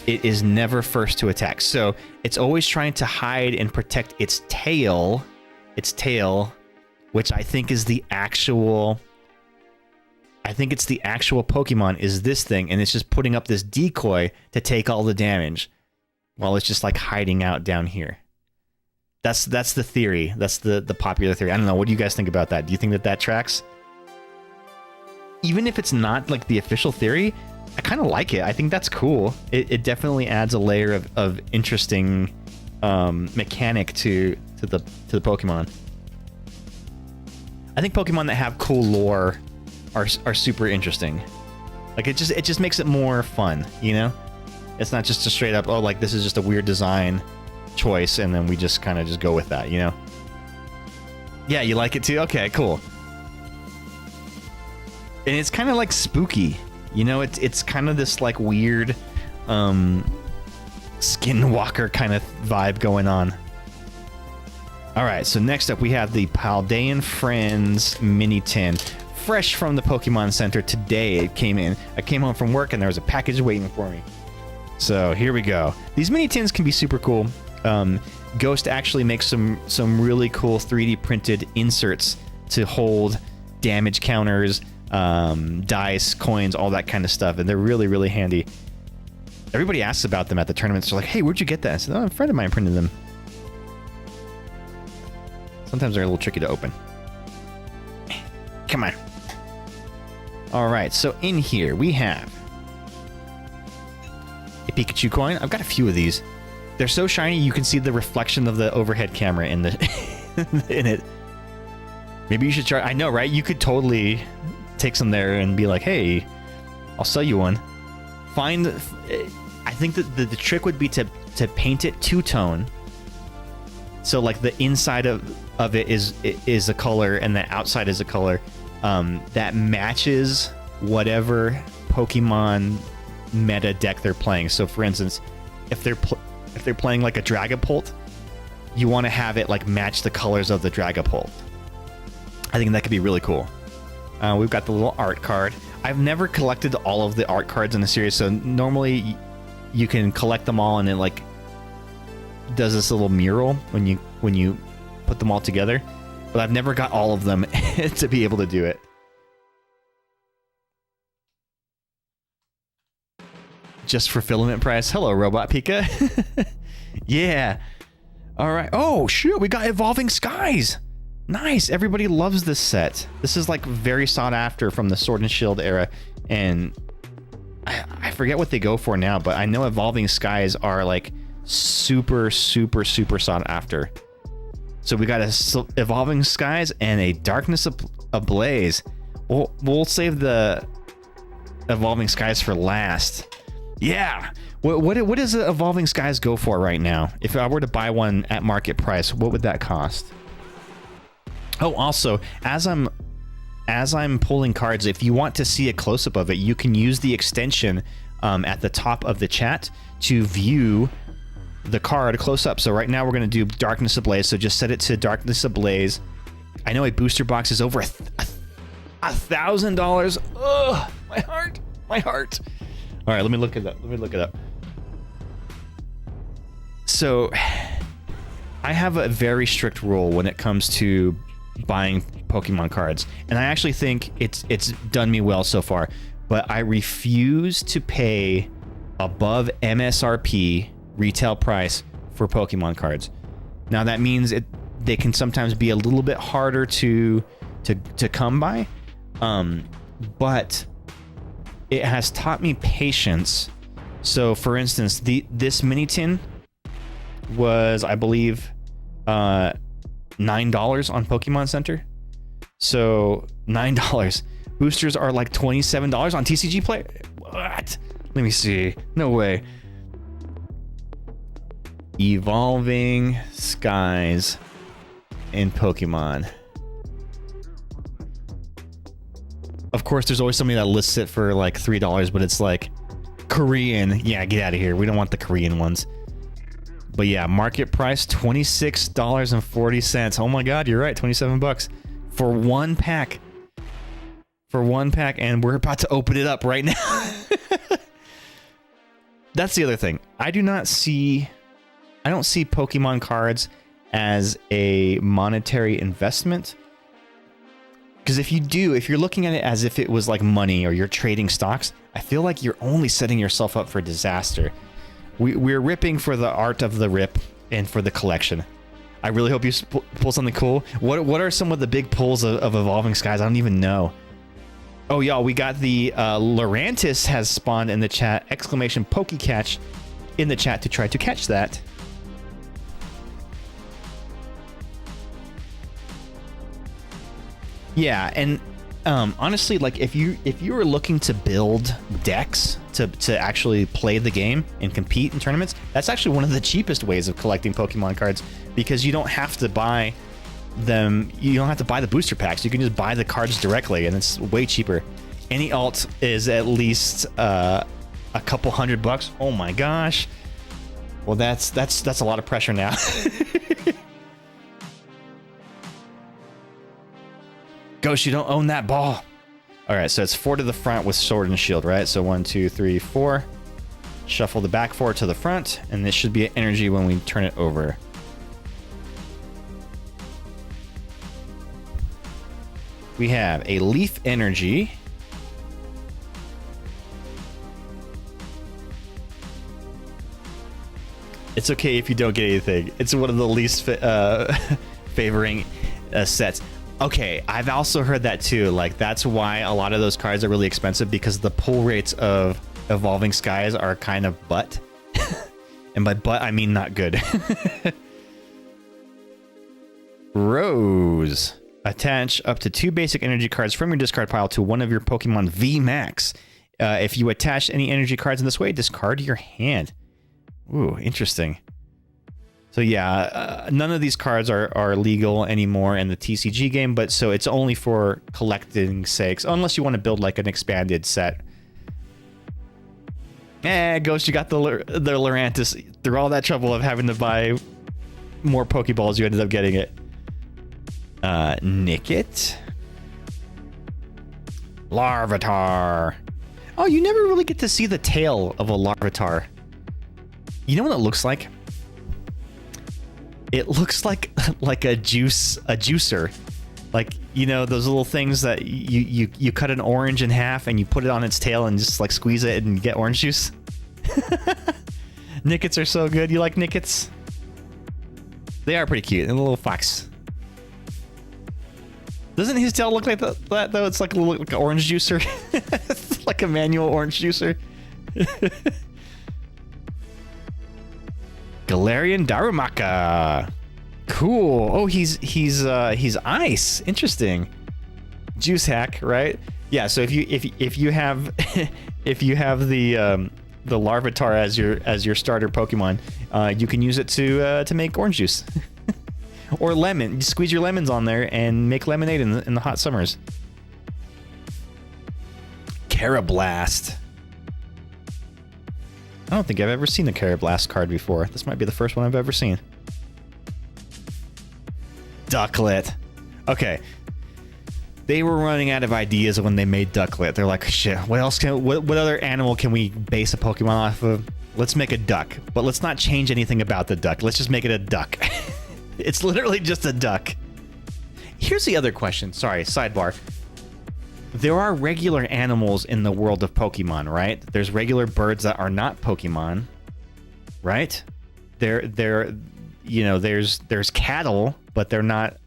It is never first to attack. So it's always trying to hide and protect its tail, which I think is the actual, I think it's the actual Pokemon is this thing, and it's just putting up this decoy to take all the damage while it's just like hiding out down here. That's the theory. That's the popular theory. I don't know. What do you guys think about that? Do you think that tracks? Even if it's not like the official theory, I kind of like it. I think that's cool. It definitely adds a layer of interesting mechanic to the Pokemon. I think Pokemon that have cool lore are super interesting. Like it just makes it more fun, you know? It's not just a straight up, oh, like this is just a weird design choice and then we just kind of just go with that, you know? Yeah, you like it too? Okay, cool. And it's kind of like spooky, you know? It's kind of this like weird skinwalker kind of vibe going on. All right, so next up we have the Paldean Friends Mini Tin. Fresh from the Pokemon Center today it came in. I came home from work and there was a package waiting for me. So here we go. These mini tins can be super cool. Ghost actually makes some really cool 3D printed inserts to hold damage counters, dice, coins, all that kind of stuff, and they're really, really handy. Everybody asks about them at the tournaments. They're like, hey, where'd you get that? I said, oh, a friend of mine printed them. Sometimes they're a little tricky to open. Come on. All right, so in here we have a Pikachu coin. I've got a few of these. They're so shiny you can see the reflection of the overhead camera in the in it. Maybe you should try. I know, right? You could totally take some there and be like, hey, I'll sell you one. I think that the trick would be to paint it two-tone. So like the inside of it is a color and the outside is a color that matches whatever Pokemon meta deck they're playing. So for instance, if they're playing like a Dragapult, you want to have it like match the colors of the Dragapult. I think that could be really cool. We've got the little art card. I've never collected all of the art cards in the series, so normally you can collect them all and then like does this little mural when you put them all together, but I've never got all of them to be able to do it. Just for filament price. Hello, Robot Pika. Yeah. All right. Oh, shoot. We got Evolving Skies. Nice. Everybody loves this set. This is like very sought after from the Sword and Shield era. And I forget what they go for now, but I know Evolving Skies are like super, super, super sought after. So we got a Evolving Skies and a Darkness Ablaze. We'll save the Evolving Skies for last. Yeah. What does the Evolving Skies go for right now? If I were to buy one at market price, what would that cost? Oh, also, as I'm pulling cards, if you want to see a close-up of it, you can use the extension at the top of the chat to view the card close up. So right now we're going to do Darkness Ablaze. So just set it to Darkness Ablaze. I know a booster box is over $1,000. Ugh, my heart. All right, let me look it up. So I have a very strict rule when it comes to buying Pokemon cards, and I actually think it's done me well so far, but I refuse to pay above MSRP retail price for Pokemon cards. Now that means they can sometimes be a little bit harder to come by, but it has taught me patience. So for instance, this mini tin was, I believe, $9 on Pokemon Center. So $9. Boosters are like $27 on TCG Play. What? Let me see. No way. Evolving Skies in Pokemon. Of course, there's always somebody that lists it for like $3, but it's like Korean. Yeah, get out of here. We don't want the Korean ones. But yeah, market price $26.40. Oh my God, you're right. 27 bucks for one pack. And we're about to open it up right now. That's the other thing. I don't see Pokemon cards as a monetary investment. Because if you're looking at it as if it was like money or you're trading stocks, I feel like you're only setting yourself up for disaster. We're ripping for the art of the rip and for the collection. I really hope you pull something cool. What are some of the big pulls of Evolving Skies? I don't even know. Oh, y'all, we got the Lurantis has spawned in the chat. Exclamation Pokecatch in the chat to try to catch that. Yeah, and honestly, like if you were looking to build decks to actually play the game and compete in tournaments, that's actually one of the cheapest ways of collecting Pokemon cards, because you don't have to buy them. You don't have to buy the booster packs. You can just buy the cards directly, and it's way cheaper. Any alt is at least a couple $100. Oh my gosh. Well, that's a lot of pressure now. Ghost, you don't own that ball. All right, so it's 4 to the front with Sword and Shield, right? So 1, 2, 3, 4. Shuffle the back 4 to the front, and this should be an energy when we turn it over. We have a Leaf Energy. It's okay if you don't get anything. It's one of the least favoring sets. Okay, I've also heard that too. Like, that's why a lot of those cards are really expensive, because the pull rates of Evolving Skies are kind of butt. And by butt, I mean not good. Rose. Attach up to 2 basic energy cards from your discard pile to one of your Pokemon VMAX. If you attach any energy cards in this way, discard your hand. Ooh, interesting. So yeah, none of these cards are legal anymore in the TCG game, but so it's only for collecting sakes, unless you want to build like an expanded set. Ghost, you got the Lurantis. Through all that trouble of having to buy more Pokeballs, you ended up getting it. Nickit. Larvitar. Oh, you never really get to see the tail of a Larvitar. You know what it looks like? It looks like a juicer. Like, you know, those little things that you cut an orange in half and you put it on its tail and just like squeeze it and you get orange juice. Nickets are so good. You like Nickets? They are pretty cute. And a little fox. Doesn't his tail look like that though? It's like a little like an orange juicer. It's like a manual orange juicer. Galarian Darumaka. Cool. Oh, he's ice. Interesting. Juice hack, right? Yeah. So if you have if you have the Larvitar as your starter Pokemon, you can use it to make orange juice. Or lemon. You squeeze your lemons on there and make lemonade in the hot summers. Carablast. I don't think I've ever seen a Carablast card before. This might be the first one I've ever seen. Ducklet. Okay. They were running out of ideas when they made Ducklet. They're like, shit, what other animal can we base a Pokemon off of? Let's make a duck. But let's not change anything about the duck. Let's just make it a duck. It's literally just a duck. Here's the other question. Sorry, sidebar. There are regular animals in the world of Pokemon, right? There's regular birds that are not Pokemon, right? There's cattle, but they're not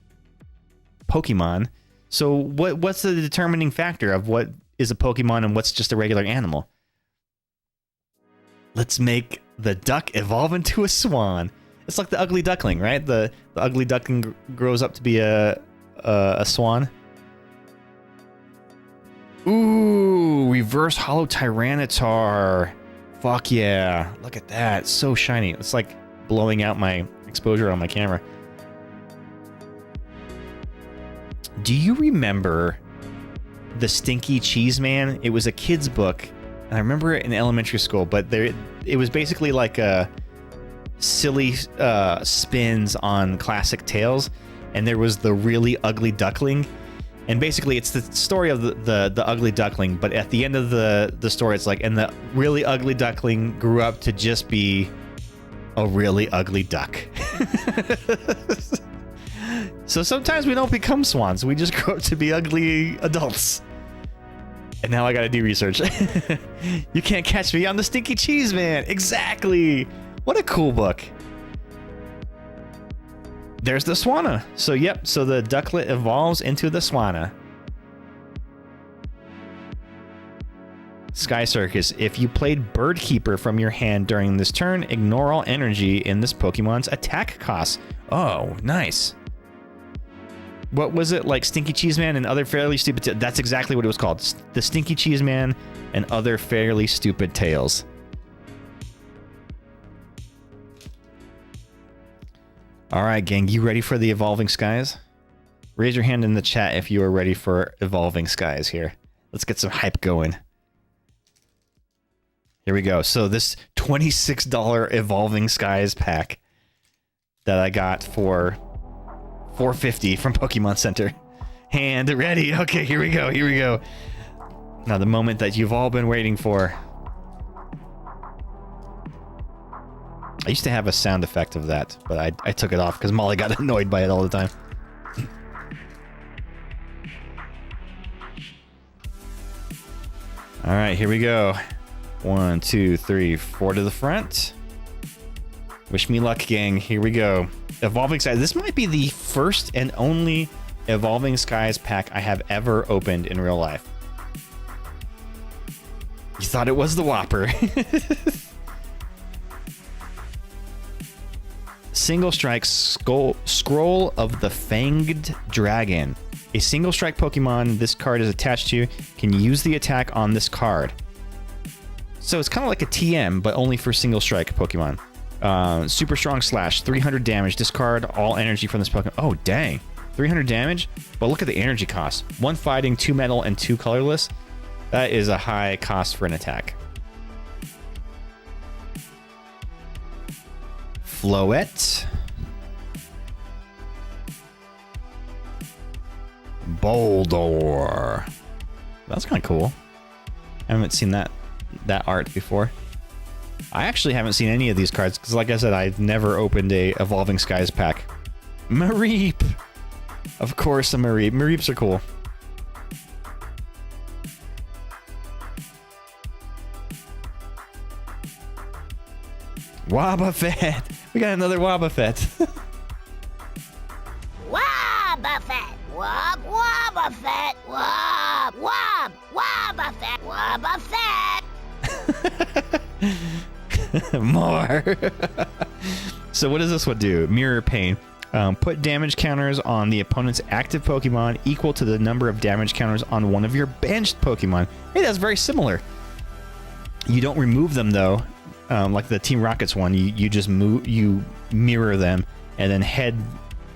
Pokemon. So what's the determining factor of what is a Pokemon and what's just a regular animal? Let's make the duck evolve into a swan. It's like the ugly duckling, right? The ugly duckling grows up to be a swan. Ooh, reverse hollow Tyranitar. Fuck yeah. Look at that. So shiny. It's like blowing out my exposure on my camera. Do you remember the Stinky Cheese Man? It was a kid's book, and I remember it in elementary school, but it was basically like a silly spins on classic tales, and there was the really ugly duckling, and basically it's the story of the ugly duckling, but at the end of the story it's like, and the really ugly duckling grew up to just be a really ugly duck. So sometimes we don't become swans, we just grow up to be ugly adults. And now I gotta do research. You can't catch me, I'm the Stinky Cheese Man. Exactly. What a cool book. There's the Swanna. So yep, so the Ducklet evolves into the Swanna. Sky Circus. If you played Bird Keeper from your hand during this turn, ignore all energy in this Pokemon's attack costs. Oh, nice. What was it? Like Stinky Cheese Man and Other Fairly Stupid... That's exactly what it was called. The Stinky Cheese Man and Other Fairly Stupid Tales. Alright, gang, you ready for the Evolving Skies? Raise your hand in the chat if you are ready for Evolving Skies here. Let's get some hype going. Here we go. So this $26 Evolving Skies pack that I got for $4.50 from Pokemon Center. Hand ready. Okay, here we go. Here we go. Now the moment that you've all been waiting for. I used to have a sound effect of that, but I took it off because Molly got annoyed by it all the time. All right, here we go. 1, 2, 3, 4 to the front. Wish me luck, gang. Here we go. Evolving Skies. This might be the first and only Evolving Skies pack I have ever opened in real life. You thought it was the Whopper. Single Strike Scroll of the Fanged Dragon. A single strike Pokemon this card is attached to can use the attack on this card. So it's kind of like a TM, but only for single strike Pokemon. Super Strong Slash, 300 damage. Discard all energy from this Pokemon. Oh, dang. 300 damage? But look at the energy cost. 1 fighting, 2 metal, and 2 colorless. That is a high cost for an attack. Floette. Boldore. That's kind of cool. I haven't seen that art before. I actually haven't seen any of these cards because, like I said, I've never opened a Evolving Skies pack. Mareep! Of course, a Mareep. Mareeps are cool. Wobbuffet! We got another Wobbuffet. Wobbuffet. Wob, Wobbuffet. Wob, wob, Wobbuffet. Wobbuffet. More. So what does this one do? Mirror Pain. Put damage counters on the opponent's active Pokemon equal to the number of damage counters on one of your benched Pokemon. Hey, that's very similar. You don't remove them though, like the Team Rockets one. You just move, you mirror them, and then head,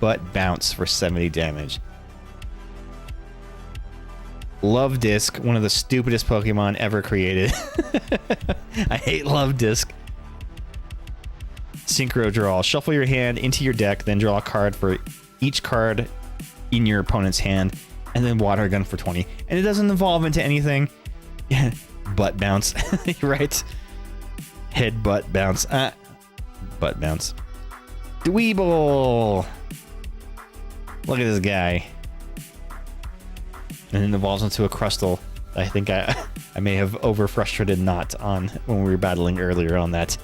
butt, bounce for 70 damage. Love Disc, one of the stupidest Pokemon ever created. I hate Love Disc. Synchro Draw. Shuffle your hand into your deck, then draw a card for each card in your opponent's hand, and then Water Gun for 20. And it doesn't evolve into anything. Butt bounce. Right? Head, butt, bounce. Butt bounce. Dweeble! Look at this guy. And it evolves into a Crustle. I think I may have over-frustrated Knot on when we were battling earlier on that.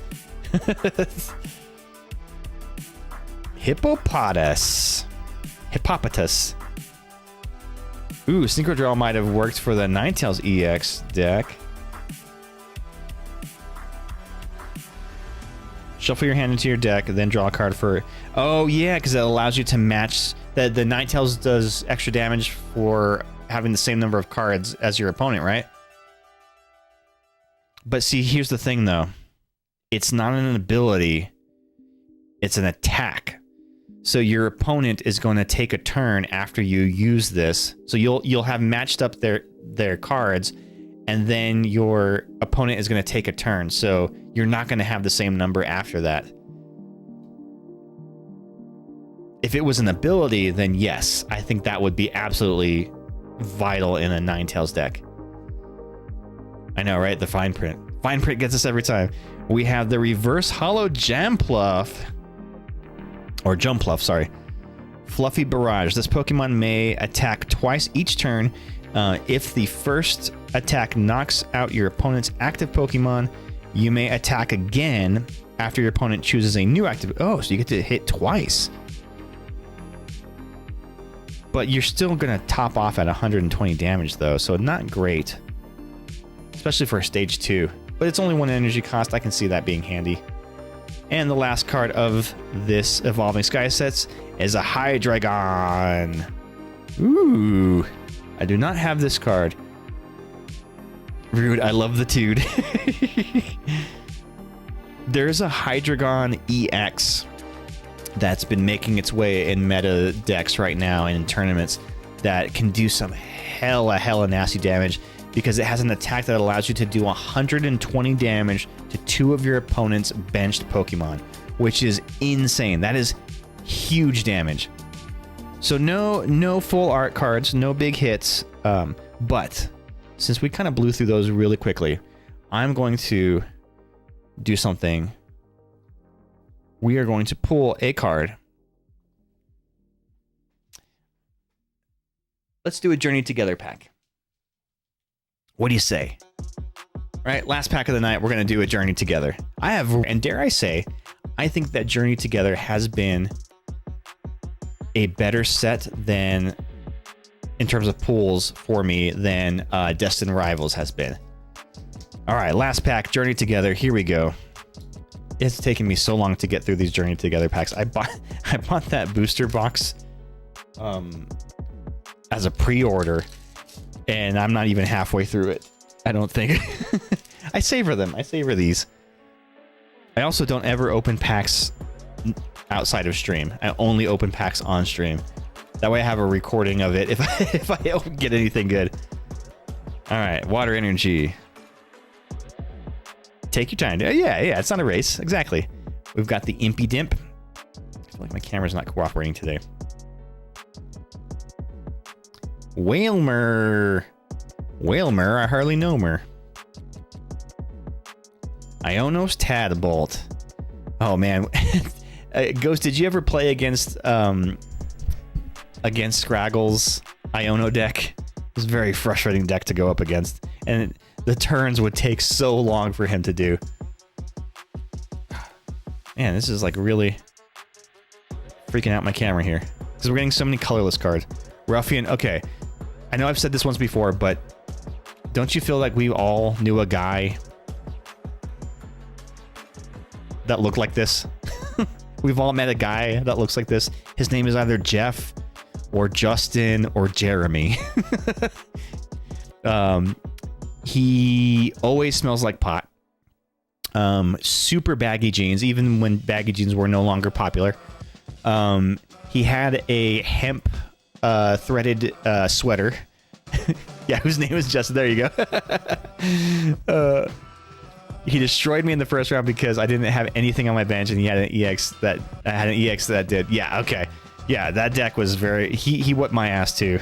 Hippopotas. Ooh, Synchro Draw might have worked for the Ninetales EX deck. Shuffle your hand into your deck, then draw a card for... Oh, yeah, because it allows you to match... The Ninetales does extra damage for having the same number of cards as your opponent, right? But see, here's the thing, though. It's not an ability. It's an attack. So your opponent is going to take a turn after you use this. So you'll have matched up their cards, and then your opponent is going to take a turn. So you're not going to have the same number after that. If it was an ability, then yes, I think that would be absolutely vital in a Ninetales deck. I know, right? The fine print. Fine print gets us every time. We have the Reverse Hollow Jumpluff. Or Jumpluff, sorry. Fluffy Barrage. This Pokemon may attack twice each turn. If the first attack knocks out your opponent's active Pokemon, you may attack again after your opponent chooses a new active... Oh, so you get to hit twice. But you're still going to top off at 120 damage, though, so not great. Especially for Stage 2. But it's only 1 energy cost. I can see that being handy. And the last card of this Evolving Sky sets is a Hydreigon. Ooh. I do not have this card. Rude, I love the Tude. There's a Hydreigon EX that's been making its way in meta decks right now and in tournaments that can do some hella nasty damage because it has an attack that allows you to do 120 damage to 2 of your opponent's benched Pokemon, which is insane. That is huge damage. So no full art cards, no big hits, but since we kind of blew through those really quickly, I'm going to do something. We are going to pull a card. Let's do a Journey Together pack. What do you say? All right, last pack of the night, we're going to do a Journey Together. And dare I say, I think that Journey Together has been a better set than, in terms of pulls for me, than Destined Rivals has been. All right, last pack, Journey Together. Here we go. It's taken me so long to get through these Journey Together packs. I bought that booster box as a pre-order, and I'm not even halfway through it. I don't think. I savor them. I savor these. I also don't ever open packs outside of stream. I only open packs on stream. That way I have a recording of it if I don't get anything good. All right, Water Energy. Take your time. Yeah, it's not a race. Exactly. We've got the Impy Dimp. I feel like my camera's not cooperating today. Whalmer. I hardly know her. Ionos Tadbolt. Oh man, Ghost, did you ever play against Scraggle's Iono deck? It was a very frustrating deck to go up against, and the turns would take so long for him to do. Man, this is like really freaking out my camera here because we're getting so many colorless cards. Ruffian, okay. I know I've said this once before, but don't you feel like we all knew a guy that looked like this? We've all met a guy that looks like this. His name is either Jeff or Justin or Jeremy. He always smells like pot. Super baggy jeans, even when baggy jeans were no longer popular. He had a hemp threaded sweater. Yeah, whose name is Justin. There you go. He destroyed me in the first round because I didn't have anything on my bench, and he had an EX that did. Yeah, okay. Yeah, that deck was very... He whipped my ass too.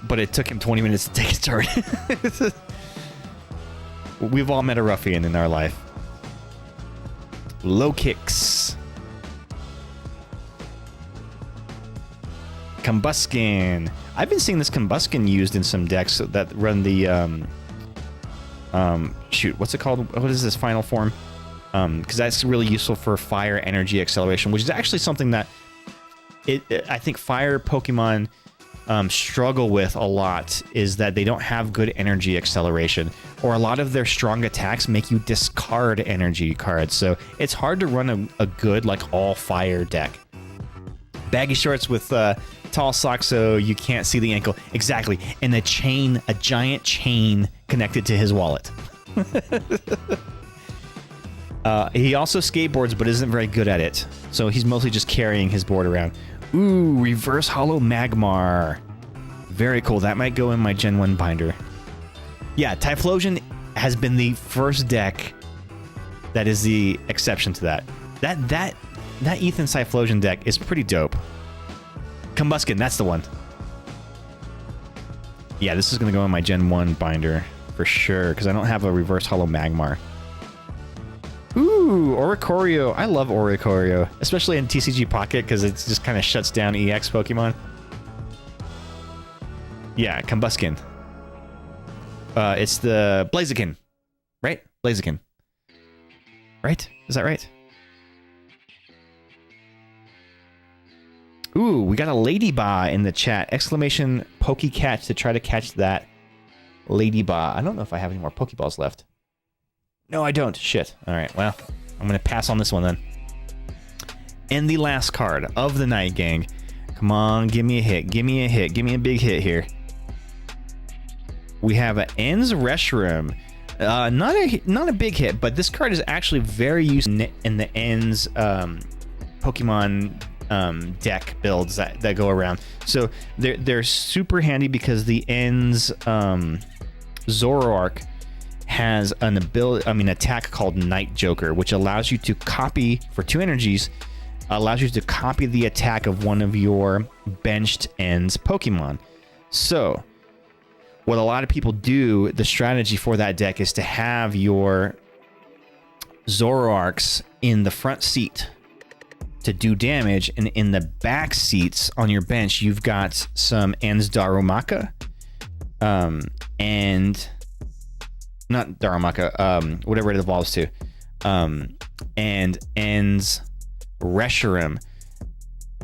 But it took him 20 minutes to take his turn. We've all met a ruffian in our life. Low kicks. Combuskin. I've been seeing this Combuskin used in some decks that run the shoot, what's it called? What is this final form? Because that's really useful for fire energy acceleration, which is actually something that I think fire Pokemon struggle with a lot, is that they don't have good energy acceleration, or a lot of their strong attacks make you discard energy cards. So it's hard to run a good like all fire deck. Baggy shorts with tall socks so you can't see the ankle. Exactly. And a giant chain connected to his wallet. He also skateboards but isn't very good at it. So he's mostly just carrying his board around. Ooh, Reverse Hollow Magmar. Very cool. That might go in my Gen 1 binder. Yeah, Typhlosion has been the first deck that is the exception to that. That Ethan Typhlosion deck is pretty dope. Combuskin, that's the one. Yeah, this is going to go in my Gen 1 binder for sure, because I don't have a Reverse Hollow Magmar. Ooh, Oricorio. I love Oricorio, especially in TCG Pocket, because it just kind of shuts down EX Pokemon. Yeah, Combuskin. It's the Blaziken, right? Blaziken. Right? Is that right? Ooh, we got a Ladybah in the chat. Exclamation Pokecatch to try to catch that Ladybah. I don't know if I have any more Pokeballs left. No, I don't. Shit. All right, well, I'm going to pass on this one then. And the last card of the night, gang. Come on, give me a hit. Give me a hit. Give me a big hit here. We have an Ends Reshiram. Not a big hit, but this card is actually very useful in the Ends Pokemon deck builds that go around. So they're super handy because the Ends Zoroark has an attack called Night Joker, which allows you to copy for 2 energies. Allows you to copy the attack of one of your benched Ends Pokemon. So what a lot of people do, the strategy for that deck is to have your Zoroarks in the front seat to do damage, and in the back seats on your bench, you've got some Ends Darumaka, and not Darumaka, whatever it evolves to, and Ends Reshiram.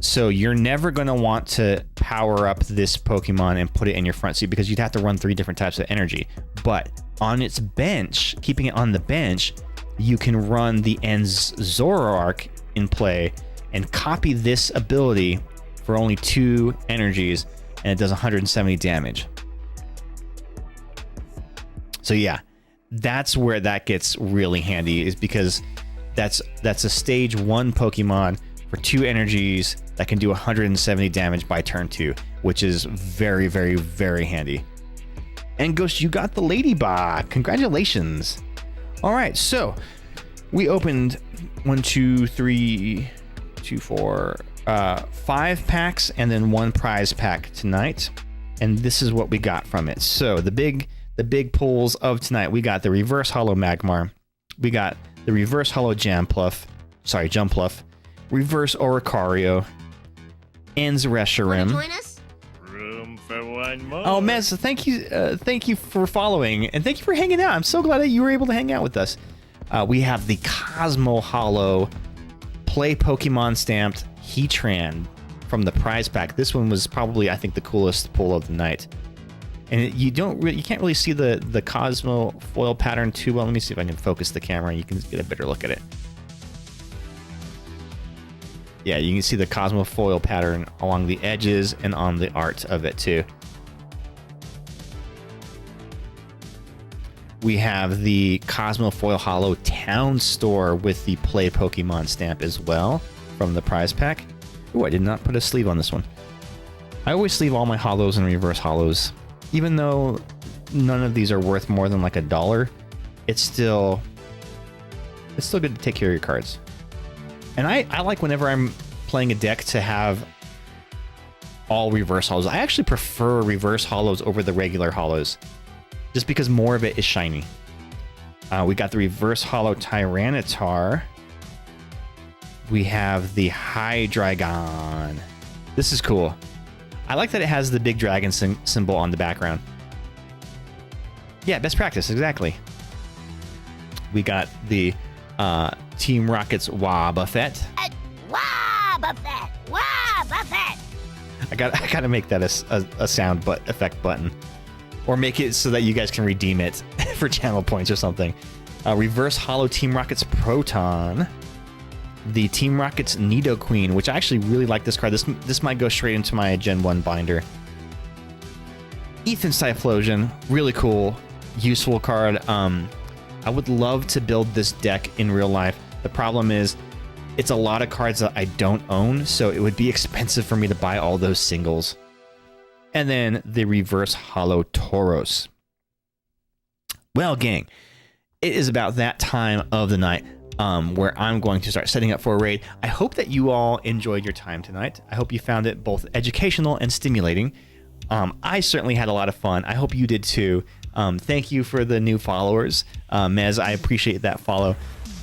So you're never going to want to power up this Pokemon and put it in your front seat because you'd have to run 3 different types of energy. But on its bench, keeping it on the bench, you can run the Ends Zoroark in play and copy this ability for only 2 energies, and it does 170 damage. So yeah, that's where that gets really handy, is because that's a stage 1 Pokemon for 2 energies that can do 170 damage by turn 2, which is very, very, very handy. And Ghost, you got the Ladybah. Congratulations. All right, so we opened 1, 2, 3, 2, 4, 5 packs and then 1 prize pack tonight. And this is what we got from it. So the big pulls of tonight, we got the Reverse Hollow Magmar, We got the reverse hollow Jumpluff, reverse Oricario, and Reshiram. Join us? Room for one more. Oh, Mez, thank you for following, and thank you for hanging out. I'm so glad that you were able to hang out with us. We have the Cosmo Hollow Play Pokemon stamped Heatran from the prize pack. This one was probably, I think, the coolest pull of the night. And you can't really see the Cosmo foil pattern too well. Let me see if I can focus the camera and you can get a better look at it. Yeah, you can see the Cosmo foil pattern along the edges and on the art of it too. We have the Cosmo Foil Hollow Town Store with the Play Pokemon stamp as well from the prize pack. Ooh, I did not put a sleeve on this one. I always sleeve all my hollows and reverse hollows. Even though none of these are worth more than like $1, it's still good to take care of your cards. And I like whenever I'm playing a deck to have all reverse hollows. I actually prefer reverse hollows over the regular hollows, just because more of it is shiny. We got the reverse hollow Tyranitar. We have the Hydreigon. This is cool. I like that it has the big dragon symbol on the background. Yeah, best practice, exactly. We got the Team Rocket's Wobbuffet. Wobbuffet! Wobbuffet! I gotta make that a sound effect button, or make it so that you guys can redeem it for channel points or something. Reverse Hollow Team Rocket's Proton. The Team Rocket's Nidoqueen, which I actually really like this card. This might go straight into my Gen 1 binder. Ethan's Typhlosion, really cool, useful card. I would love to build this deck in real life. The problem is, it's a lot of cards that I don't own, so it would be expensive for me to buy all those singles. And then the Reverse Hollow Tauros. Well, gang, it is about that time of the night where I'm going to start setting up for a raid. I hope that you all enjoyed your time tonight. I hope you found it both educational and stimulating. I certainly had a lot of fun. I hope you did too. Thank you for the new followers. Mez, I appreciate that follow.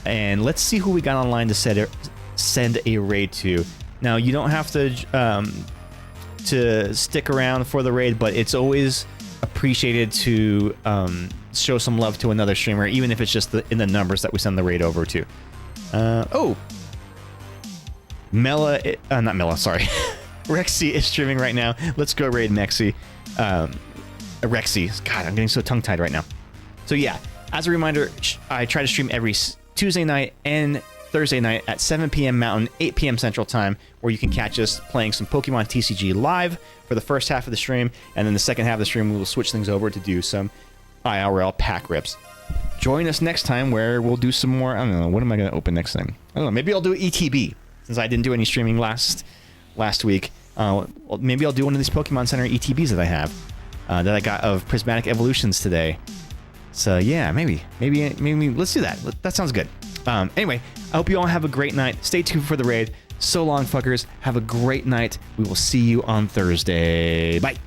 And let's see who we got online to send a raid to. Now, you don't have to stick around for the raid, but it's always appreciated to show some love to another streamer, even if it's just in the numbers that we send the raid over to. Not Mela, sorry. Rexy is streaming right now. Let's go raid Mexi. Rexy. God, I'm getting so tongue-tied right now. So yeah, as a reminder, I try to stream every Tuesday night and Thursday night at 7 p.m. Mountain, 8 p.m. Central Time, where you can catch us playing some Pokemon TCG live for the first half of the stream, and then the second half of the stream we will switch things over to do some IRL pack rips. Join us next time where we'll do some more, I don't know, what am I going to open next time? I don't know, maybe I'll do ETB, since I didn't do any streaming last week. Maybe I'll do one of these Pokemon Center ETBs that I have, that I got of Prismatic Evolutions today. So yeah, maybe let's do that. That sounds good. Anyway, I hope you all have a great night. Stay tuned for the raid. So long, fuckers. Have a great night. We will see you on Thursday. Bye.